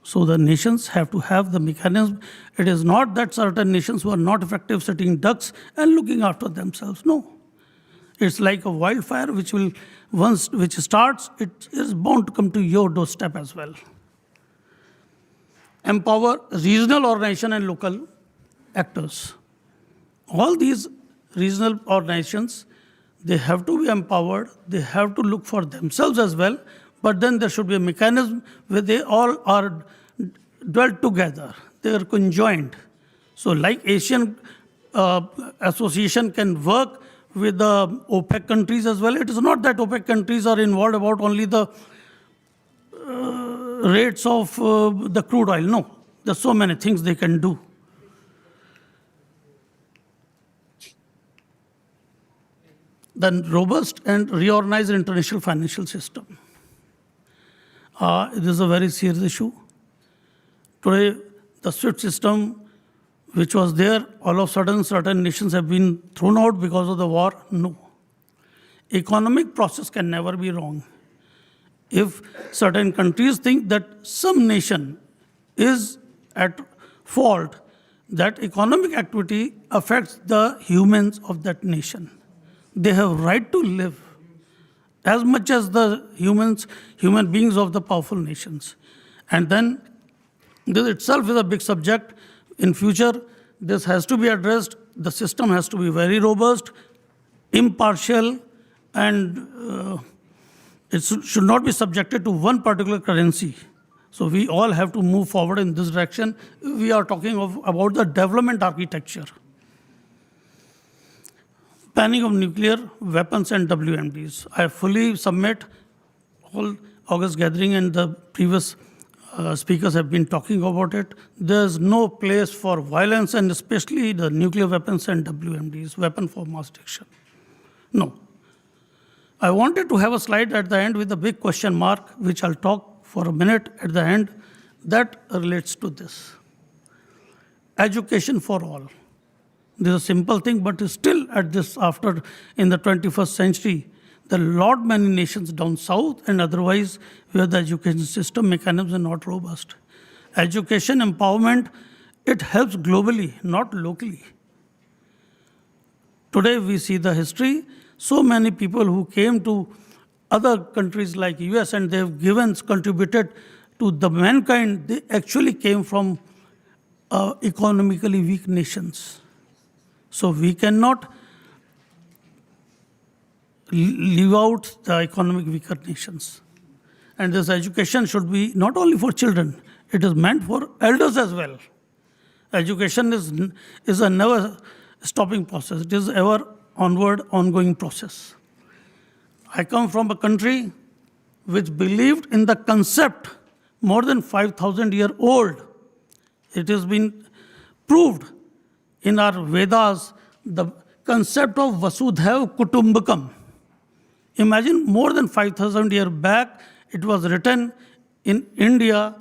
So the nations have to have the mechanism. It is not that certain nations who are not effective sitting ducks and looking after themselves. No. It's like a wildfire which starts, it is bound to come to your doorstep as well. Empower regional organization and local actors. All these regional organizations, they have to be empowered, they have to look for themselves as well, but then there should be a mechanism where they all are dwelt together, they are conjoined. So like Asian Association can work with the OPEC countries as well. It is not that OPEC countries are involved about only the rates of the crude oil. No, there's so many things they can do. Then robust and reorganized international financial system. This is a very serious issue. Today, the SWIFT system, which was there, all of a sudden certain nations have been thrown out because of the war. No. Economic process can never be wrong. If certain countries think that some nation is at fault, that economic activity affects the humans of that nation. They have right to live as much as the human beings of the powerful nations. And then this itself is a big subject. In future, this has to be addressed. The system has to be very robust, impartial, and it should not be subjected to one particular currency. So we all have to move forward in this direction. We are talking about the development architecture. Banning of nuclear weapons and WMDs. I fully submit, whole August gathering and the previous speakers have been talking about it. There's no place for violence, and especially the nuclear weapons and WMDs, weapon for mass destruction. No. I wanted to have a slide at the end with a big question mark, which I'll talk for a minute at the end, that relates to this. Education for all. This is a simple thing, but still at this, after in the 21st century, there are a lot many nations down south and otherwise where the education system mechanisms are not robust. Education empowerment, it helps globally, not locally. Today we see the history, so many people who came to other countries like US and they have contributed to the mankind, they actually came from economically weak nations. So we cannot leave out the economic weaker nations. And this education should be not only for children, it is meant for elders as well. Education is a never stopping process. It is ever onward, ongoing process. I come from a country which believed in the concept more than 5,000 years old. It has been proved in our Vedas, the concept of Vasudhaiva Kutumbakam. Imagine more than 5,000 years back, it was written in India,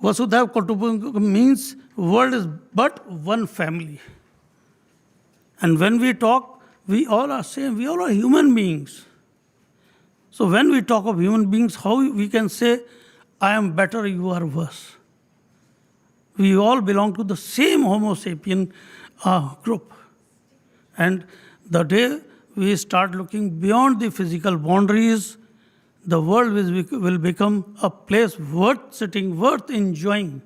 Vasudhaiva Kutumbakam means world is but one family. And when we talk, we all are same, we all are human beings. So when we talk of human beings, how we can say, I am better, you are worse. We all belong to the same Homo sapien group. And the day we start looking beyond the physical boundaries, the world will become a place worth sitting, worth enjoying.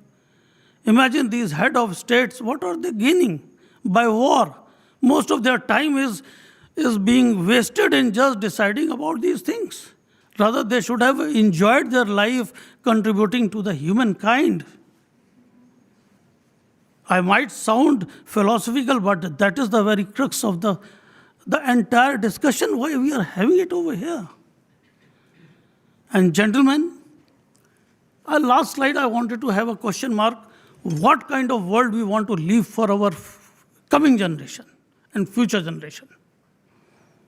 Imagine these head of states, what are they gaining by war? Most of their time is being wasted in just deciding about these things. Rather, they should have enjoyed their life contributing to the humankind. I might sound philosophical, but that is the very crux of the entire discussion, why we are having it over here. And gentlemen, last slide I wanted to have a question mark. What kind of world we want to leave for our coming generation and future generation?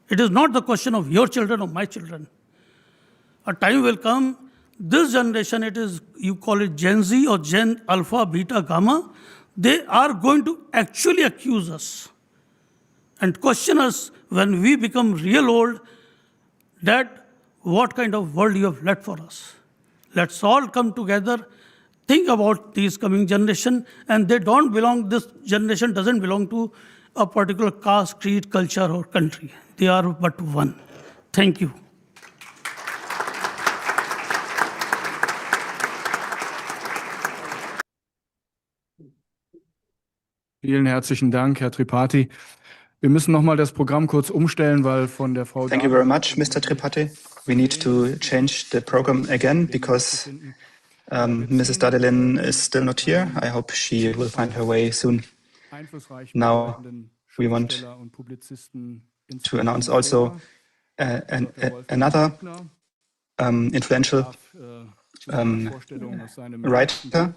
It is not the question of your children or my children. A time will come, this generation, it is, you call it Gen Z or Gen Alpha, Beta, Gamma, they are going to actually accuse us and question us when we become real old, that what kind of world you have left for us. Let's all come together, think about these coming generation, and they don't belong, this generation doesn't belong to a particular caste, creed, culture, or country. They are but one. Thank you. Vielen herzlichen Dank, Herr Tripathi. Wir müssen noch mal das Programm kurz umstellen, weil von der Frau... Thank you very much, Mr. Tripathi. We need to change the program again because Mrs. Dadelin is still not here. I hope she will find her way soon. Now we want to announce also another influential writer,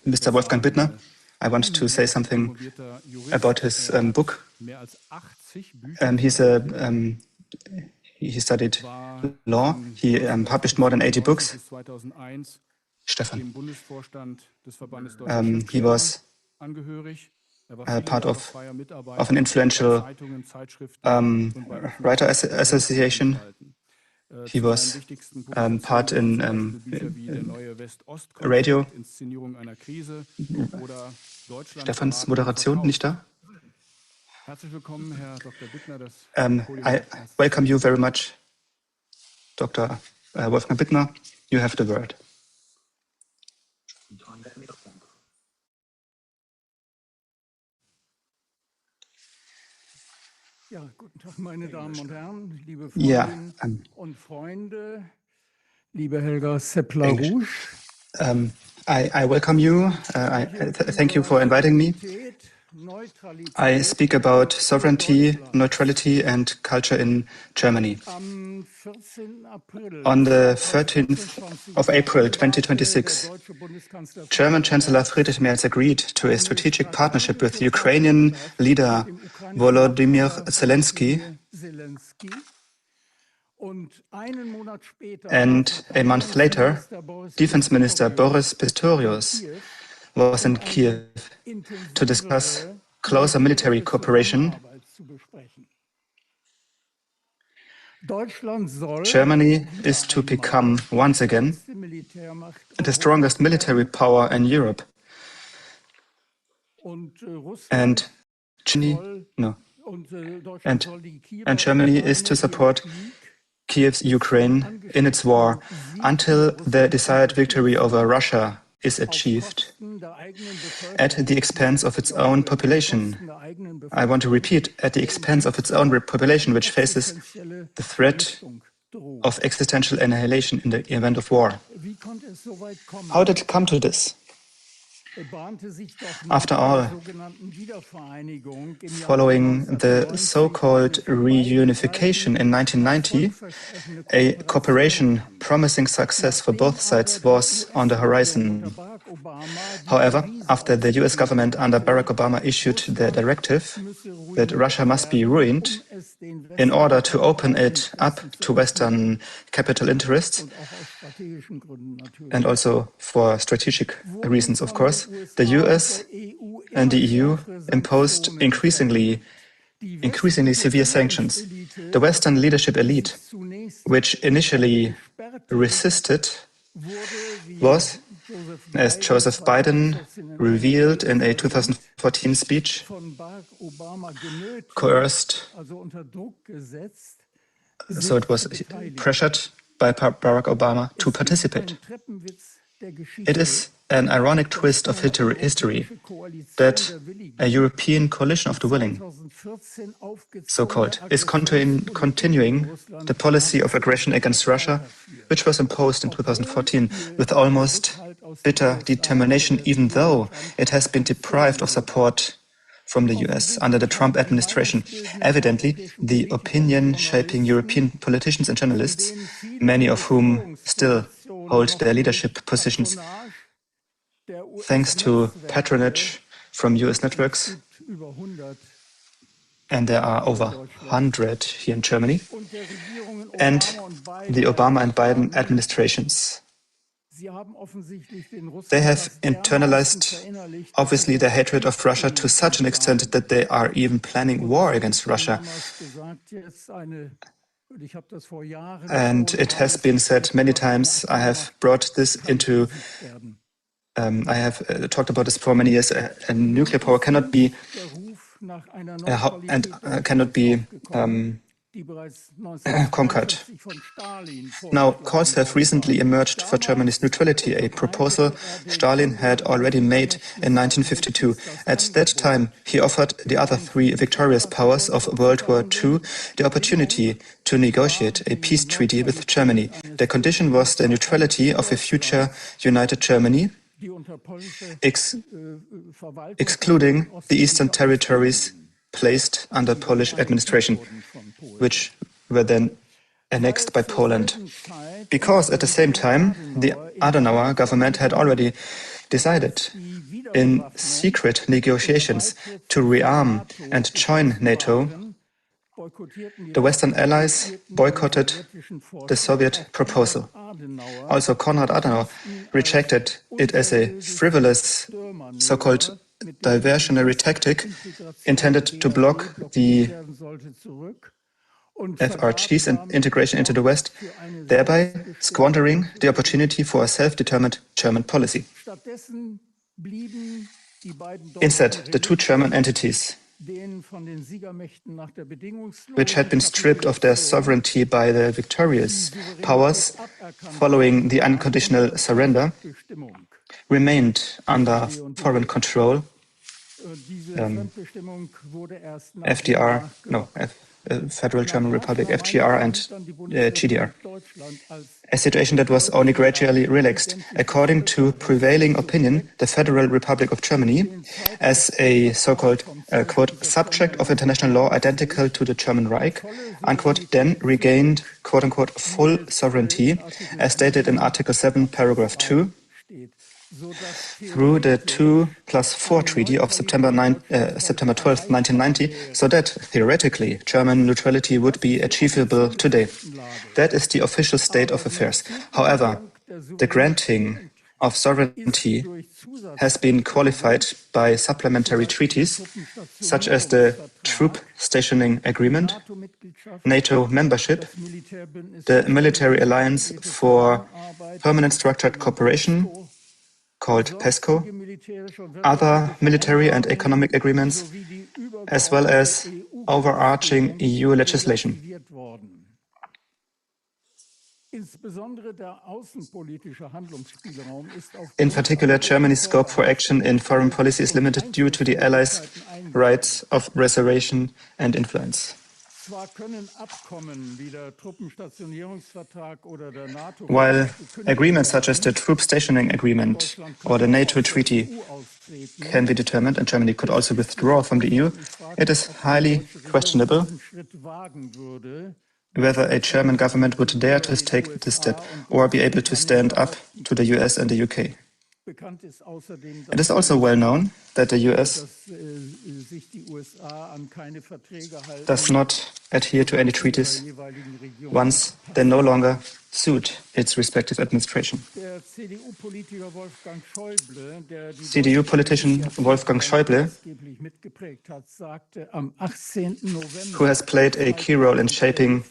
Mr. Wolfgang Bittner. I want to say something about his book. He studied law. He published more than 80 books. Stephan. He was part of an influential writer association. He was part in radio. Stephans Moderation, nicht da? I welcome you very much, Dr. Wolfgang Bittner. You have the word. Ja, guten Tag, meine Damen und Herren, liebe Freundinnen und Freunde, liebe Helga Zepp-LaRouche. I welcome you. Thank you for inviting me. I speak about sovereignty, neutrality, and culture in Germany. On the 13th of April 2026, German Chancellor Friedrich Merz agreed to a strategic partnership with Ukrainian leader Volodymyr Zelensky. And a month later, Defense Minister Boris Pistorius was in Kiev to discuss closer military cooperation. Germany is to become, once again, the strongest military power in Europe. And Germany is to support Kiev's Ukraine in its war until the desired victory over Russia is achieved at the expense of its own population. I want to repeat, at the expense of its own population, which faces the threat of existential annihilation in the event of war. How did it come to this? After all, following the so-called reunification in 1990, a cooperation promising success for both sides was on the horizon. However, after the US government under Barack Obama issued the directive that Russia must be ruined in order to open it up to Western capital interests, and also for strategic reasons, of course, the US and the EU imposed increasingly severe sanctions. The Western leadership elite, which initially resisted, was, as Joseph Biden revealed in a 2014 speech, coerced, so it was pressured by Barack Obama to participate. It is an ironic twist of history that a European coalition of the willing, so-called, is continuing the policy of aggression against Russia, which was imposed in 2014 with almost bitter determination, even though it has been deprived of support from the US under the Trump administration. Evidently, the opinion-shaping European politicians and journalists, many of whom still hold their leadership positions, thanks to patronage from US networks, and there are over 100 here in Germany, and the Obama and Biden administrations. They have internalized, obviously, their hatred of Russia to such an extent that they are even planning war against Russia. And it has been said many times, I have brought this into, I have talked about this for many years, and nuclear power cannot be, conquered. Now, calls have recently emerged for Germany's neutrality, a proposal Stalin had already made in 1952. At that time, he offered the other three victorious powers of World War II the opportunity to negotiate a peace treaty with Germany. The condition was the neutrality of a future united Germany, excluding the eastern territories placed under Polish administration, which were then annexed by Poland. Because at the same time, the Adenauer government had already decided in secret negotiations to rearm and join NATO, the Western allies boycotted the Soviet proposal. Also, Konrad Adenauer rejected it as a frivolous, so-called diversionary tactic intended to block the FRG's integration into the West, thereby squandering the opportunity for a self-determined German policy. Instead, the two German entities, which had been stripped of their sovereignty by the victorious powers following the unconditional surrender, remained under foreign control. Federal German Republic, FGR, and GDR. A situation that was only gradually relaxed. According to prevailing opinion, the Federal Republic of Germany, as a so-called, quote, subject of international law identical to the German Reich, unquote, then regained, quote, unquote, full sovereignty, as stated in Article 7, Paragraph 2, through the 2+4 Treaty of September 12, 1990, so that, theoretically, German neutrality would be achievable today. That is the official state of affairs. However, the granting of sovereignty has been qualified by supplementary treaties, such as the Troop Stationing Agreement, NATO membership, the Military Alliance for Permanent Structured Cooperation, called PESCO, other military and economic agreements, as well as overarching EU legislation. In particular, Germany's scope for action in foreign policy is limited due to the Allies' rights of reservation and influence. While agreements such as the Troop Stationing Agreement or the NATO Treaty can be determined, and Germany could also withdraw from the EU, it is highly questionable whether a German government would dare to take this step or be able to stand up to the US and the UK. It is also well known that the US does not adhere to any treaties once they no longer suit its respective administration. CDU politician Wolfgang Schäuble, who has played a key role in shaping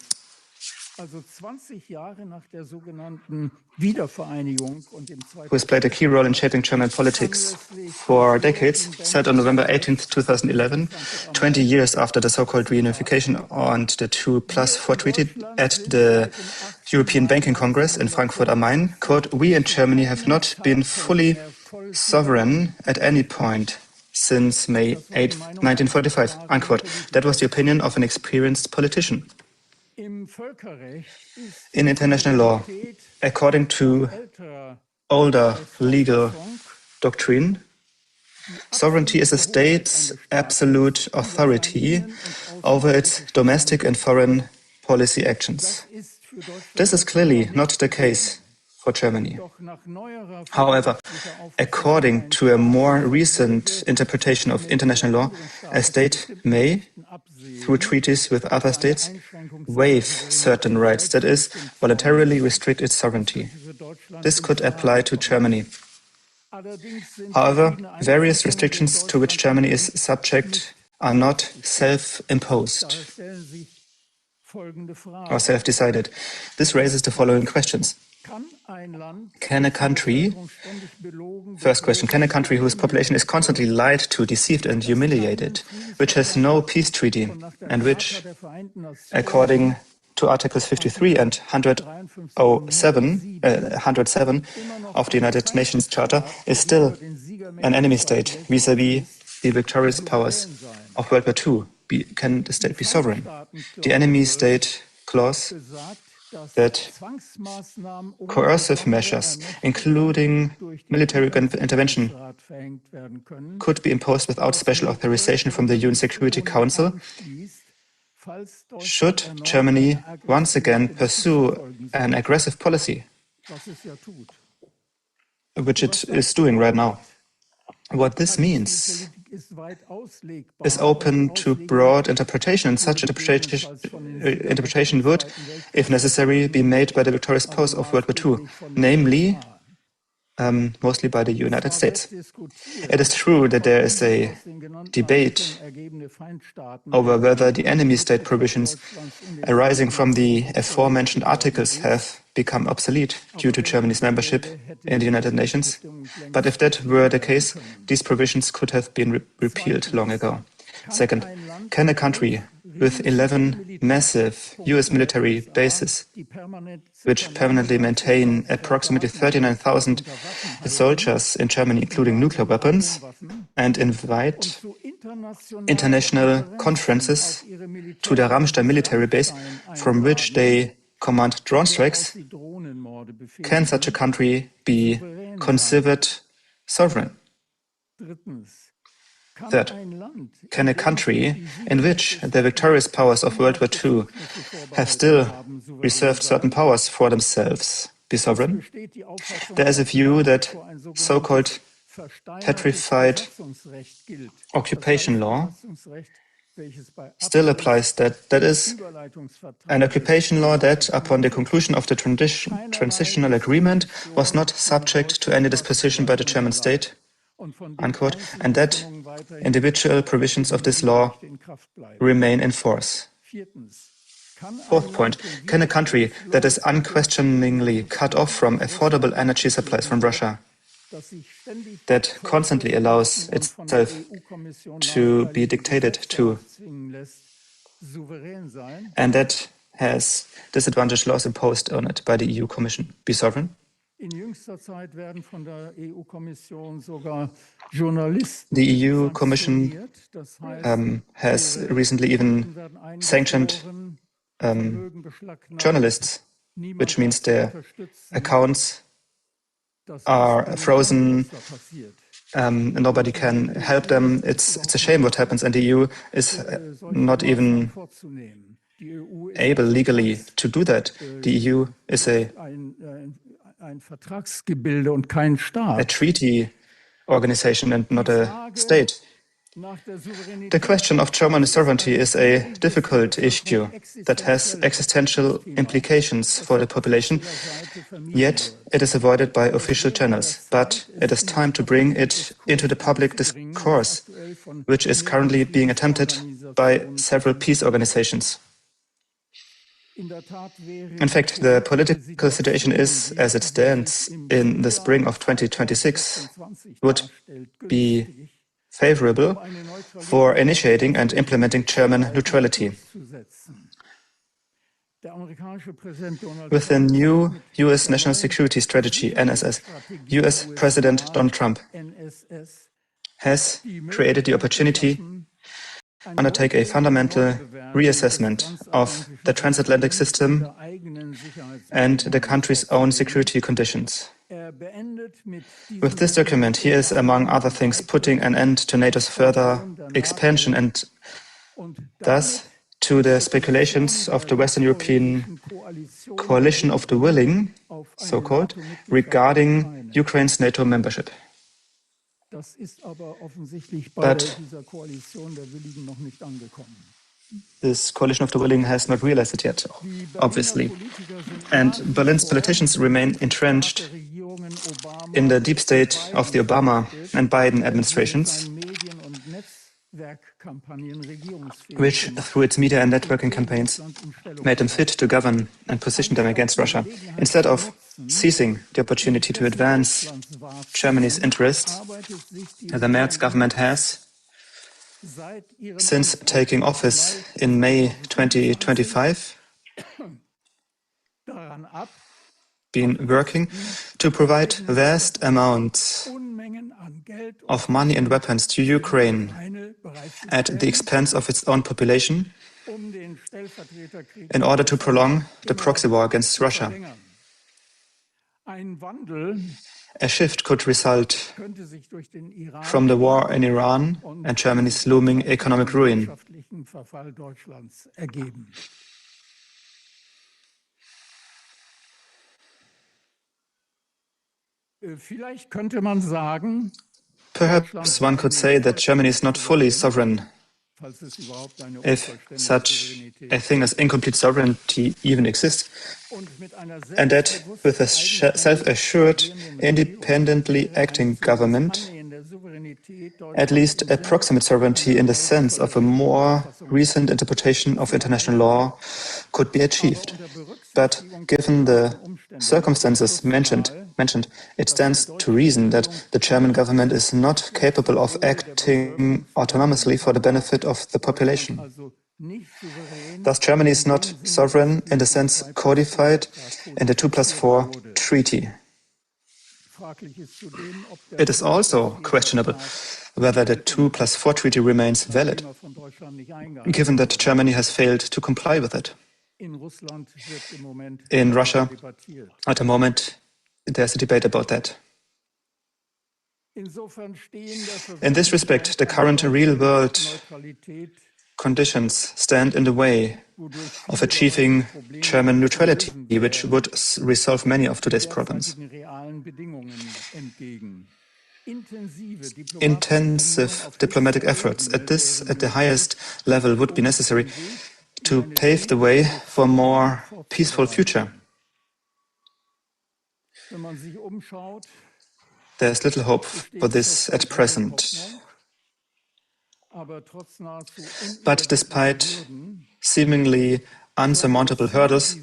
German politics for decades, said on November 18, 2011, 20 years after the so-called reunification and the 2+4 treaty at the European Banking Congress in Frankfurt am Main, quote, "We in Germany have not been fully sovereign at any point since May 8, 1945, unquote. That was the opinion of an experienced politician. In international law, according to older legal doctrine, sovereignty is a state's absolute authority over its domestic and foreign policy actions. This is clearly not the case for Germany. However, according to a more recent interpretation of international law, a state may, through treaties with other states, waive certain rights, that is, voluntarily restrict its sovereignty. This could apply to Germany. However, various restrictions to which Germany is subject are not self-imposed or self-decided. This raises the following questions. Can a country, first question, can a country whose population is constantly lied to, deceived and humiliated, which has no peace treaty, and which, according to Articles 53 and 107 of the United Nations Charter, is still an enemy state vis-à-vis the victorious powers of World War II? Can the state be sovereign? The enemy state clause that coercive measures, including military intervention, could be imposed without special authorization from the UN Security Council. Should Germany once again pursue an aggressive policy, which it is doing right now? What this means is open to broad interpretation, and such interpretation would, if necessary, be made by the victorious powers of World War II, namely, mostly by the United States. It is true that there is a debate over whether the enemy state provisions arising from the aforementioned articles have become obsolete due to Germany's membership in the United Nations. But if that were the case, these provisions could have been repealed long ago. Second, can a country with 11 massive US military bases, which permanently maintain approximately 39,000 soldiers in Germany, including nuclear weapons, and invite international conferences to the Ramstein military base, from which they command drone strikes, can such a country be considered sovereign? Third, can a country in which the victorious powers of World War II have still reserved certain powers for themselves be sovereign? There is a view that so-called petrified occupation law still applies, that is, an occupation law that, upon the conclusion of the transitional agreement, was not subject to any disposition by the German state, unquote, and that individual provisions of this law remain in force. Fourth point, can a country that is unquestioningly cut off from affordable energy supplies from Russia, that constantly allows itself to be dictated to, and that has disadvantaged laws imposed on it by the EU Commission, be sovereign? The EU Commission has recently even sanctioned journalists, which means their accounts are frozen. Nobody can help them. It's a shame what happens, and the EU is not even able legally to do that. The EU is a treaty organization and not a state. The question of German sovereignty is a difficult issue that has existential implications for the population, yet it is avoided by official channels. But it is time to bring it into the public discourse, which is currently being attempted by several peace organizations. In fact, the political situation is, as it stands in the spring of 2026, would be favorable for initiating and implementing German neutrality. With the new US National Security Strategy, NSS, US President Donald Trump has created the opportunity to undertake a fundamental reassessment of the transatlantic system and the country's own security conditions. With this document, he is, among other things, putting an end to NATO's further expansion and thus to the speculations of the Western European coalition of the willing, so-called, regarding Ukraine's NATO membership. But this coalition of the willing has not realized it yet, obviously. And Berlin's politicians remain entrenched in the deep state of the Obama and Biden administrations, which, through its media and networking campaigns, made them fit to govern and position them against Russia. Instead of seizing the opportunity to advance Germany's interests, the Merz government has, since taking office in May 2025, been working to provide vast amounts of money and weapons to Ukraine at the expense of its own population in order to prolong the proxy war against Russia. A shift could result from the war in Iran and Germany's looming economic ruin. Perhaps one could say that Germany is not fully sovereign, if such a thing as incomplete sovereignty even exists, and that with a self-assured, independently acting government, at least approximate sovereignty in the sense of a more recent interpretation of international law could be achieved. But given the circumstances mentioned, it stands to reason that the German government is not capable of acting autonomously for the benefit of the population. Thus, Germany is not sovereign in the sense codified in the 2+4 treaty. It is also questionable whether the 2+4 treaty remains valid, given that Germany has failed to comply with it. In Russia, at the moment, there's a debate about that. In this respect, the current real-world conditions stand in the way of achieving German neutrality, which would resolve many of today's problems. Intensive diplomatic efforts at the highest level would be necessary to pave the way for a more peaceful future. There's little hope for this at present. But despite seemingly unsurmountable hurdles,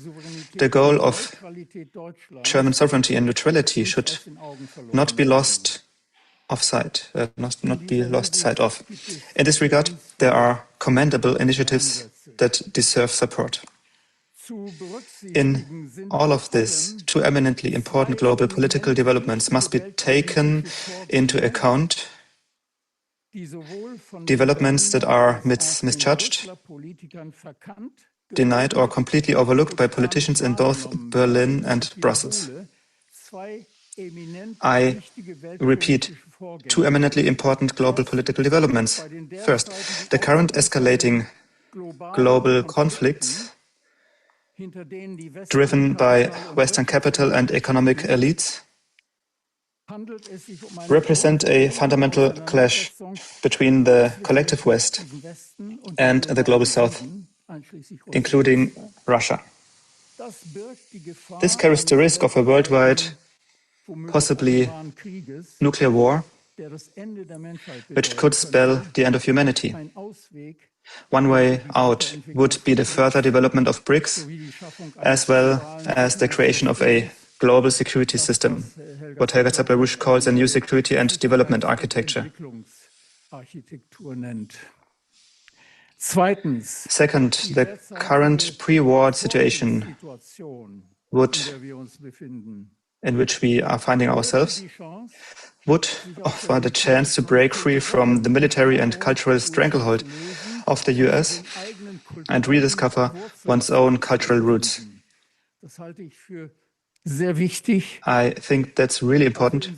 the goal of German sovereignty and neutrality should not be lost sight of. In this regard, there are commendable initiatives that deserve support. In all of this, two eminently important global political developments must be taken into account. Developments that are misjudged, denied or completely overlooked by politicians in both Berlin and Brussels. I repeat two eminently important global political developments. First, the current escalating global conflicts driven by Western capital and economic elites represent a fundamental clash between the collective West and the global South, including Russia. This carries the risk of a worldwide, possibly nuclear war, which could spell the end of humanity. One way out would be the further development of BRICS, as well as the creation of a global security system, what Helga Zepp-LaRouche calls a new security and development architecture. Second, the current pre-war situation in which we are finding ourselves would offer the chance to break free from the military and cultural stranglehold of the US and rediscover one's own cultural roots. I think that's really important.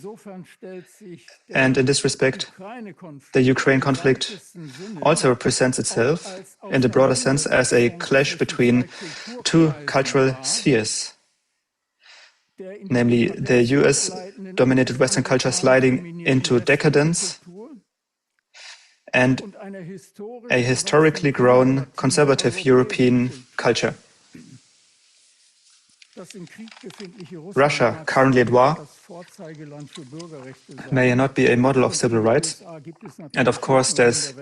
And in this respect, the Ukraine conflict also presents itself, in the broader sense, as a clash between two cultural spheres, namely the US-dominated Western culture sliding into decadence and a historically grown conservative European culture. Russia, currently at war, may not be a model of civil rights. And of course, there's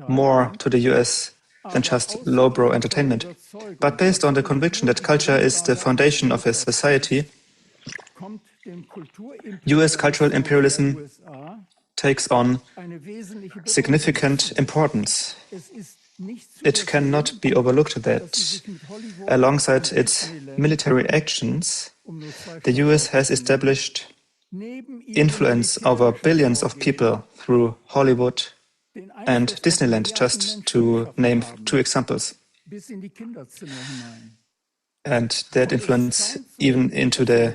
more to the US than just lowbrow entertainment. But based on the conviction that culture is the foundation of a society, US cultural imperialism takes on significant importance. It cannot be overlooked that alongside its military actions, the US has established influence over billions of people through Hollywood and Disneyland, just to name two examples. And that influence even into the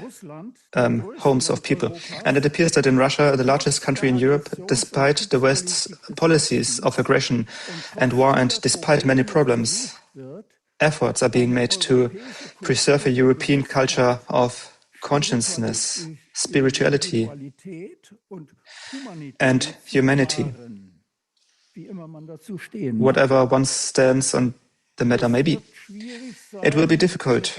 homes of people. And it appears that in Russia, the largest country in Europe, despite the West's policies of aggression and war, and despite many problems, efforts are being made to preserve a European culture of consciousness, spirituality, and humanity, whatever one's stance on the matter may be. It will be difficult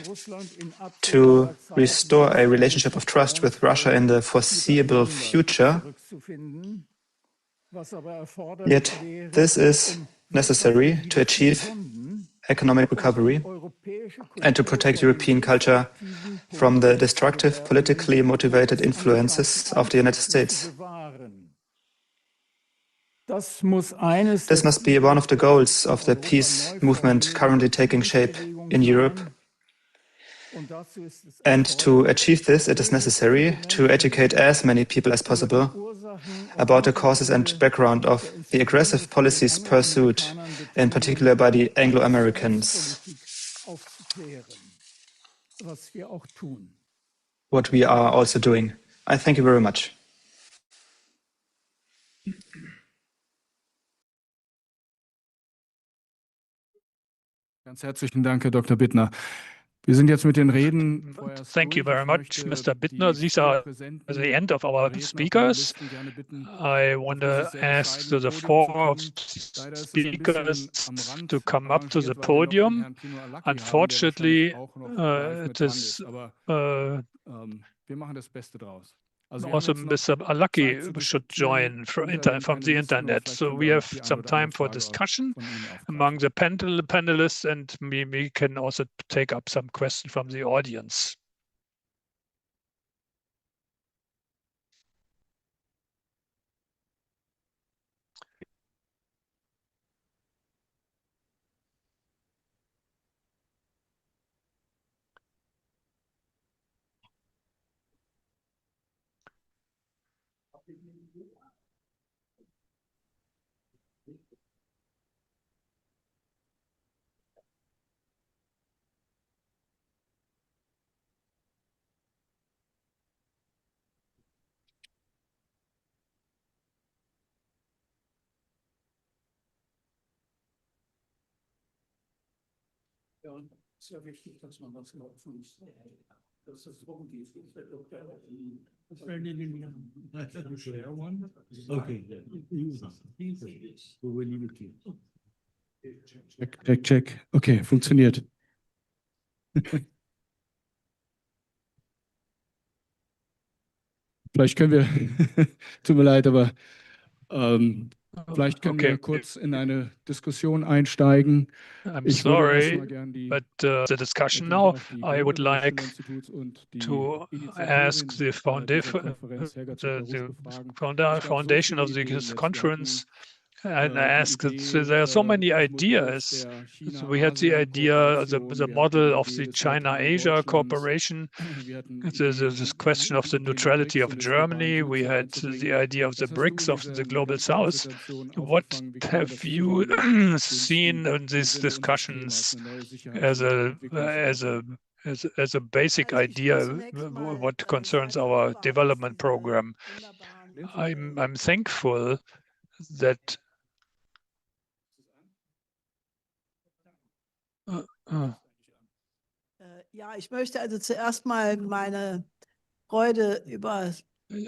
to restore a relationship of trust with Russia in the foreseeable future. Yet this is necessary to achieve economic recovery and to protect European culture from the destructive, politically motivated influences of the United States. This must be one of the goals of the peace movement currently taking shape in Europe. And to achieve this, it is necessary to educate as many people as possible about the causes and background of the aggressive policies pursued, in particular by the Anglo-Americans. What we are also doing. I thank you very much. Ganz herzlichen Dank, Herr Dr. Bittner. Wir sind jetzt mit den Reden. Thank you very much, Mr. Bittner. These are the end of our speakers. I want to ask the four speakers to come up to the podium. Unfortunately, it is also Mr. Arlacchi should join from the internet. So we have some time for discussion among the panelists, and we can also take up some questions from the audience. Check. Okay, funktioniert. Vielleicht können wir, tut mir leid, aber vielleicht können wir kurz in eine Diskussion einsteigen. I'm sorry, but the discussion now, I would like to ask the foundation of this conference and ask, so there are so many ideas. So we had the idea, the model of the China-Asia cooperation. There's this question of the neutrality of Germany. We had the idea of the BRICS of the global south. What have you seen in these discussions as a basic idea what concerns our development program? I'm thankful that Ja, ich möchte also zuerst mal meine Freude über I'm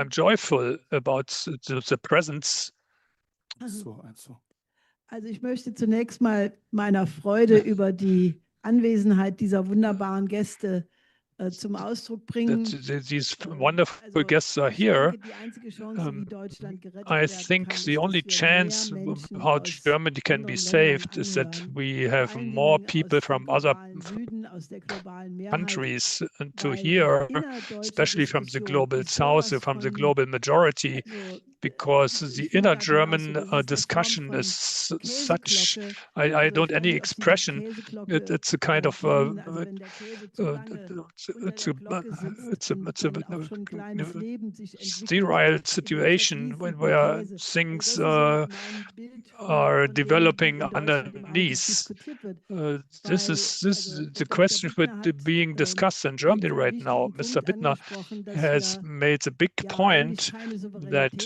joyful about the presence. Also ich möchte zunächst mal meiner Freude über die Anwesenheit dieser wunderbaren Gäste zum Ausdruck bringen. These wonderful guests are here. I think the only chance how Germany can be saved is that we have more people from other countries to hear, especially from the global south, from the global majority, because the inner German discussion is such, I don't any expression, it's a kind of it's a sterile situation where things are developing underneath. This is the question being discussed in Germany right now. Mr. Bittner has made a big point that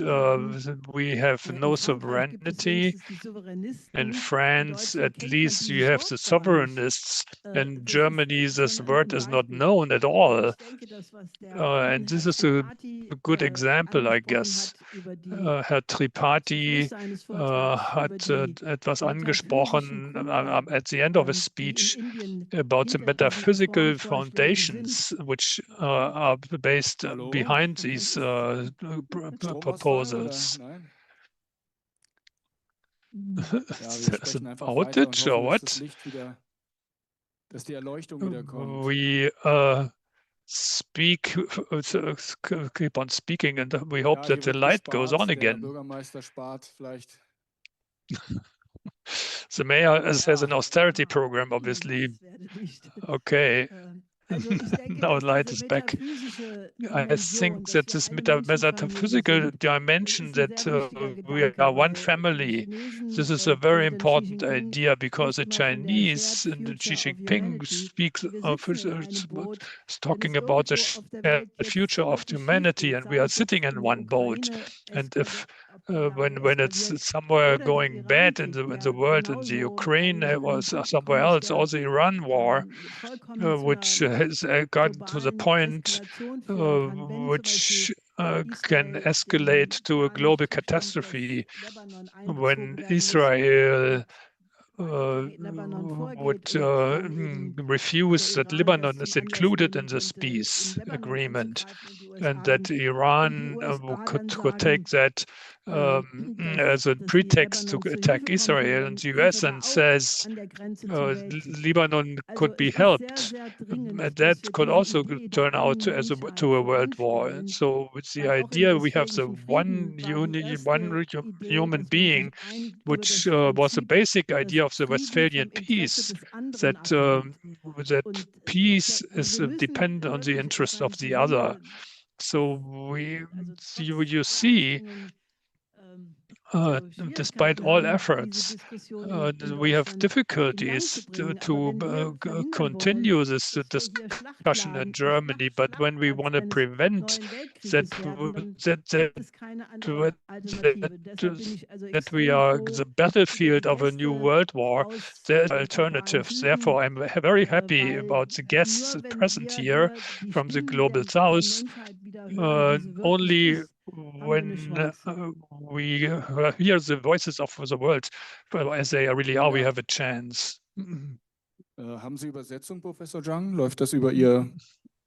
we have no sovereignty. In France, at least you have the sovereignists. In Germany, this word is not known at all. And this is a good example, I guess. Herr Tripathi hat etwas angesprochen at the end of his speech about the metaphysical foundations which are based behind these proposals. There's an outage or what? We keep on speaking, and we hope that the light goes on again. The mayor has an austerity program, obviously. Okay. Now light is back. I think that this metaphysical dimension that we are one family, this is a very important idea because the Chinese and Xi Jinping speaks of is talking about the shared future of humanity, and we are sitting in one boat. And if when it's somewhere going bad in the world, in the Ukraine or somewhere else, or the Iran war, which has gotten to the point which can escalate to a global catastrophe when Israel would refuse that Lebanon is included in this peace agreement, and that Iran could take that as a pretext to attack Israel, and the US and says Lebanon could be helped. That could also turn out to a world war. And so with the idea we have the one human being, which was a basic idea of the Westphalian peace, that peace is dependent on the interest of the other. So you see despite all efforts, we have difficulties to continue this discussion in Germany. But when we want to prevent that we are the battlefield of a new world war, there are alternatives. Therefore, I'm very happy about the guests present here from the Global South. Only when we hear the voices of the world as they really are, we have a chance. Haben Sie Übersetzung, Professor Zhang? Läuft das über Ihr...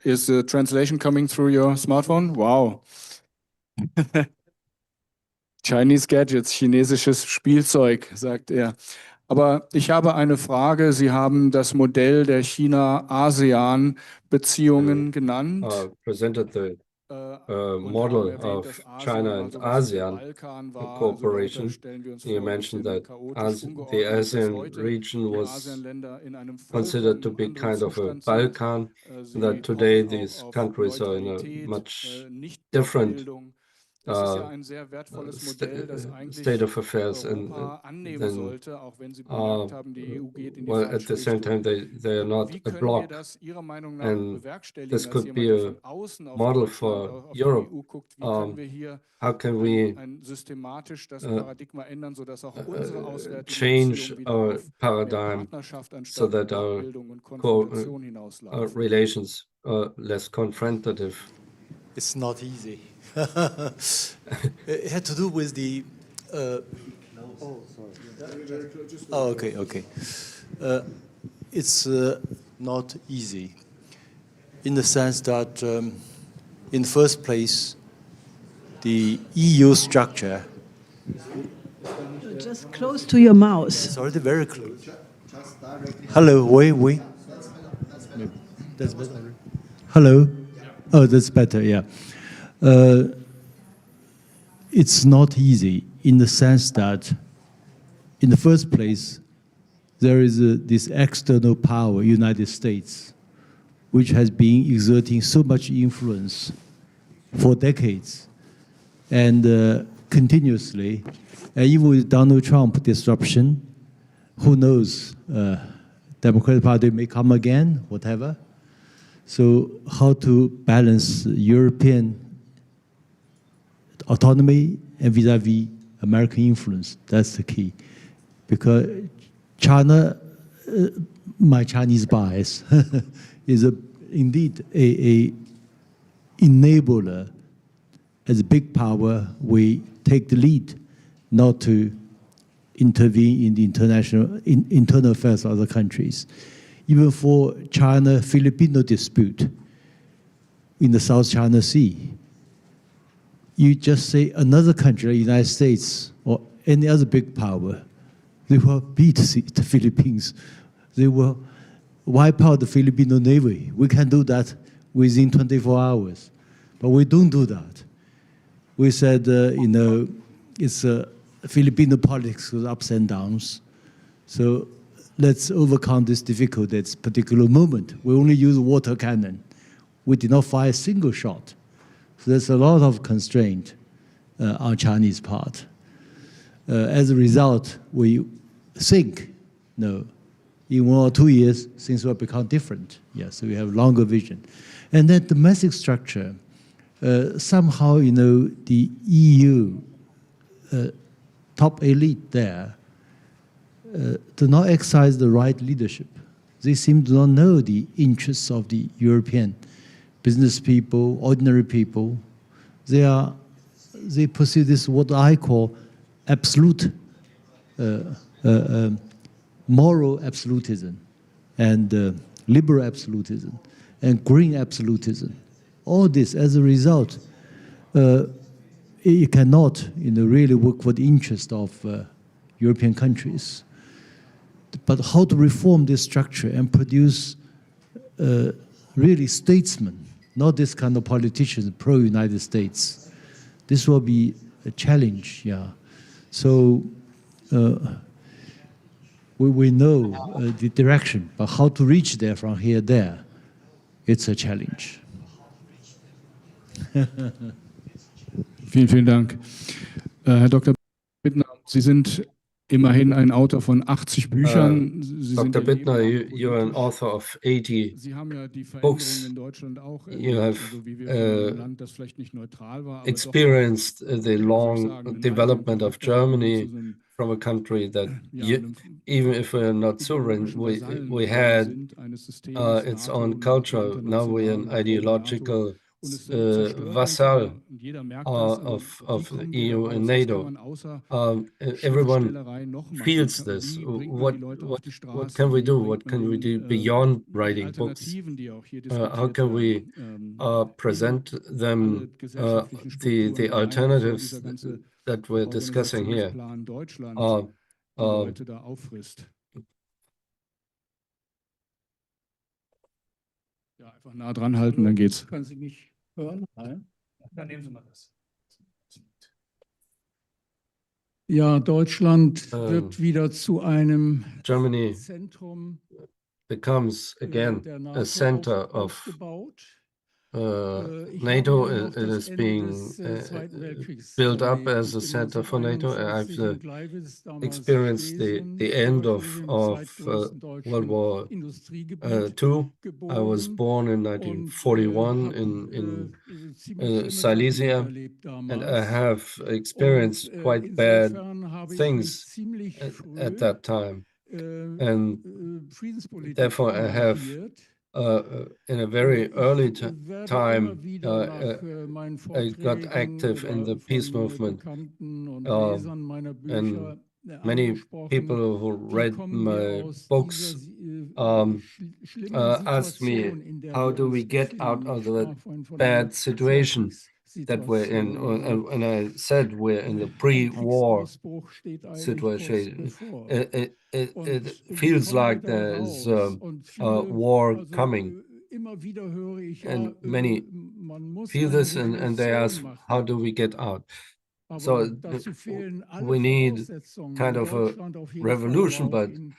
Is the translation coming through your smartphone? Wow. Chinese Gadgets, chinesisches Spielzeug, sagt er. Aber ich habe eine Frage. Sie haben das Modell der China-ASEAN-Beziehungen genannt. Presented the model of China and ASEAN cooperation. You mentioned that the ASEAN region was considered to be kind of a Balkan, that today these countries are in a much different state of affairs, and then, well, at the same time, they are not a bloc, and this could be a model for Europe. How can we change our paradigm so that our relations are less confrontative? It's not easy. It had to do with the... okay. It's not easy in the sense that, in the first place, the EU structure... Just close to your mouth. Sorry, very close. Hello, wait. That's better. Hello? Oh, that's better, yeah. It's not easy in the sense that, in the first place, there is this external power, United States, which has been exerting so much influence for decades and continuously. And even with Donald Trump disruption, who knows, Democratic Party may come again, whatever. So how to balance European autonomy and vis-a-vis American influence, that's the key. Because China, my Chinese bias, is indeed a enabler. As a big power, we take the lead not to intervene in the internal affairs of other countries. Even for China-Filipino dispute in the South China Sea, you just say another country, the United States or any other big power, they will beat the Philippines. They will wipe out the Filipino Navy. We can do that within 24 hours. But we don't do that. We said, it's Filipino politics with ups and downs. So let's overcome this difficulty at this particular moment. We only use water cannon. We did not fire a single shot. So there's a lot of constraint on Chinese part. As a result, we think, in 1 or 2 years, things will become different. Yeah, so we have longer vision. And that domestic structure, somehow, the EU top elite there do not exercise the right leadership. They seem to not know the interests of the European business people, ordinary people. They pursue this, what I call absolute, moral absolutism, and liberal absolutism, and green absolutism. All this, as a result, it cannot really work for the interest of European countries. But how to reform this structure and produce really statesmen, not this kind of politicians pro-United States. This will be a challenge, yeah. So we know the direction, but how to reach there from here there, it's a challenge. Vielen Dank. Herr Dr. Bittner, Sie sind immerhin ein Autor von 80 Büchern. Sie sind Dr. Ihr Bittner, Leben lang you're an politisch. author of 80 Sie haben ja die Veränderungen books. in Deutschland auch You erlebt, have so wie wir von einem Land, das vielleicht nicht neutral war, aber doch, experienced the wie soll ich long sagen, einen eigenen development of Charakter hatten und zu Germany so einem, from a country that ja, einem even if we're not sovereign, ideologischen Vasallen we geworden had sind, eines Systems, its NATO, own culture. Now we're an international oder auch NATO. ideological Und es zerstört vassal manchmal, und jeder merkt das, also wie of kommen the wir EU da and raus? Was kann NATO. man außer Everyone Schriftstellerei noch machen? feels this. Wie bringt man die Leute auf die What Straße? can we Wie do? bringt What man can we denen do beyond die writing books? Alternativen, die auch hier How diskutiert can we werden, present alle them gesellschaftlichen the Strukturen rein? Soll alternatives dieser ganze that we're discussing here? Organisationsplan Deutschland die Uh, Leute da auffrisst? Ja, einfach nah dran halten, dann geht's. Können Sie mich hören? Nein? Dann nehmen Sie mal das. Ja, Deutschland wird wieder zu einem Germany Zentrum becomes again der a NATO center of aufgebaut. Ich NATO. habe ja noch It das is Ende being des Zweiten Weltkriegs built up erlebt. as Ich a bin center for NATO. 1941 I've in Gleiwitz damals experienced Schlesien, the end Oberschlesien, im of zweitgrößten World deutschen War Industriegebiet II. I was geboren born in und 1941 habe in ziemlich schlimme Sachen Silesia, miterlebt and I damals. have Und experienced quite bad insofern habe ich mich things ziemlich at früh that time, and Friedenspolitik therefore I have engagiert. in a very early Werde time immer wieder nach meinen I got active Vorträgen in the oder peace von movement, Bekannten und Lesern meiner and Bücher many angesprochen. people who Die read kommen hier my aus books dieser schlimmen asked me, Situation, in der how wir do we uns get out befinden. of Ich the sprach vorhin von einer bad situation that we're in? Vorkriegssituation. And I said we're in the Ein pre-war Kriegsausbruch steht eigentlich kurz situation. bevor. It Und wie feels kommen wir like da there is raus? Und a viele, war also coming, immer wieder höre ich, ja, and many man muss feel eine this, and they ask, Revolution how machen. do we get out? So Aber dazu fehlen alle we need Voraussetzungen, kind in of a Deutschland auf jeden Fall, aber revolution, auch but in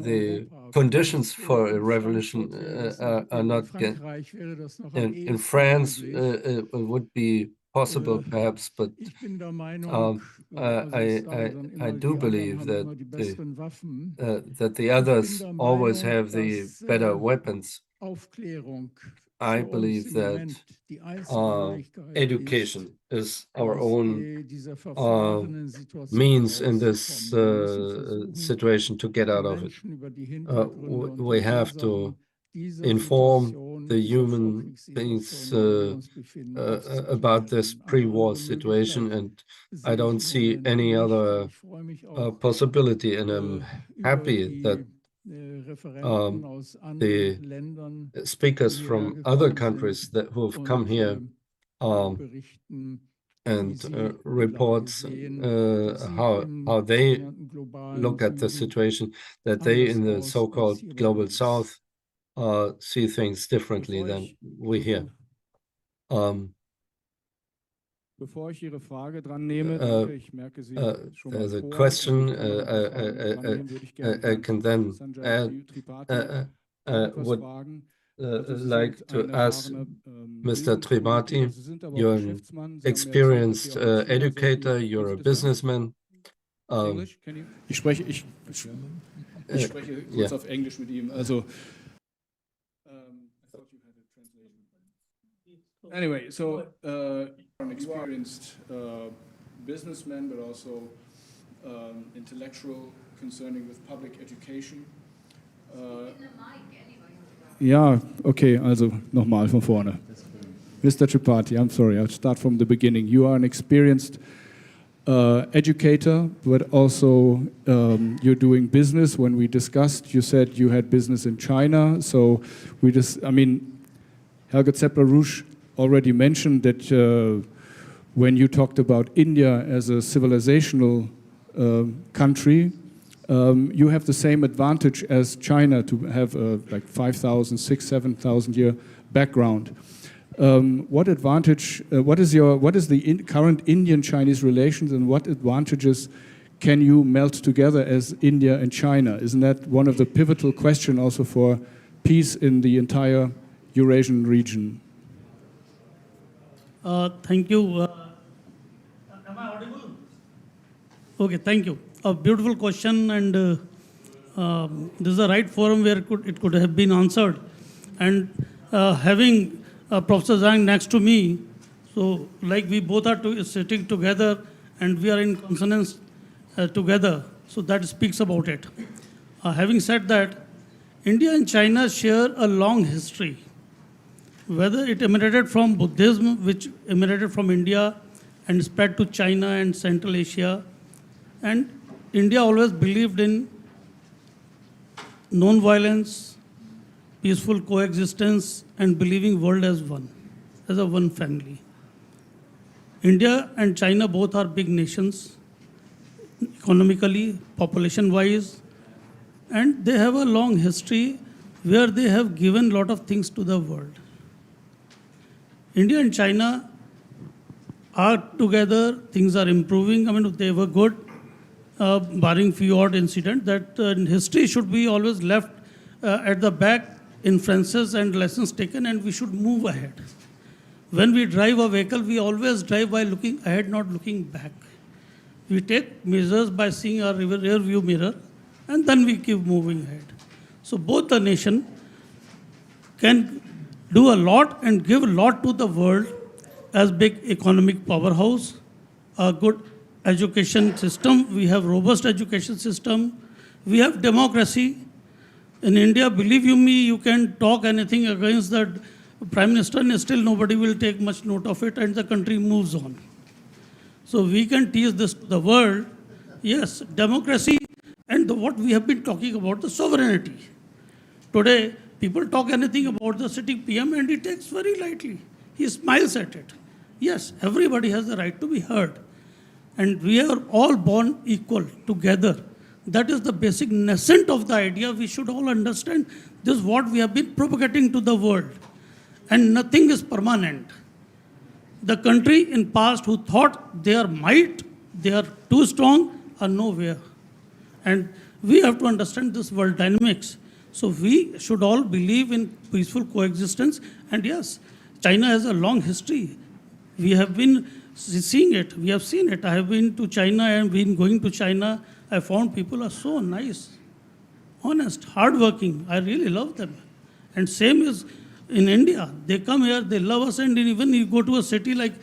the Europa. conditions Vielleicht for a in revolution Frankfurt wäre das are in not Frankreich wäre das noch am in ehesten France. möglich. It would be possible, perhaps, but Ich bin der Meinung, also ich sage dann I immer, do die anderen believe haben that immer die besseren Waffen. that the Ich bin others der always Meinung, have the dass better weapons. Aufklärung I für uns believe im that Moment die einzige Möglichkeit ist, education is our aus own dieser verfahrenen Situation means in this herauszukommen. Wir müssen versuchen, situation to get die out of it. Menschen über die Hintergründe und We die have to Ursachen dieser inform Situation, the dieser human beings Vorkriegssituation, in der wir uns befinden, about this aufzuklären. Eine pre-war andere situation, Möglichkeit and I sehe ich don't im see Moment any nicht. other Ich freue mich auch possibility, and I'm über happy that die Referenten aus anderen the Ländern, speakers die hierher from other gekommen countries sind who have come und here berichten, wie and sie die Lage reports sehen, dass sie how im they sogenannten globalen look at the Süden situation, that they in anders the aus als so-called hier bei global uns. south see things differently than we here. Bevor ich Ihre Frage dran nehme, danke, ich merke Sie schon mal there's a vor. question Bevor noch ein paar Fragen dran nehmen, würde ich gerne I can then Sanjay Tripathi etwas would fragen. Also Sie like sind to ein ask erfahrener Mr. Bildungspolitiker, Tripathi, Sie sind aber auch you're an Geschäftsmann. Sie haben mir erzählt, dass experienced Sie auch in China sehr educator, viel. you're a Können Sie das hören? businessman. English? Ich spreche kurz auf Englisch mit ihm. Also, I thought you had a translation. Anyway, so you're an experienced businessman, but also intellectual concerning with public education. Ja, okay, also nochmal von vorne. Mr. Tripathi, I'm sorry, I'll start from the beginning. You are an experienced educator, but also you're doing business. When we discussed, you said you had business in China. So we just, I mean, Helga Zepp-LaRouche already mentioned that when you talked about India as a civilizational country, you have the same advantage as China to have a like 5,000, 6,000, 7,000 year background. What advantage? What is the current Indian-Chinese relations, and what advantages can you melt together as India and China? Isn't that one of the pivotal questions also for peace in the entire Eurasian region? Thank you. Am I audible? Okay, thank you. A beautiful question, and this is the right forum where it could have been answered. And having Professor Zhang next to me, so like we both are sitting together and we are in consonance together, so that speaks about it. Having said that, India and China share a long history. Whether it emanated from Buddhism, which emanated from India and spread to China and Central Asia, and India always believed in non-violence, peaceful coexistence, and believing world as one, as a one family. India and China both are big nations, economically, population-wise, and they have a long history where they have given a lot of things to the world. India and China are together, things are improving. I mean, they were good, barring few odd incidents, that history should be always left at the back, inferences and lessons taken, and we should move ahead. When we drive a vehicle, we always drive by looking ahead, not looking back. We take measures by seeing our rear view mirror, and then we keep moving ahead. So both the nation can do a lot and give a lot to the world as big economic powerhouse, a good education system. We have robust education system. We have democracy. In India, believe you me, you can talk anything against the Prime Minister and still nobody will take much note of it and the country moves on. So we can teach this to the world. Yes, democracy and what we have been talking about, the sovereignty. Today, people talk anything about the sitting PM and he takes very lightly. He smiles at it. Yes, everybody has the right to be heard. And we are all born equal together. That is the basic nascent of the idea. We should all understand this is what we have been propagating to the world. And nothing is permanent. The country in past who thought they are might, they are too strong, are nowhere. And we have to understand this world dynamics. So we should all believe in peaceful coexistence. And yes, China has a long history. We have been seeing it. We have seen it. I have been to China and been going to China. I found people are so nice, honest, hardworking. I really love them. And same is in India. They come here, they love us. And even you go to a city like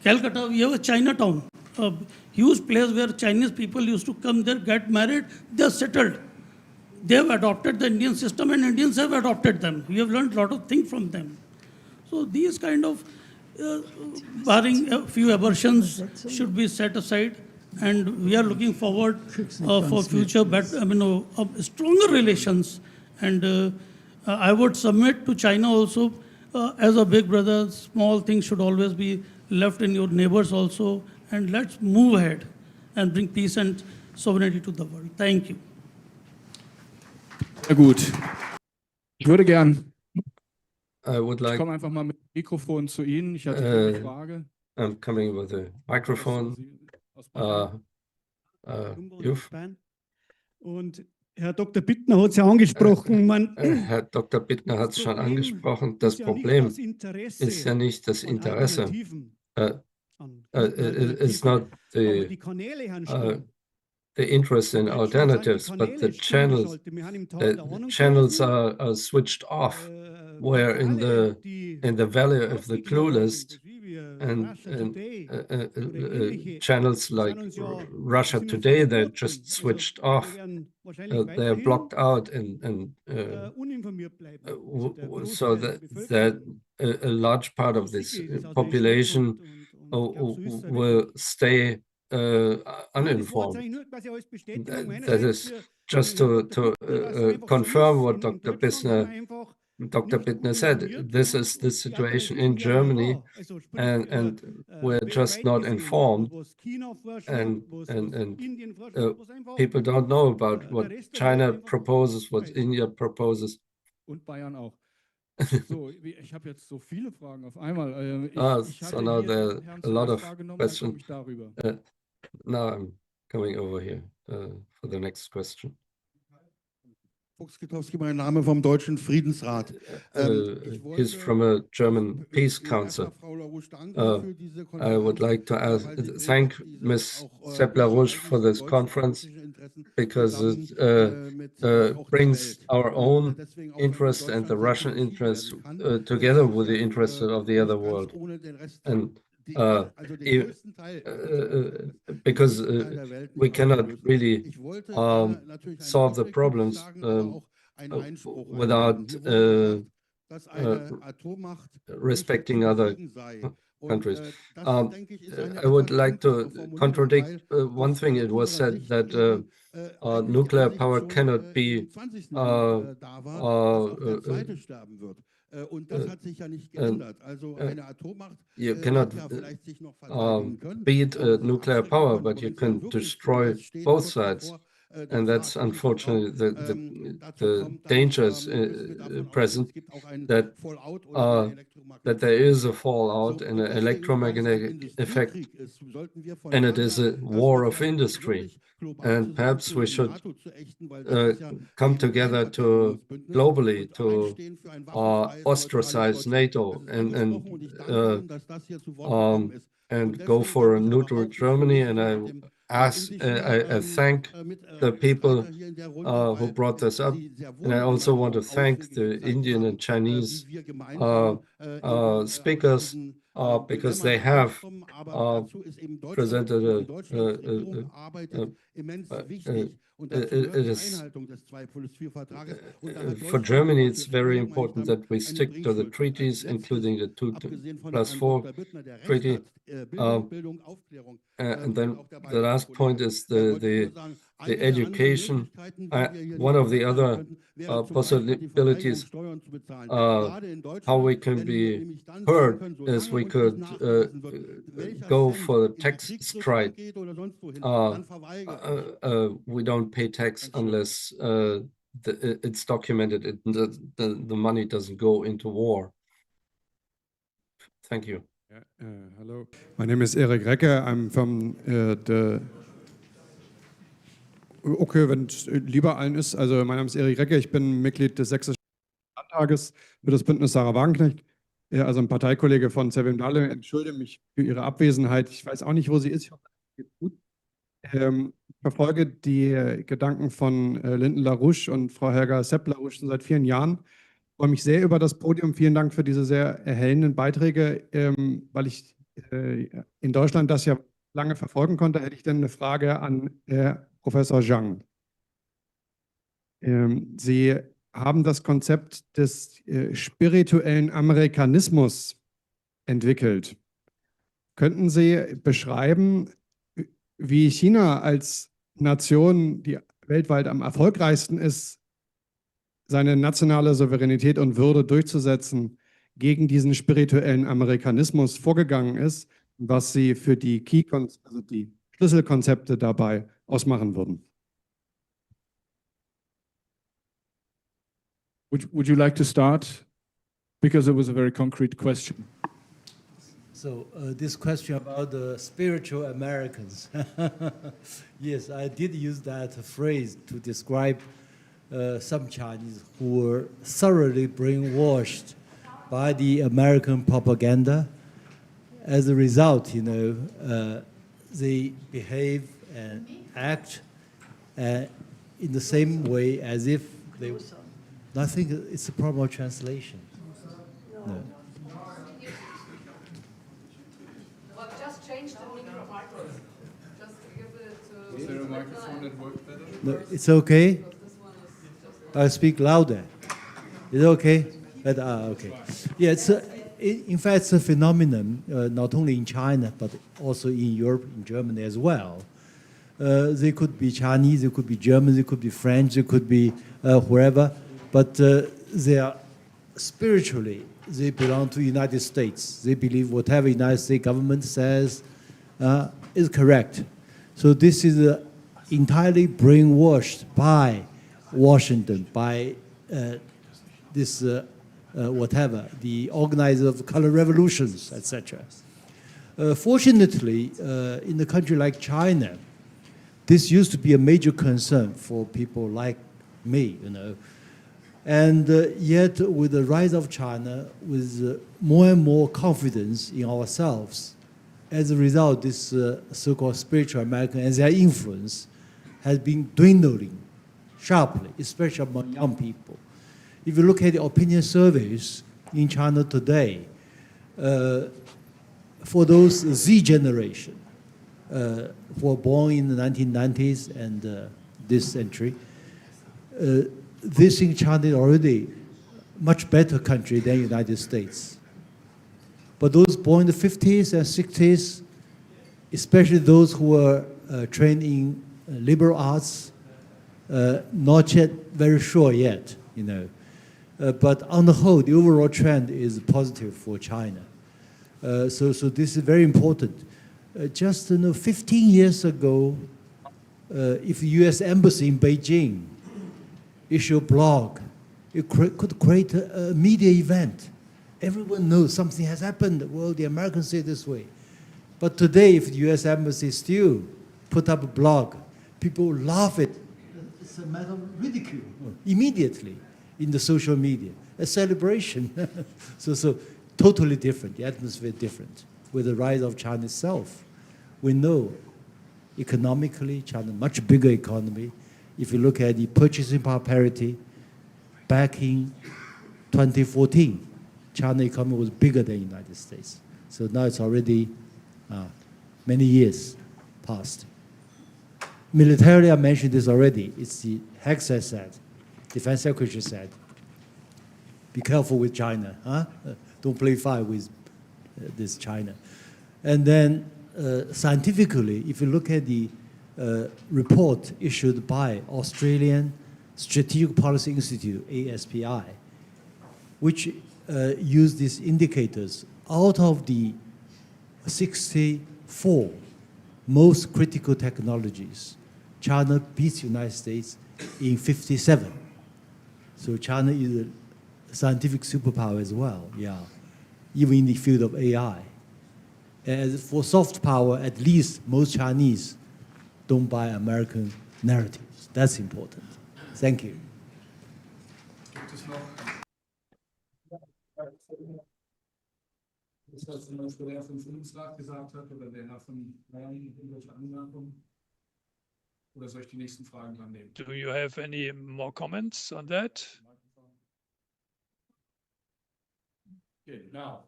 Calcutta, we have a Chinatown, a huge place where Chinese people used to come there, get married, they're settled. They have adopted the Indian system and Indians have adopted them. We have learned a lot of things from them. So these kind of, barring a few aberrations, should be set aside. And we are looking forward for future stronger relations. And I would submit to China also, as a big brother, small things should always be left in your neighbors also. And let's move ahead and bring peace and sovereignty to the world. Thank you. Sehr gut. Ich würde gern. Ich komme einfach mal mit dem Mikrofon zu Ihnen. Ich hatte eine Frage. I'm coming with a microphone. Und Herr Dr. Bittner hat es ja angesprochen. Herr Dr. Bittner hat es schon angesprochen. Das Problem ist ja nicht das Interesse. It's not the interest in alternatives, but the channels are switched off. Where in the valley of the clue list and channels like Russia Today, they're just switched off. They're blocked out, and so that a large part of this population will stay uninformed. That is just to confirm what Dr. Bittner said. This is the situation in Germany, and we're just not informed, and people don't know about what China proposes, what India proposes. Und Bayern auch. So, ich habe jetzt so viele Fragen auf einmal. So now there are a lot of questions. Now I'm coming over here for the next question. Fuchs-Kitowski, mein Name vom Deutschen Friedensrat. He's from a German peace council. I would like to thank Ms. Zepp-LaRouche for this conference because it brings our own interest and the Russian interest together with the interest of the other world. And because we cannot really solve the problems without respecting other countries. I would like to contradict one thing. It was said that nuclear power cannot be you cannot beat nuclear power, but you can destroy both sides. And that's unfortunately the dangers present, that there is a fallout and an electromagnetic effect, and it is a war of industry. And perhaps we should come together to globally to ostracize NATO and go for a neutral Germany. And I thank the people who brought this up, and I also want to thank the Indian and Chinese speakers because they have presented it is for Germany. It's very important that we stick to the treaties, including the 2+4 treaty. And then the last point is the education. One of the other possibilities how we can be heard is we could go for the tax strike. We don't pay tax unless it's documented. The money doesn't go into war. Thank you. Hello, my name is Erik Recke. I'm from the. Okay, wenn es lieber allen ist. Also, mein Name ist Erik Recke. Ich bin Mitglied des Sächsischen Landtages für das Bündnis Sarah Wagenknecht. Also ein Parteikollege von Sevim Dahle. Entschuldige mich für Ihre Abwesenheit. Ich weiß auch nicht, wo sie ist. Ich hoffe, es geht gut. Ich verfolge die Gedanken von Linden LaRouche und Frau Helga Zepp-LaRouche schon seit vielen Jahren. Ich freue mich sehr über das Podium. Vielen Dank für diese sehr erhellenden Beiträge. Weil ich in Deutschland das ja lange verfolgen konnte, hätte ich dann eine Frage an Professor Zhang. Sie haben das Konzept des spirituellen Amerikanismus entwickelt. Könnten Sie beschreiben, wie China als Nation, die weltweit am erfolgreichsten ist, seine nationale Souveränität und Würde durchzusetzen, gegen diesen spirituellen Amerikanismus vorgegangen ist, was Sie für die also die Schlüsselkonzepte dabei ausmachen würden? Would you like to start? Because it was a very concrete question. So this question about the spiritual Americans. Yes, I did use that phrase to describe some Chinese who were thoroughly brainwashed by the American propaganda. As a result, you know, they behave and act in the same way as if they. I think it's a problem of translation. No. Well, just change the microphone. Just give it to. Is there a microphone that works better? No, it's okay. I speak louder. Is it okay? But, okay. Yeah, it's in fact it's a phenomenon not only in China but also in Europe, in Germany as well. They could be Chinese, they could be German, they could be French, they could be wherever, but they are spiritually, they belong to the United States. They believe whatever United States government says is correct. So this is entirely brainwashed by Washington, by this whatever, the organizers of color revolutions, etc. Fortunately, in a country like China, this used to be a major concern for people like me, you know. And yet, with the rise of China, with more and more confidence in ourselves, as a result, this so-called spiritual American and their influence has been dwindling sharply, especially among young people. If you look at the opinion surveys in China today, for those Z generation who were born in the 1990s and this century, they think China is already a much better country than the United States. But those born in the 50s and 60s, especially those who were trained in liberal arts, not yet very sure yet, you know. But on the whole, the overall trend is positive for China. So this is very important. Just 15 years ago, if the U.S. Embassy in Beijing issue a blog, it could create a media event. Everyone knows something has happened. Well, the Americans say this way. But today, if the U.S. Embassy still put up a blog, people laugh at it. It's a matter of ridicule immediately in the social media, a celebration. So totally different, the atmosphere different. With the rise of China itself, we know economically, China, much bigger economy. If you look at the purchasing power parity, back in 2014, China economy was bigger than the United States. So now it's already many years past. Militarily, I mentioned this already. It's the Helga said, Defense Secretary said, be careful with China, huh? Don't play fire with this China. And then scientifically, if you look at the report issued by Australian Strategic Policy Institute, ASPI, which use these indicators, out of the 64 most critical technologies, China beats the United States in 57. So China is a scientific superpower as well, yeah, even in the field of AI. As for soft power, at least most Chinese don't buy American narratives. That's important. Thank you. Das, was zum Beispiel der vom Bundesrat gesagt hat, oder der Herr von Bayern, irgendwelche Anmerkungen? Oder soll ich die nächsten Fragen dran nehmen? Do you have any more comments on that? Okay, now,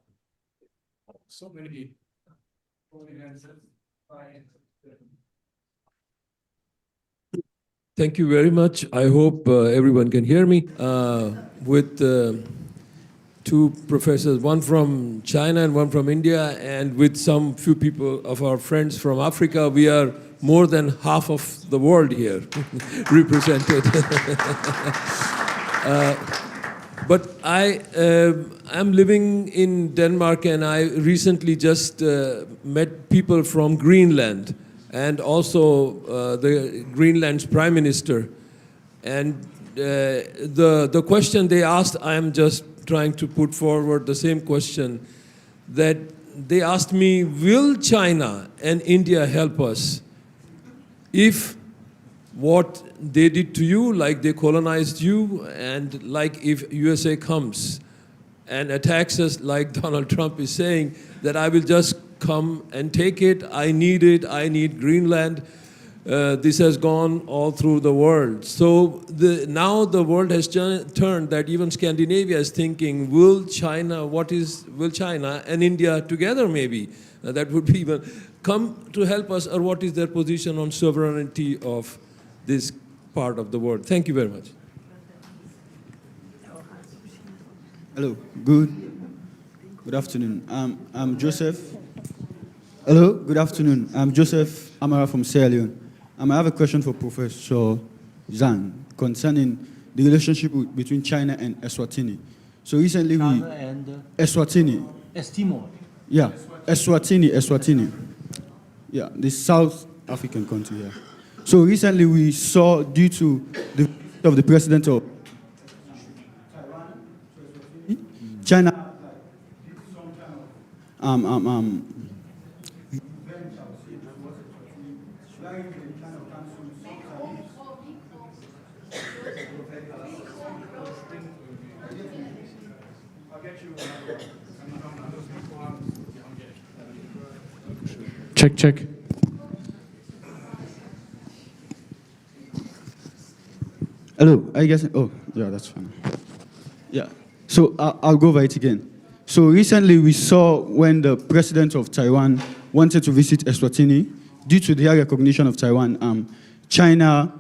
so many. Thank you very much. I hope everyone can hear me. With two professors, one from China and one from India, and with some few people of our friends from Africa, we are more than half of the world here represented. But I am living in Denmark, and I recently just met people from Greenland, and also the Greenland's Prime Minister. And the question they asked, I am just trying to put forward the same question, that they asked me, will China and India help us if what they did to you, like they colonized you, and like if USA comes and attacks us like Donald Trump is saying, that I will just come and take it, I need Greenland. This has gone all through the world. So now the world has turned that even Scandinavia is thinking, will China and India together maybe, that would be even, come to help us, or what is their position on sovereignty of this part of the world? Thank you very much. Hello, good afternoon. I'm Joseph. Hello, good afternoon. I'm Joseph Amara from Sierra Leone. I have a question for Professor Zhang concerning the relationship between China and Eswatini. So recently China and Eswatini. Timor. Yeah, Eswatini. Yeah, the South African country here. So recently we saw, due to the visit of the president of China, Check, check. Hello, I guess. Oh, yeah, that's fine. Yeah. So I'll go over it again. So recently we saw when the president of Taiwan wanted to visit Eswatini, due to their recognition of Taiwan, China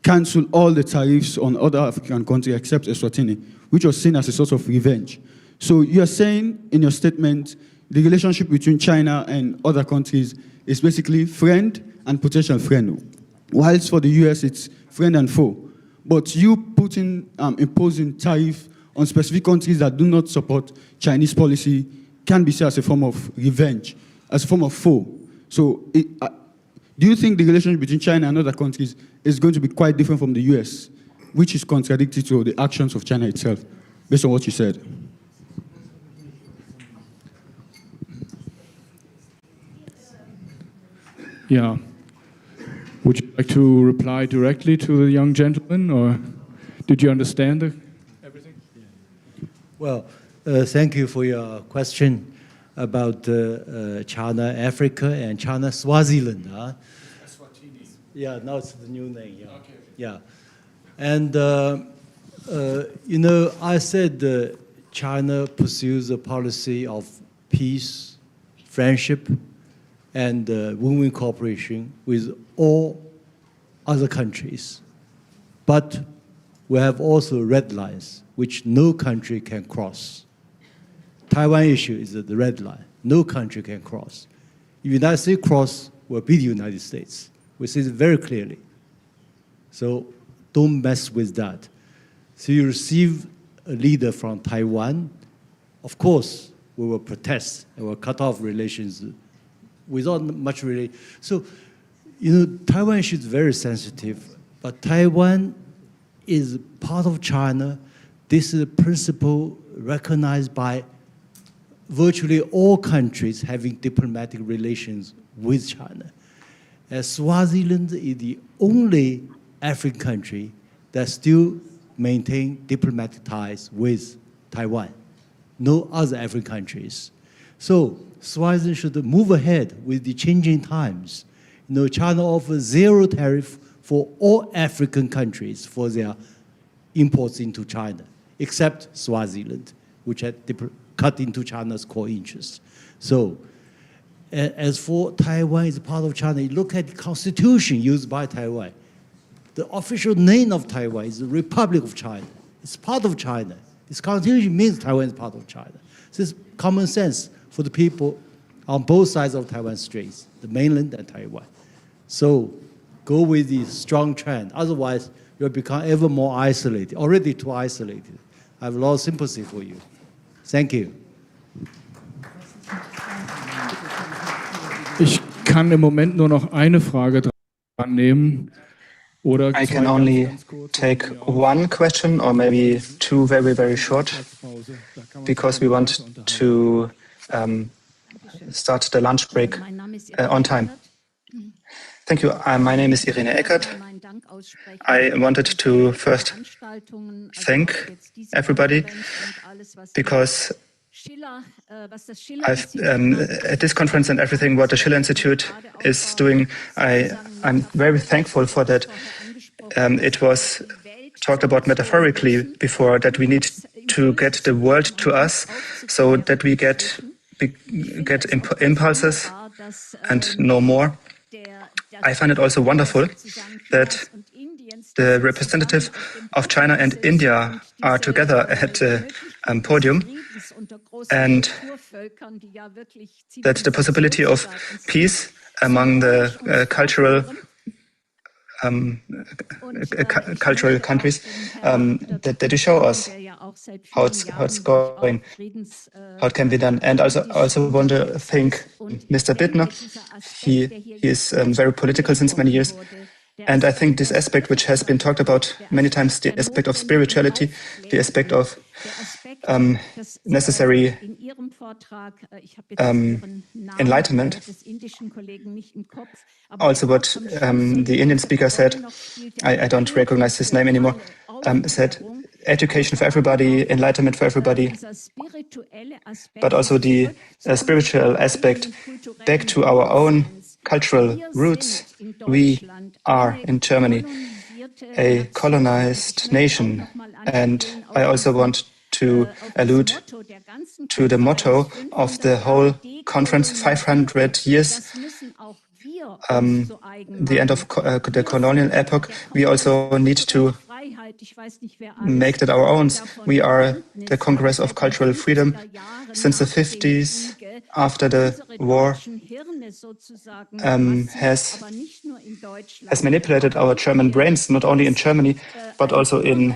canceled all the tariffs on other African countries except Eswatini, which was seen as a sort of revenge. So you're saying in your statement, the relationship between China and other countries is basically friend and potential friend, whilst for the US it's friend and foe. But you imposing tariff on specific countries that do not support Chinese policy can be seen as a form of revenge, as a form of foe. So do you think the relationship between China and other countries is going to be quite different from the US, which is contradictory to the actions of China itself, based on what you said? Yeah. Would you like to reply directly to the young gentleman, or did you understand everything? Well, thank you for your question about China, Africa, and China, Swaziland. Eswatini. Yeah, now it's the new name. Yeah. Okay. Yeah. And, you know, I said China pursues a policy of peace, friendship, and win-win cooperation with all other countries. But we have also red lines, which no country can cross. Taiwan issue is the red line. No country can cross. If the United States cross, will be the United States. We see it very clearly. So don't mess with that. So you receive a leader from Taiwan, of course, we will protest and will cut off relations without much really. So, you know, Taiwan issue is very sensitive, but Taiwan is part of China. This is a principle recognized by virtually all countries having diplomatic relations with China. Swaziland is the only African country that still maintain diplomatic ties with Taiwan. No other African countries. So Swaziland should move ahead with the changing times. You know, China offers zero tariff for all African countries for their imports into China, except Swaziland, which had cut into China's core interests. So, as for Taiwan is part of China, you look at the constitution used by Taiwan. The official name of Taiwan is the Republic of China. It's part of China. This constitution means Taiwan is part of China. This is common sense for the people on both sides of Taiwan Straits, the mainland and Taiwan. So go with the strong trend. Otherwise, you'll become ever more isolated, already too isolated. I have a lot of sympathy for you. Thank you. Ich kann im Moment nur noch eine Frage dran nehmen. Oder I can only take one question or maybe two very, very short, because we want to start the lunch break on time. Thank you. My name is Irene Eckert. I wanted to first thank everybody because at this conference and everything what the Schiller Institute is doing, I'm very thankful for that. It was talked about metaphorically before that we need to get the world to us so that we get impulses and know more. I find it also wonderful that the representative of China and India are together at the podium, and that the possibility of peace among the cultural countries, that you show us how it's going, how it can be done. And also want to thank Mr. Bittner. He is very political since many years. And I think this aspect, which has been talked about many times, the aspect of spirituality, the aspect of necessary enlightenment, also what the Indian speaker said, I don't recognize his name anymore, said education for everybody, enlightenment for everybody, but also the spiritual aspect back to our own cultural roots. We are in Germany a colonized nation, and I also want to allude to the motto of the whole conference, 500 years, the end of the colonial epoch. We also need to make that our own. We are the Congress of Cultural Freedom. Since the 50s, after the war, has manipulated our German brains, not only in Germany, but also in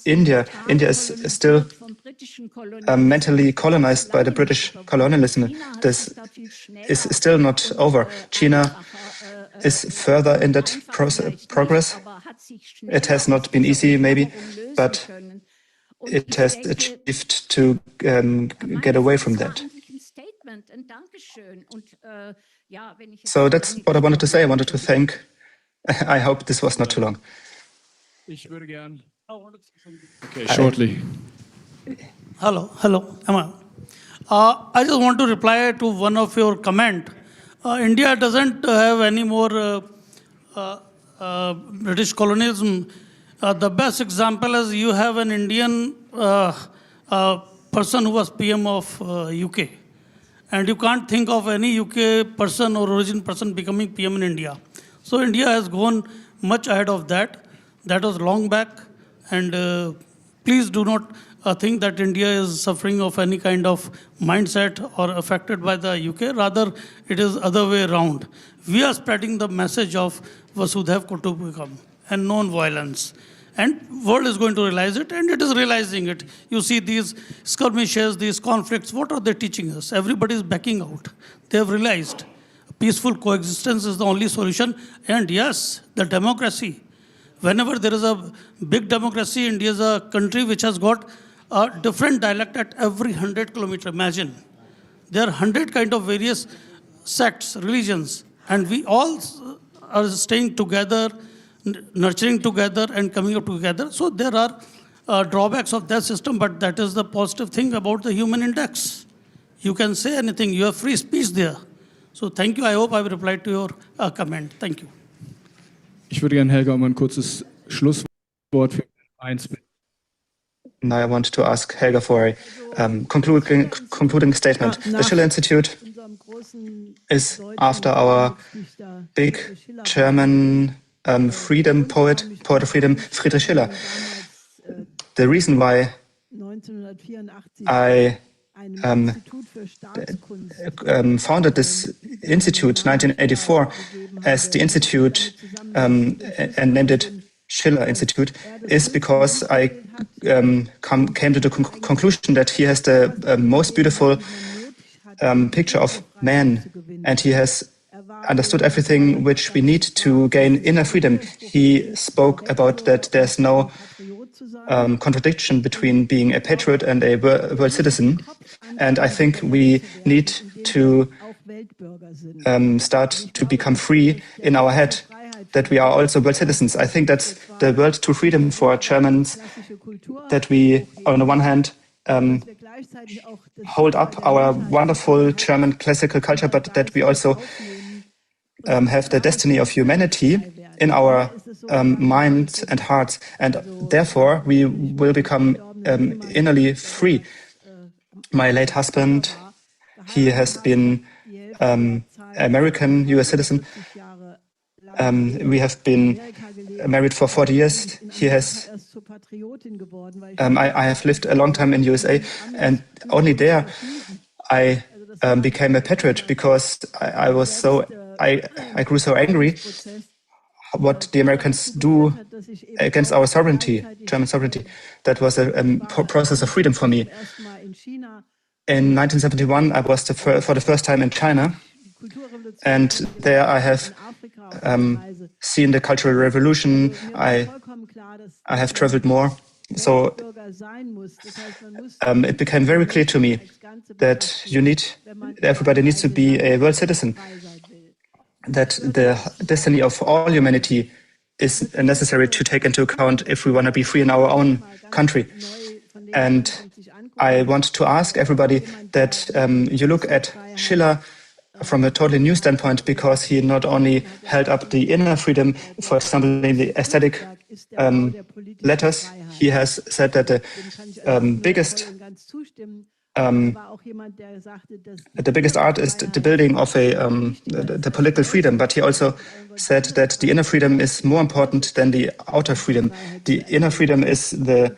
India. India is still mentally colonized by the British colonialism. This is still not over. China is further in that progress. It has not been easy, maybe, but it has achieved to get away from that. So that's what I wanted to say. I wanted to thank. I hope this was not too long. Okay, shortly. Hello, Emma. I just want to reply to one of your comment. India doesn't have any more British colonialism. The best example is you have an Indian person who was PM of UK. And you can't think of any UK person or origin person becoming PM in India. So India has gone much ahead of that. That was long back. And please do not think that India is suffering of any kind of mindset or affected by the UK. Rather, it is other way around. We are spreading the message of Vasudhaiv Kutumbakam and non-violence. And world is going to realize it, and it is realizing it. You see these skirmishes, these conflicts, what are they teaching us? Everybody is backing out. They have realized peaceful coexistence is the only solution. And yes, the democracy. Whenever there is a big democracy, India is a country which has got a different dialect at every 100 kilometers. Imagine. There are 100 kind of various sects, religions, and we all are staying together, nurturing together and coming up together. So there are drawbacks of that system, but that is the positive thing about the human index. You can say anything. You have free speech there. So thank you. I hope I've replied to your comment. Thank you. Ich würde gerne Helga ein kurzes Schlusswort für eins bitten. Now I want to ask Helga for a concluding statement. The Schiller Institute is after our big German freedom poet of freedom, Friedrich Schiller. The reason why I founded this institute 1984 as the institute and named it Schiller Institute is because I came to the conclusion that he has the most beautiful picture of man, and he has understood everything which we need to gain inner freedom. He spoke about that there's no contradiction between being a patriot and a world citizen, and I think we need to start to become free in our head, that we are also world citizens. I think that's the world to freedom for Germans, that we, on the one hand, hold up our wonderful German classical culture, but that we also have the destiny of humanity in our minds and hearts, and therefore we will become innerly free. My late husband, he has been American US citizen. We have been married for 40 years. He has. I have lived a long time in USA, and only there I became a patriot because I was so. I grew so angry what the Americans do against our sovereignty, German sovereignty. That was a process of freedom for me. In 1971, I was for the first time in China, and there I have seen the Cultural Revolution. I have traveled more. So it became very clear to me that everybody needs to be a world citizen, that the destiny of all humanity is necessary to take into account if we want to be free in our own country. And I want to ask everybody that you look at Schiller from a totally new standpoint, because he not only held up the inner freedom, for example, in the aesthetic letters, he has said that the biggest art is the building of the political freedom. But he also said that the inner freedom is more important than the outer freedom. The inner freedom is the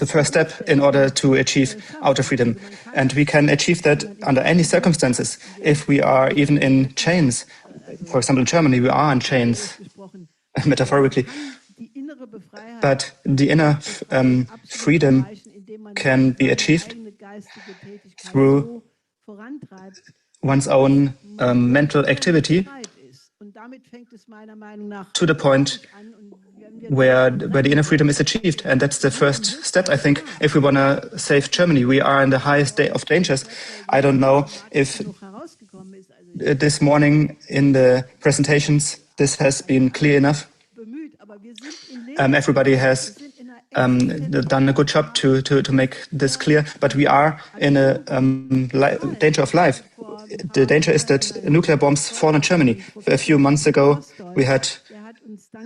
first step in order to achieve outer freedom. And we can achieve that under any circumstances. If we are even in chains, for example, in Germany, we are in chains, metaphorically. But the inner freedom can be achieved through one's own mental activity to the point where the inner freedom is achieved. And that's the first step, I think, if we want to save Germany. We are in the highest day of dangers. I don't know if this morning in the presentations this has been clear enough. Everybody has done a good job to make this clear, but we are in a danger of life. The danger is that nuclear bombs fall in Germany. A few months ago, we had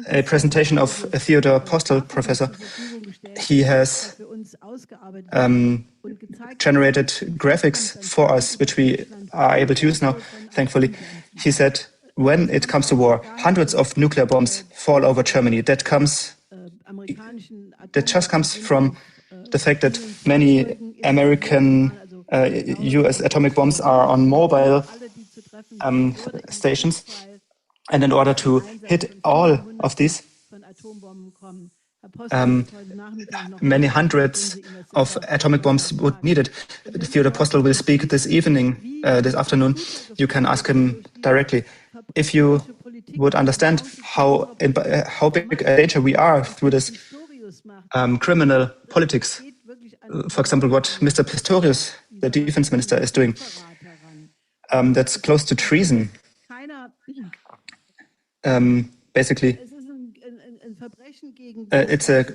a presentation of a Theodor Postel professor. He has generated graphics for us, which we are able to use now, thankfully. He said, when it comes to war, hundreds of nuclear bombs fall over Germany. That just comes from the fact that many American US atomic bombs are on mobile stations. And in order to hit all of these, many hundreds of atomic bombs would need it. Theodor Postel will speak this evening, this afternoon. You can ask him directly. If you would understand how big a danger we are through this criminal politics, for example, what Mr. Pistorius, the defense minister, is doing, that's close to treason. Basically, it's a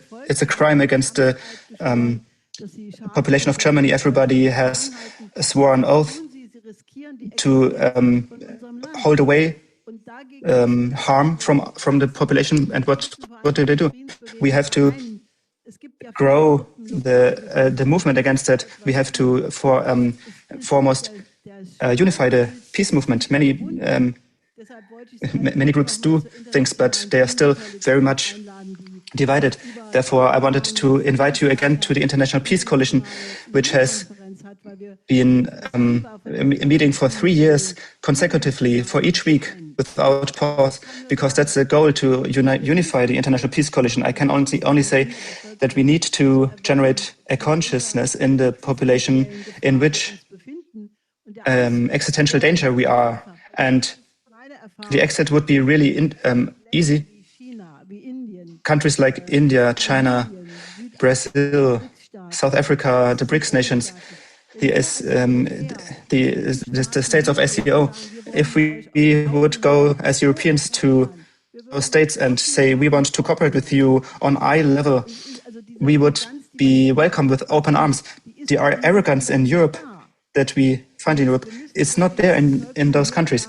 crime against the population of Germany. Everybody has sworn an oath to hold away harm from the population. And what do they do? We have to grow the movement against that. We have to foremost unify the peace movement. Many groups do things, but they are still very much divided. Therefore, I wanted to invite you again to the International Peace Coalition, which has been meeting for 3 years consecutively for each week without pause, because that's the goal, to unify the International Peace Coalition. I can only say that we need to generate a consciousness in the population in which existential danger we are. And the exit would be really easy. Countries like India, China, Brazil, South Africa, the BRICS nations, the states of SEO. If we would go as Europeans to those states and say we want to cooperate with you on eye level, we would be welcomed with open arms. The arrogance in Europe that we find in Europe is not there in those countries.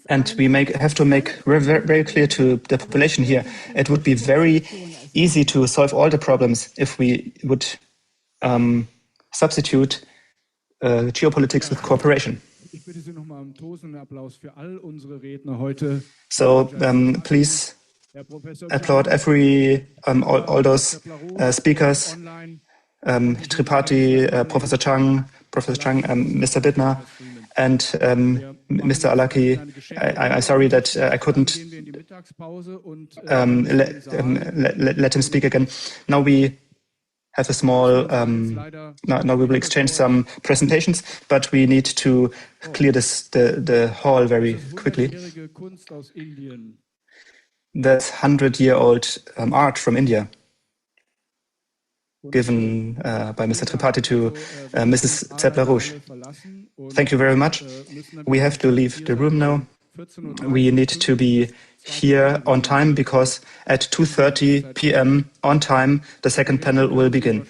And we have to make very clear to the population here, it would be very easy to solve all the problems if we would substitute geopolitics with cooperation. So please applaud all those speakers, Tripathi, Professor Zhang, Mr. Bittner, and Mr. Arlacchi. I'm sorry that I couldn't let him speak again. Now we have a small, now we will exchange some presentations, but we need to clear the hall very quickly. That's 100-year-old art from India, given by Mr. Tripathi to Mrs. Zepp-LaRouche. Thank you very much. We have to leave the room now. we need to be here on time because at 2:30 p.m. on time, the second panel will begin.